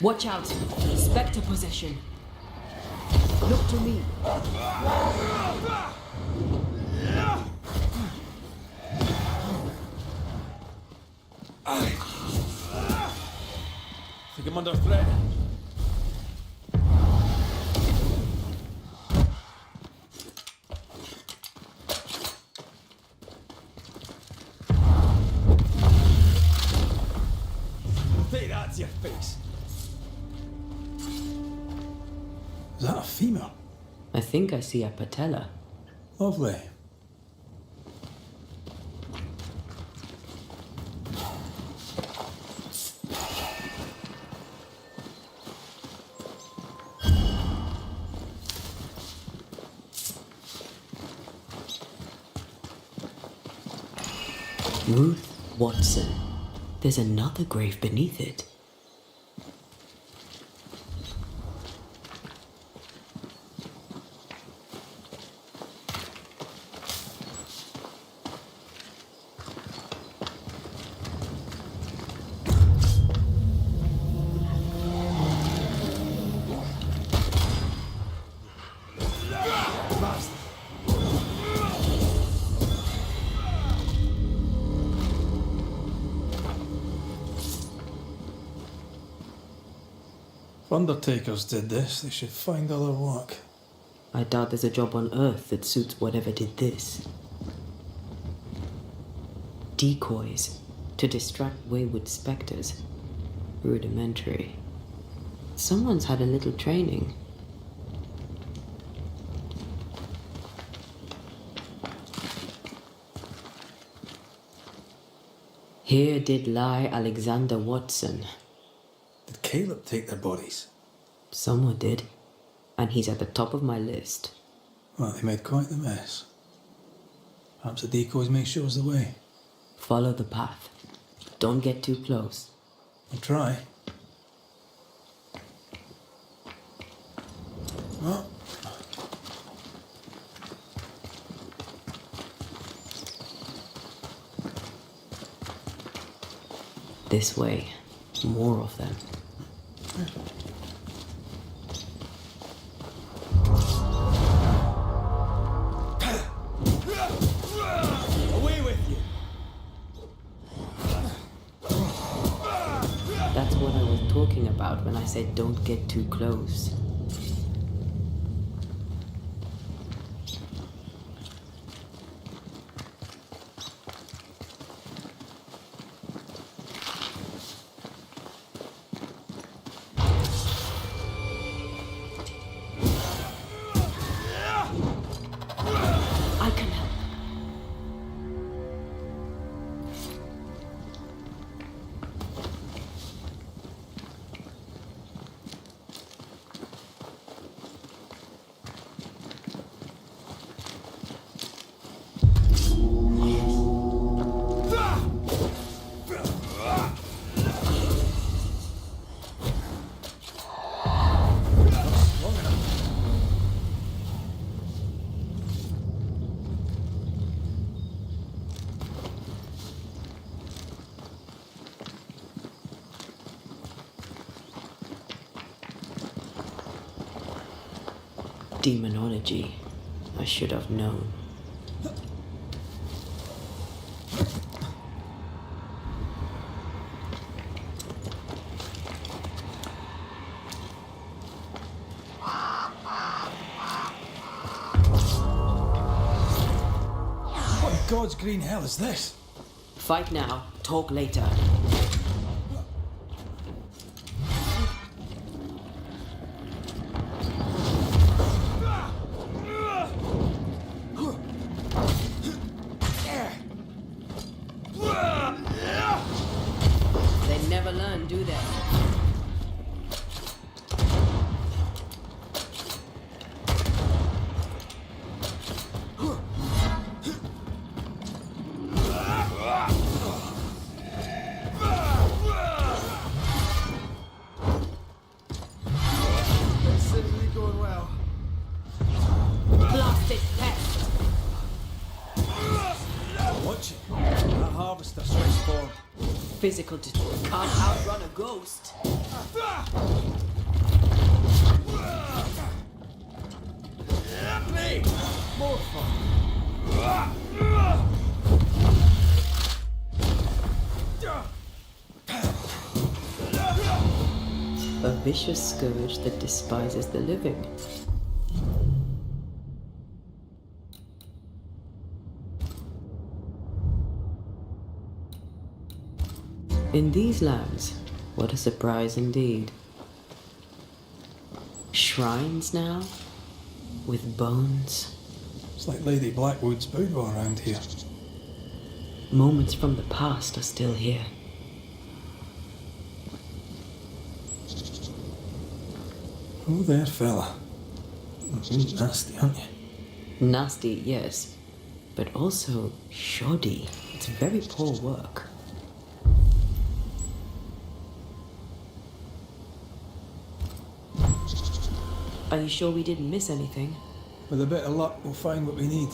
Watch out! Spectre possession! Look to me! Think I'm under threat. Take that to your face. Is that a female? I think I see a patella. Lovely. Ruth Watson. There's another grave beneath it. If undertakers did this, they should find other work. I doubt there's a job on Earth that suits whatever did this. Decoys to distract wayward specters. Rudimentary. Someone's had a little training. Here did lie Alexander Watson. Did Caleb take their bodies? Someone did. And he's at the top of my list. Well, they made quite the mess. Perhaps the decoys may show us the way. Follow the path. Don't get too close. I'll try. Oh. This way. More of them. Away with you! That's what I was talking about when I said don't get too close. Demonology. I should have known. What in God's green hell is this? Fight now, talk later. They never learn, do they? Going well. Blasted pest! Watch it. That harvester switch form. Physical can't outrun a ghost. Me! More fun. A vicious scourge that despises the living. In these lands, what a surprise indeed. Shrines now, with bones. It's like Lady Blackwood's boudoir around here. Moments from the past are still here. Oh there, fella. You're nasty, aren't you? Nasty, yes, but also shoddy. It's very poor work. Are you sure we didn't miss anything? With a bit of luck, we'll find what we need.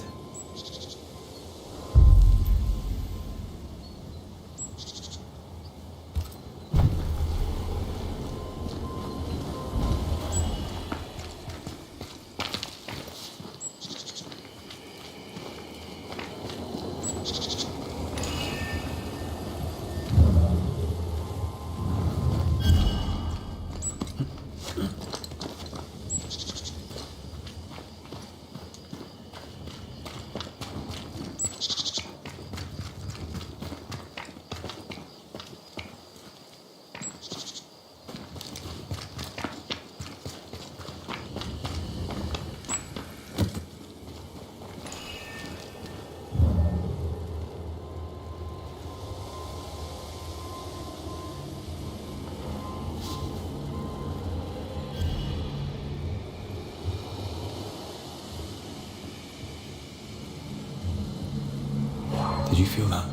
Did you feel that?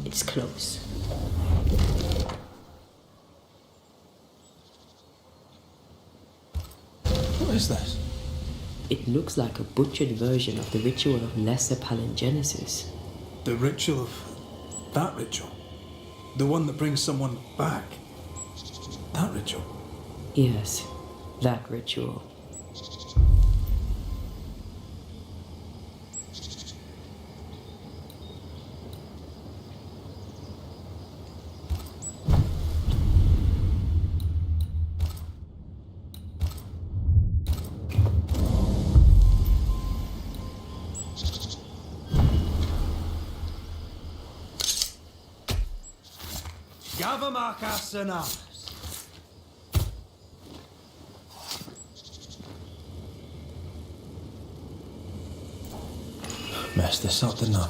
It's close. What is this? It looks like a butchered version of the ritual of Lesser Palingenesis. The ritual of... that ritual? The one that brings someone back? That ritual? Yes, that ritual. Messed this up, didn't I?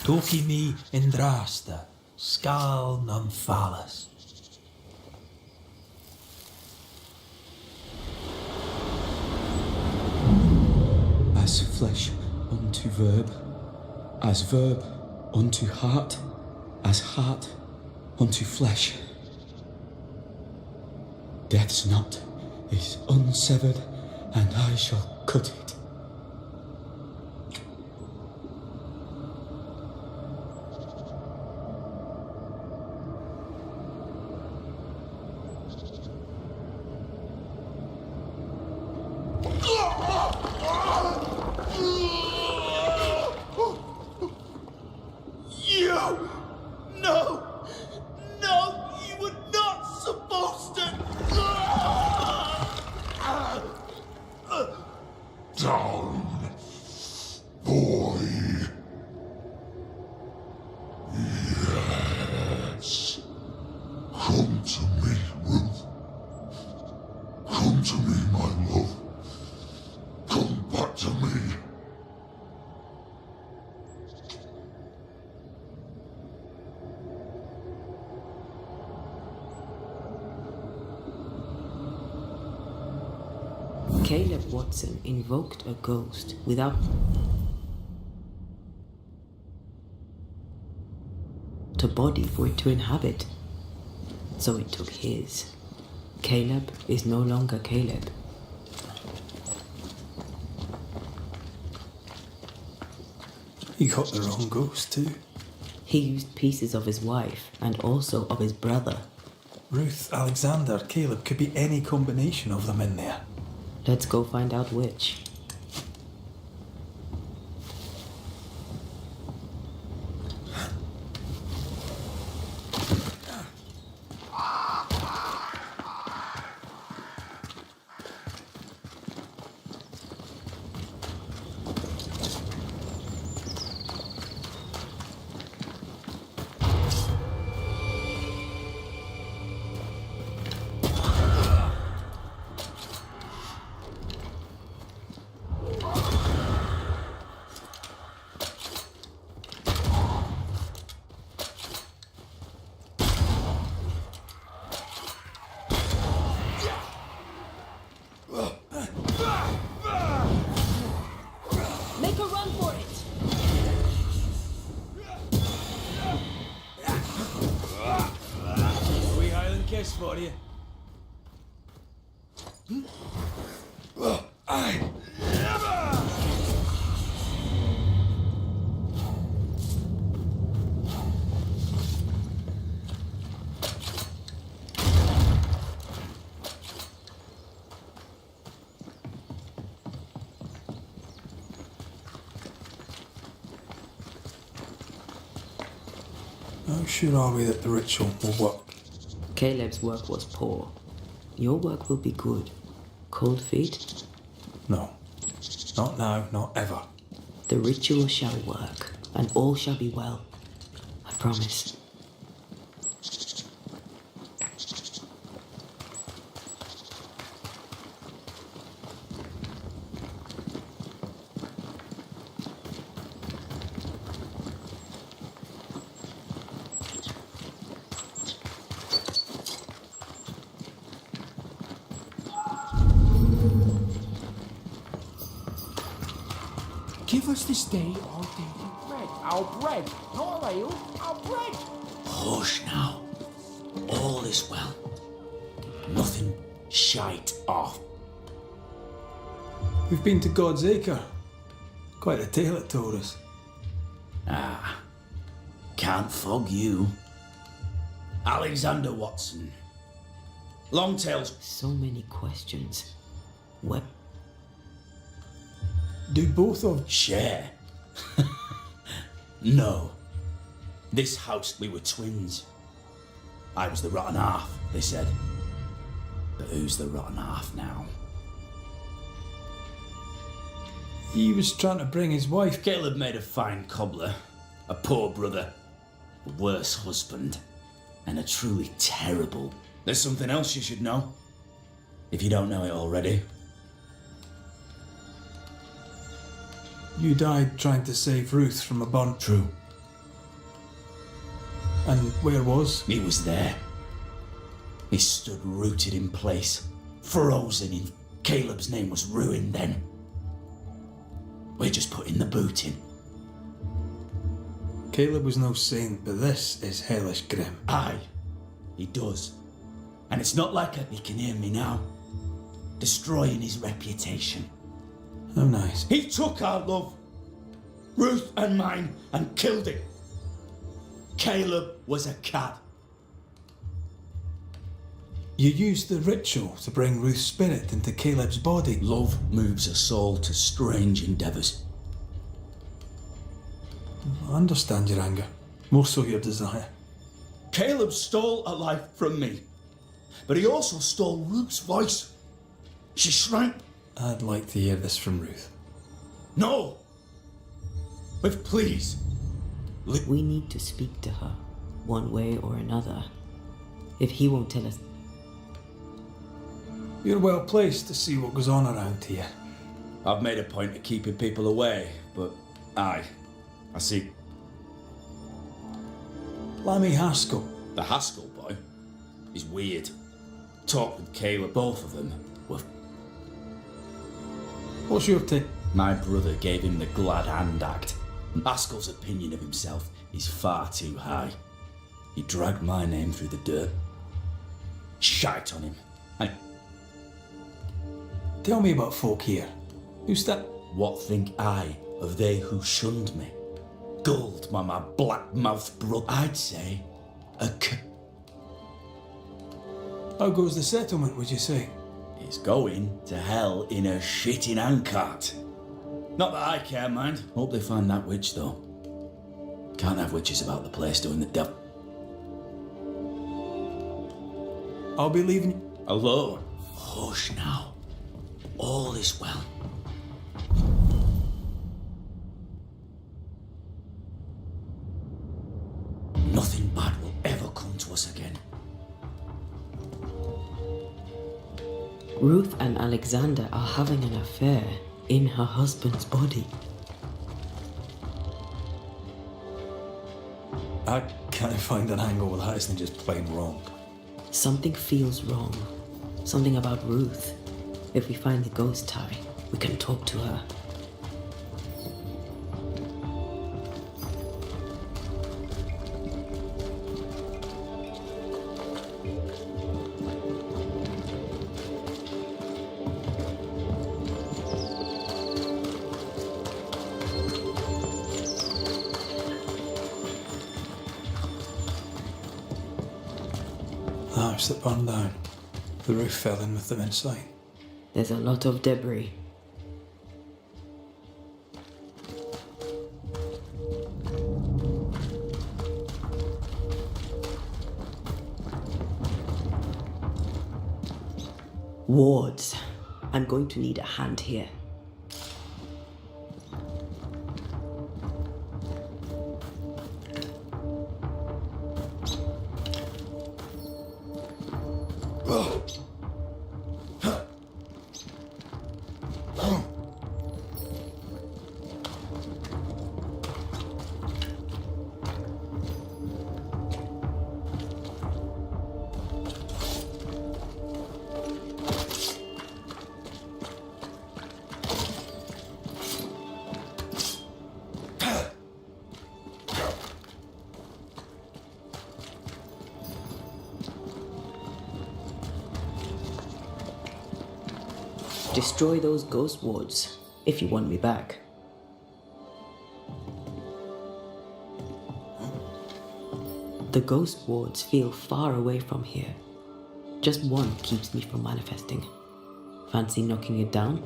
Toki mi indrasta, skal non falas. As flesh unto verb, as verb unto heart, as heart unto flesh. Death's knot is unsevered, and I shall cut it. Caleb Watson invoked a ghost without a body for it to inhabit. So it took his. Caleb is no longer Caleb. He got the wrong ghost too. He used pieces of his wife and also of his brother. Ruth, Alexander, Caleb, could be any combination of them in there. Let's go find out which. For you. How sure are we that the ritual will work? Caleb's work was poor. Your work will be good. Cold feet? No. Not now, not ever. The ritual shall work, and all shall be well. I promise. Give us this day our daily bread. Our bread, not our ale, our bread. Hush now. All is well. Nothing shite off. We've been to God's Acre. Quite a tale it told us. Ah, can't fog you. Alexander Watson. Long tales. So many questions. What? Do both of... Share? No. This house, we were twins. I was the rotten half, they said. But who's the rotten half now? He was trying to bring his wife... Caleb made a fine cobbler, a poor brother, a worse husband, and a truly terrible... There's something else you should know, if you don't know it already. You died trying to save Ruth from a burn. True. And where was? He was there. He stood rooted in place, frozen in... Caleb's name was ruined then. We're just putting the boot in. Caleb was no saint, but this is hellish grim. Aye, he does. And it's not like he can hear me now. Destroying his reputation. How nice. He took our love, Ruth and mine, and killed it. Caleb was a cat. You used the ritual to bring Ruth's spirit into Caleb's body. Love moves a soul to strange endeavours. I understand your anger, more so your desire. Caleb stole a life from me, but he also stole Ruth's voice. She shrank. I'd like to hear this from Ruth. No! But please. We need to speak to her, one way or another. If he won't tell us... You're well placed to see what goes on around here. I've made a point of keeping people away, but I see. Lammy Haskell. The Haskell boy is weird. Talked with Caleb, both of them were... What's your take? My brother gave him the glad hand act. Haskell's opinion of himself is far too high. He dragged my name through the dirt. Shite on him. Tell me about folk here. Who's that? What think I of they who shunned me? Gulled by my black-mouthed brother. I'd say How goes the settlement, would you say? It's going to hell in a shitting handcart. Not that I care, mind. Hope they find that witch, though. Can't have witches about the place doing the devil. I'll be leaving. Alone. Hush now. All is well. Nothing bad will ever come to us again. Ruth and Alexander are having an affair in her husband's body. I can't find an angle that isn't just plain wrong. Something feels wrong. Something about Ruth. If we find the ghost tie, we can talk to her. The house that burned down. The roof fell in with them inside. There's a lot of debris. Wards. I'm going to need a hand here. Destroy those ghost wards if you want me back. The ghost wards feel far away from here. Just one keeps me from manifesting. Fancy knocking it down?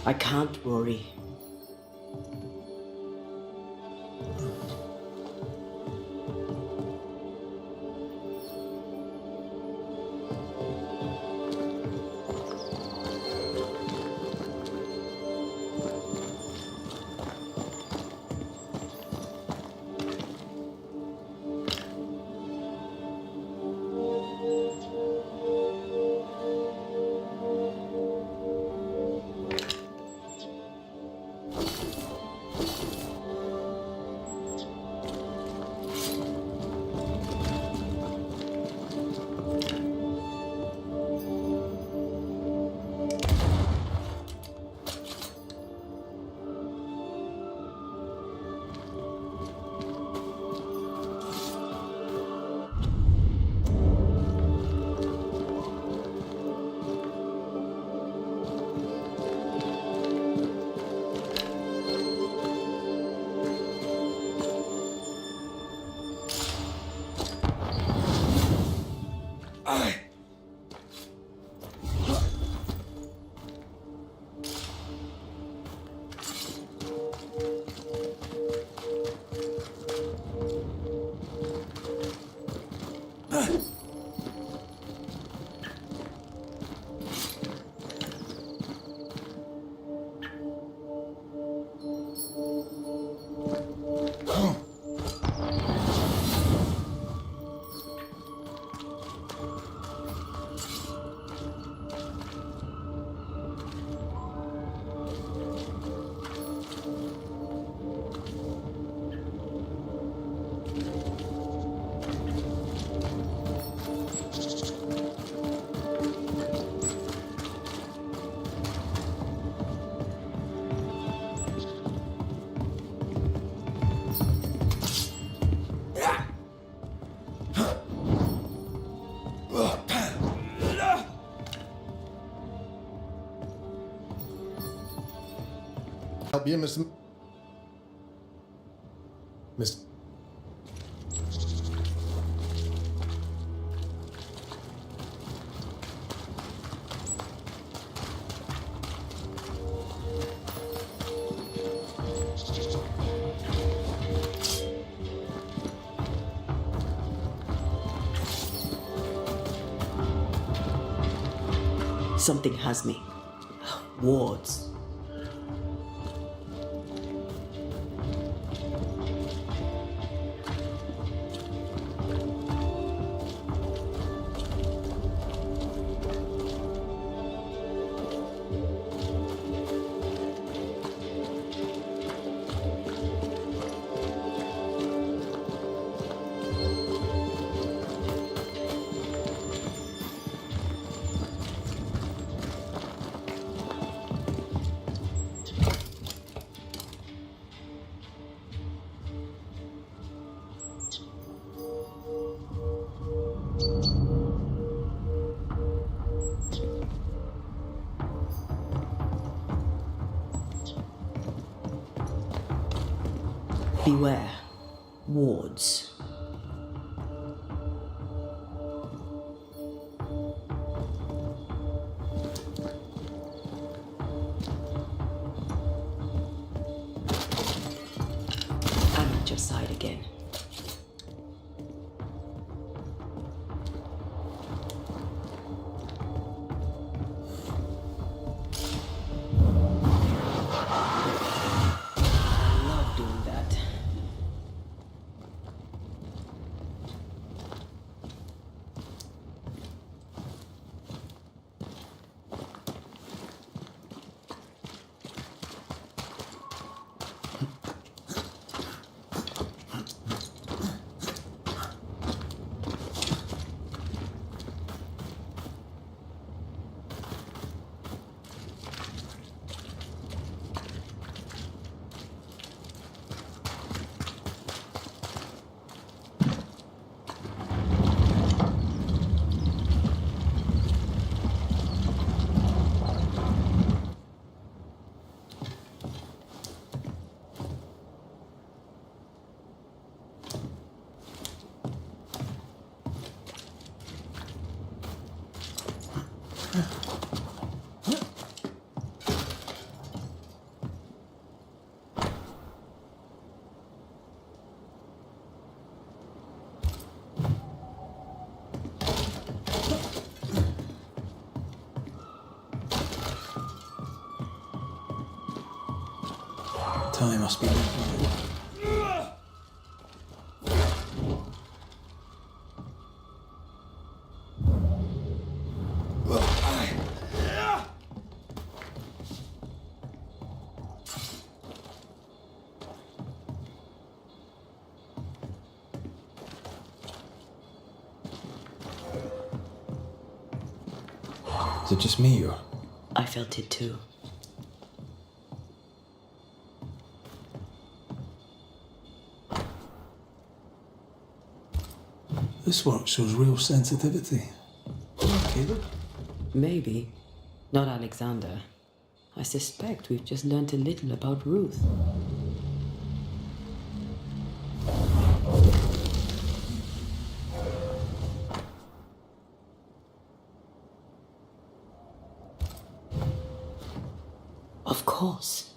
I can't, Rory. Help you, Miss. Something has me. Wards. Beware. Wards. I'm at your side again. Time must be moving. Is it just me or? I felt it too. This work shows real sensitivity. Caleb? Maybe. Not Alexander. I suspect we've just learned a little about Ruth. Of course.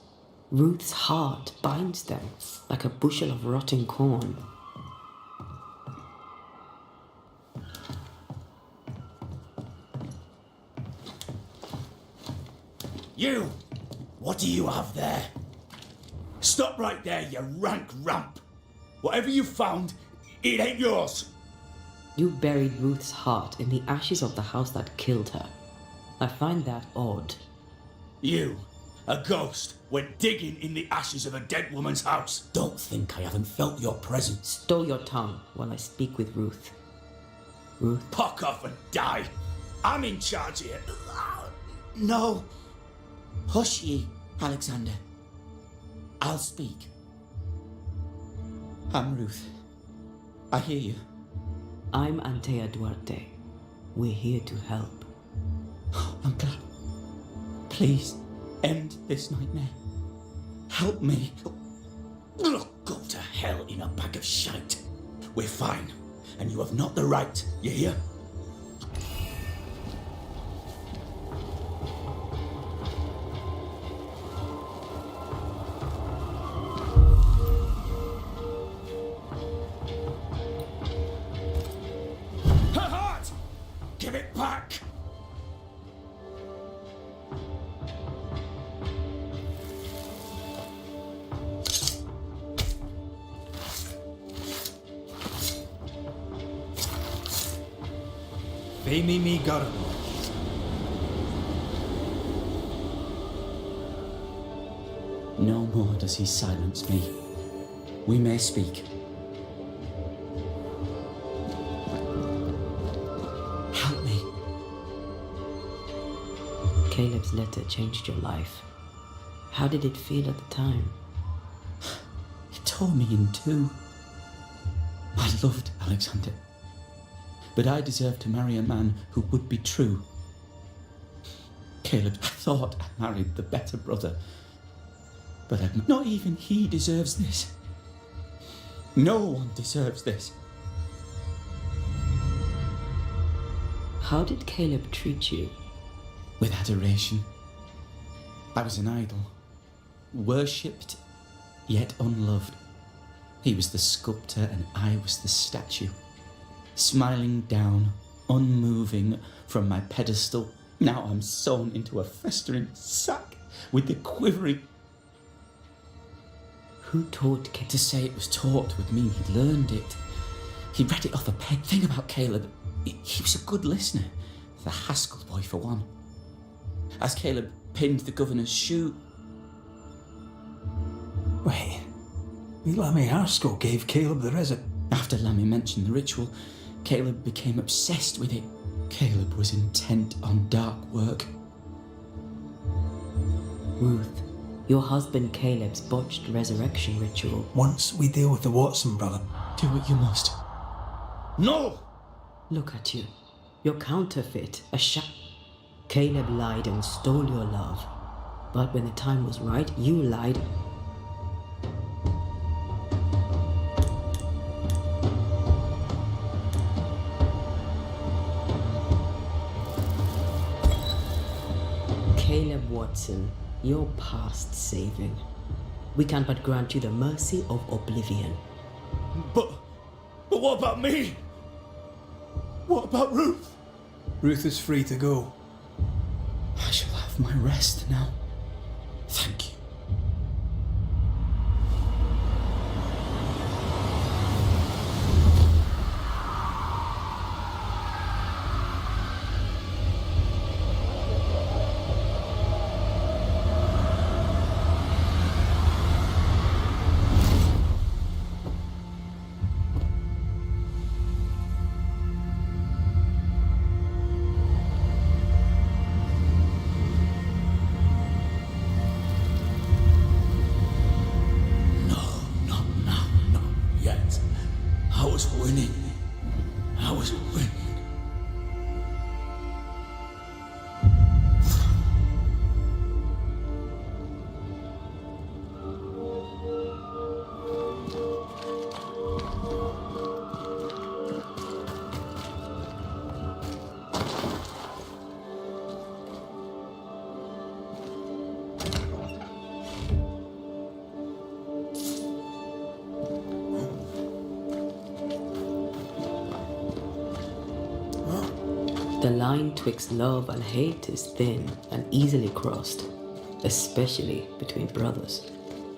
Ruth's heart binds them like a bushel of rotting corn. You! What do you have there? Stop right there, you rank rump! Whatever you found, it ain't yours! You buried Ruth's heart in the ashes of the house that killed her. I find that odd. You, a ghost, went digging in the ashes of a dead woman's house. Don't think I haven't felt your presence. Stow your tongue while I speak with Ruth. Ruth? Pock off and die! I'm in charge here. No. Hush ye, Alexander. I'll speak. I'm Ruth. I hear you. I'm Antea Duarte. We're here to help. I'm glad. Please, end this nightmare. Help me. Go to hell in a bag of shite. We're fine, and you have not the right, you hear? Her heart! Give it back! Me Garano. No more does he silence me. We may speak. Help me. Caleb's letter changed your life. How did it feel at the time? It tore me in two. I loved Alexander. But I deserved to marry a man who would be true. Caleb, I thought I married the better brother. But not even he deserves this. No one deserves this. How did Caleb treat you? With adoration. I was an idol. Worshipped, yet unloved. He was the sculptor and I was the statue. Smiling down, unmoving from my pedestal. Now I'm sewn into a festering sack with the quivering. Who taught Caleb? To say it was taught would mean he'd learned it. He read it off a peg. Thing about Caleb, he was a good listener. The Haskell boy for one. As Caleb pinned the governor's shoe. Wait, Lammy Haskell gave Caleb the resin. After Lammy mentioned the ritual, Caleb became obsessed with it. Caleb was intent on dark work. Ruth, your husband Caleb's botched resurrection ritual. Once we deal with the Watson brother. Do what you must. No! Look at you. You're counterfeit, Caleb lied and stole your love. But when the time was right, you lied. Caleb Watson, you're past saving. We can but grant you the mercy of oblivion. But what about me? What about Ruth? Ruth is free to go. I shall have my rest now. Thank you. The line twixt love and hate is thin and easily crossed, especially between brothers.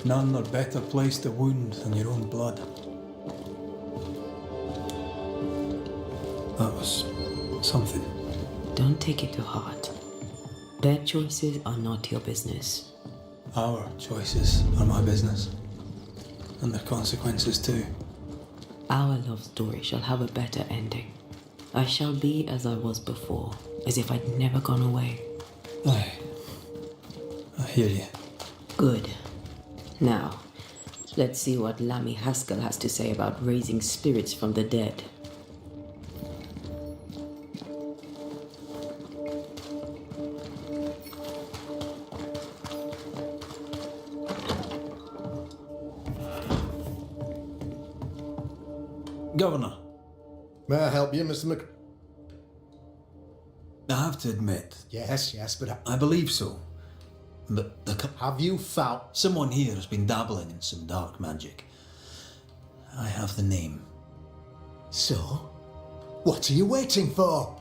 None are better placed to wound than your own blood. That was something. Don't take it to heart. Their choices are not your business. Our choices are my business. And their consequences too. Our love story shall have a better ending. I shall be as I was before, as if I'd never gone away. Aye. I hear you. Good. Now, let's see what Lammy Haskell has to say about raising spirits from the dead. Governor. May I help you, Mr. Mc... I have to admit. Yes, but I believe so. But have you found... Someone here has been dabbling in some dark magic. I have the name. So? What are you waiting for?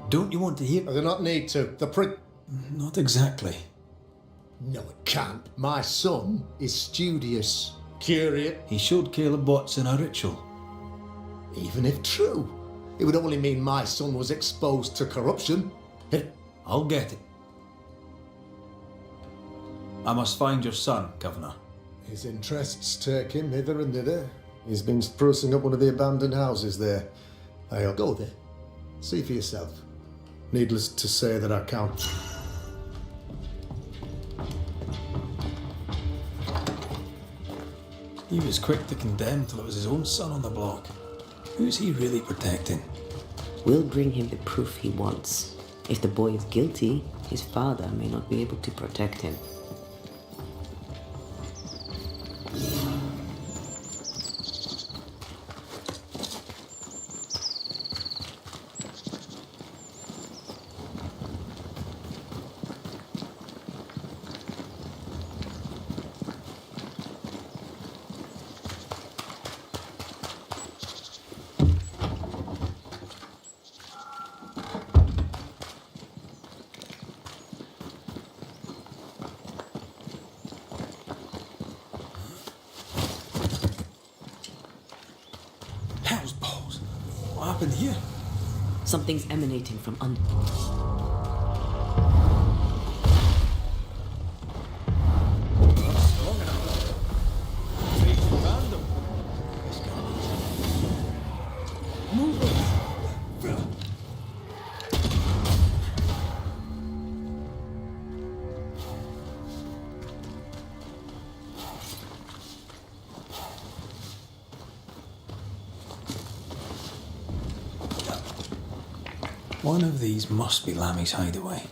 Don't you want to hear... I do not need to. The prick... Not exactly. No, it can't. My son is studious, curious. He showed Caleb Watson a ritual. Even if true, it would only mean my son was exposed to corruption. I'll get it. I must find your son, Governor. His interests take him hither and thither. He's been sprucing up one of the abandoned houses there. I'll go there. See for yourself. Needless to say that I can't. He was quick to condemn till it was his own son on the block. Who's he really protecting? We'll bring him the proof he wants. If the boy is guilty, his father may not be able to protect him. Here? Something's emanating from under. One of these must be Lammy's hideaway.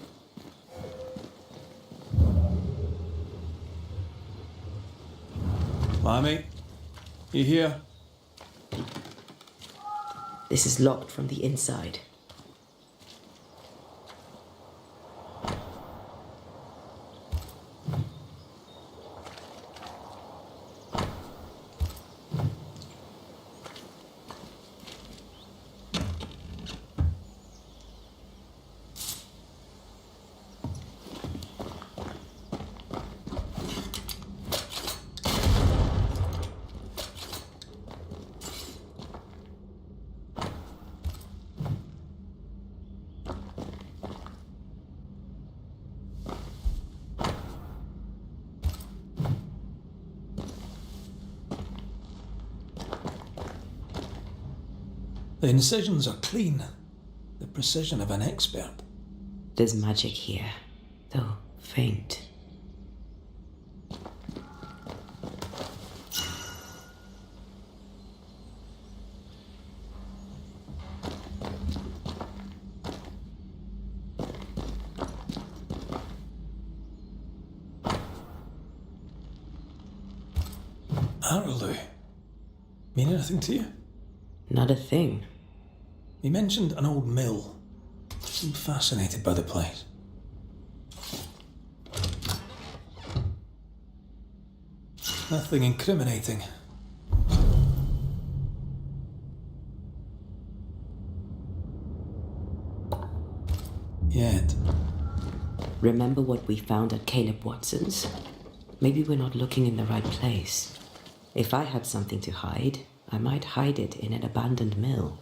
Lammy, you here? This is locked from the inside. The incisions are clean. The precision of an expert. There's magic here, though faint. Arrowloo. Mean anything to you? Not a thing. He mentioned an old mill. I'm fascinated by the place. Nothing incriminating. Yet. Remember what we found at Caleb Watson's? Maybe we're not looking in the right place. If I had something to hide, I might hide it in an abandoned mill.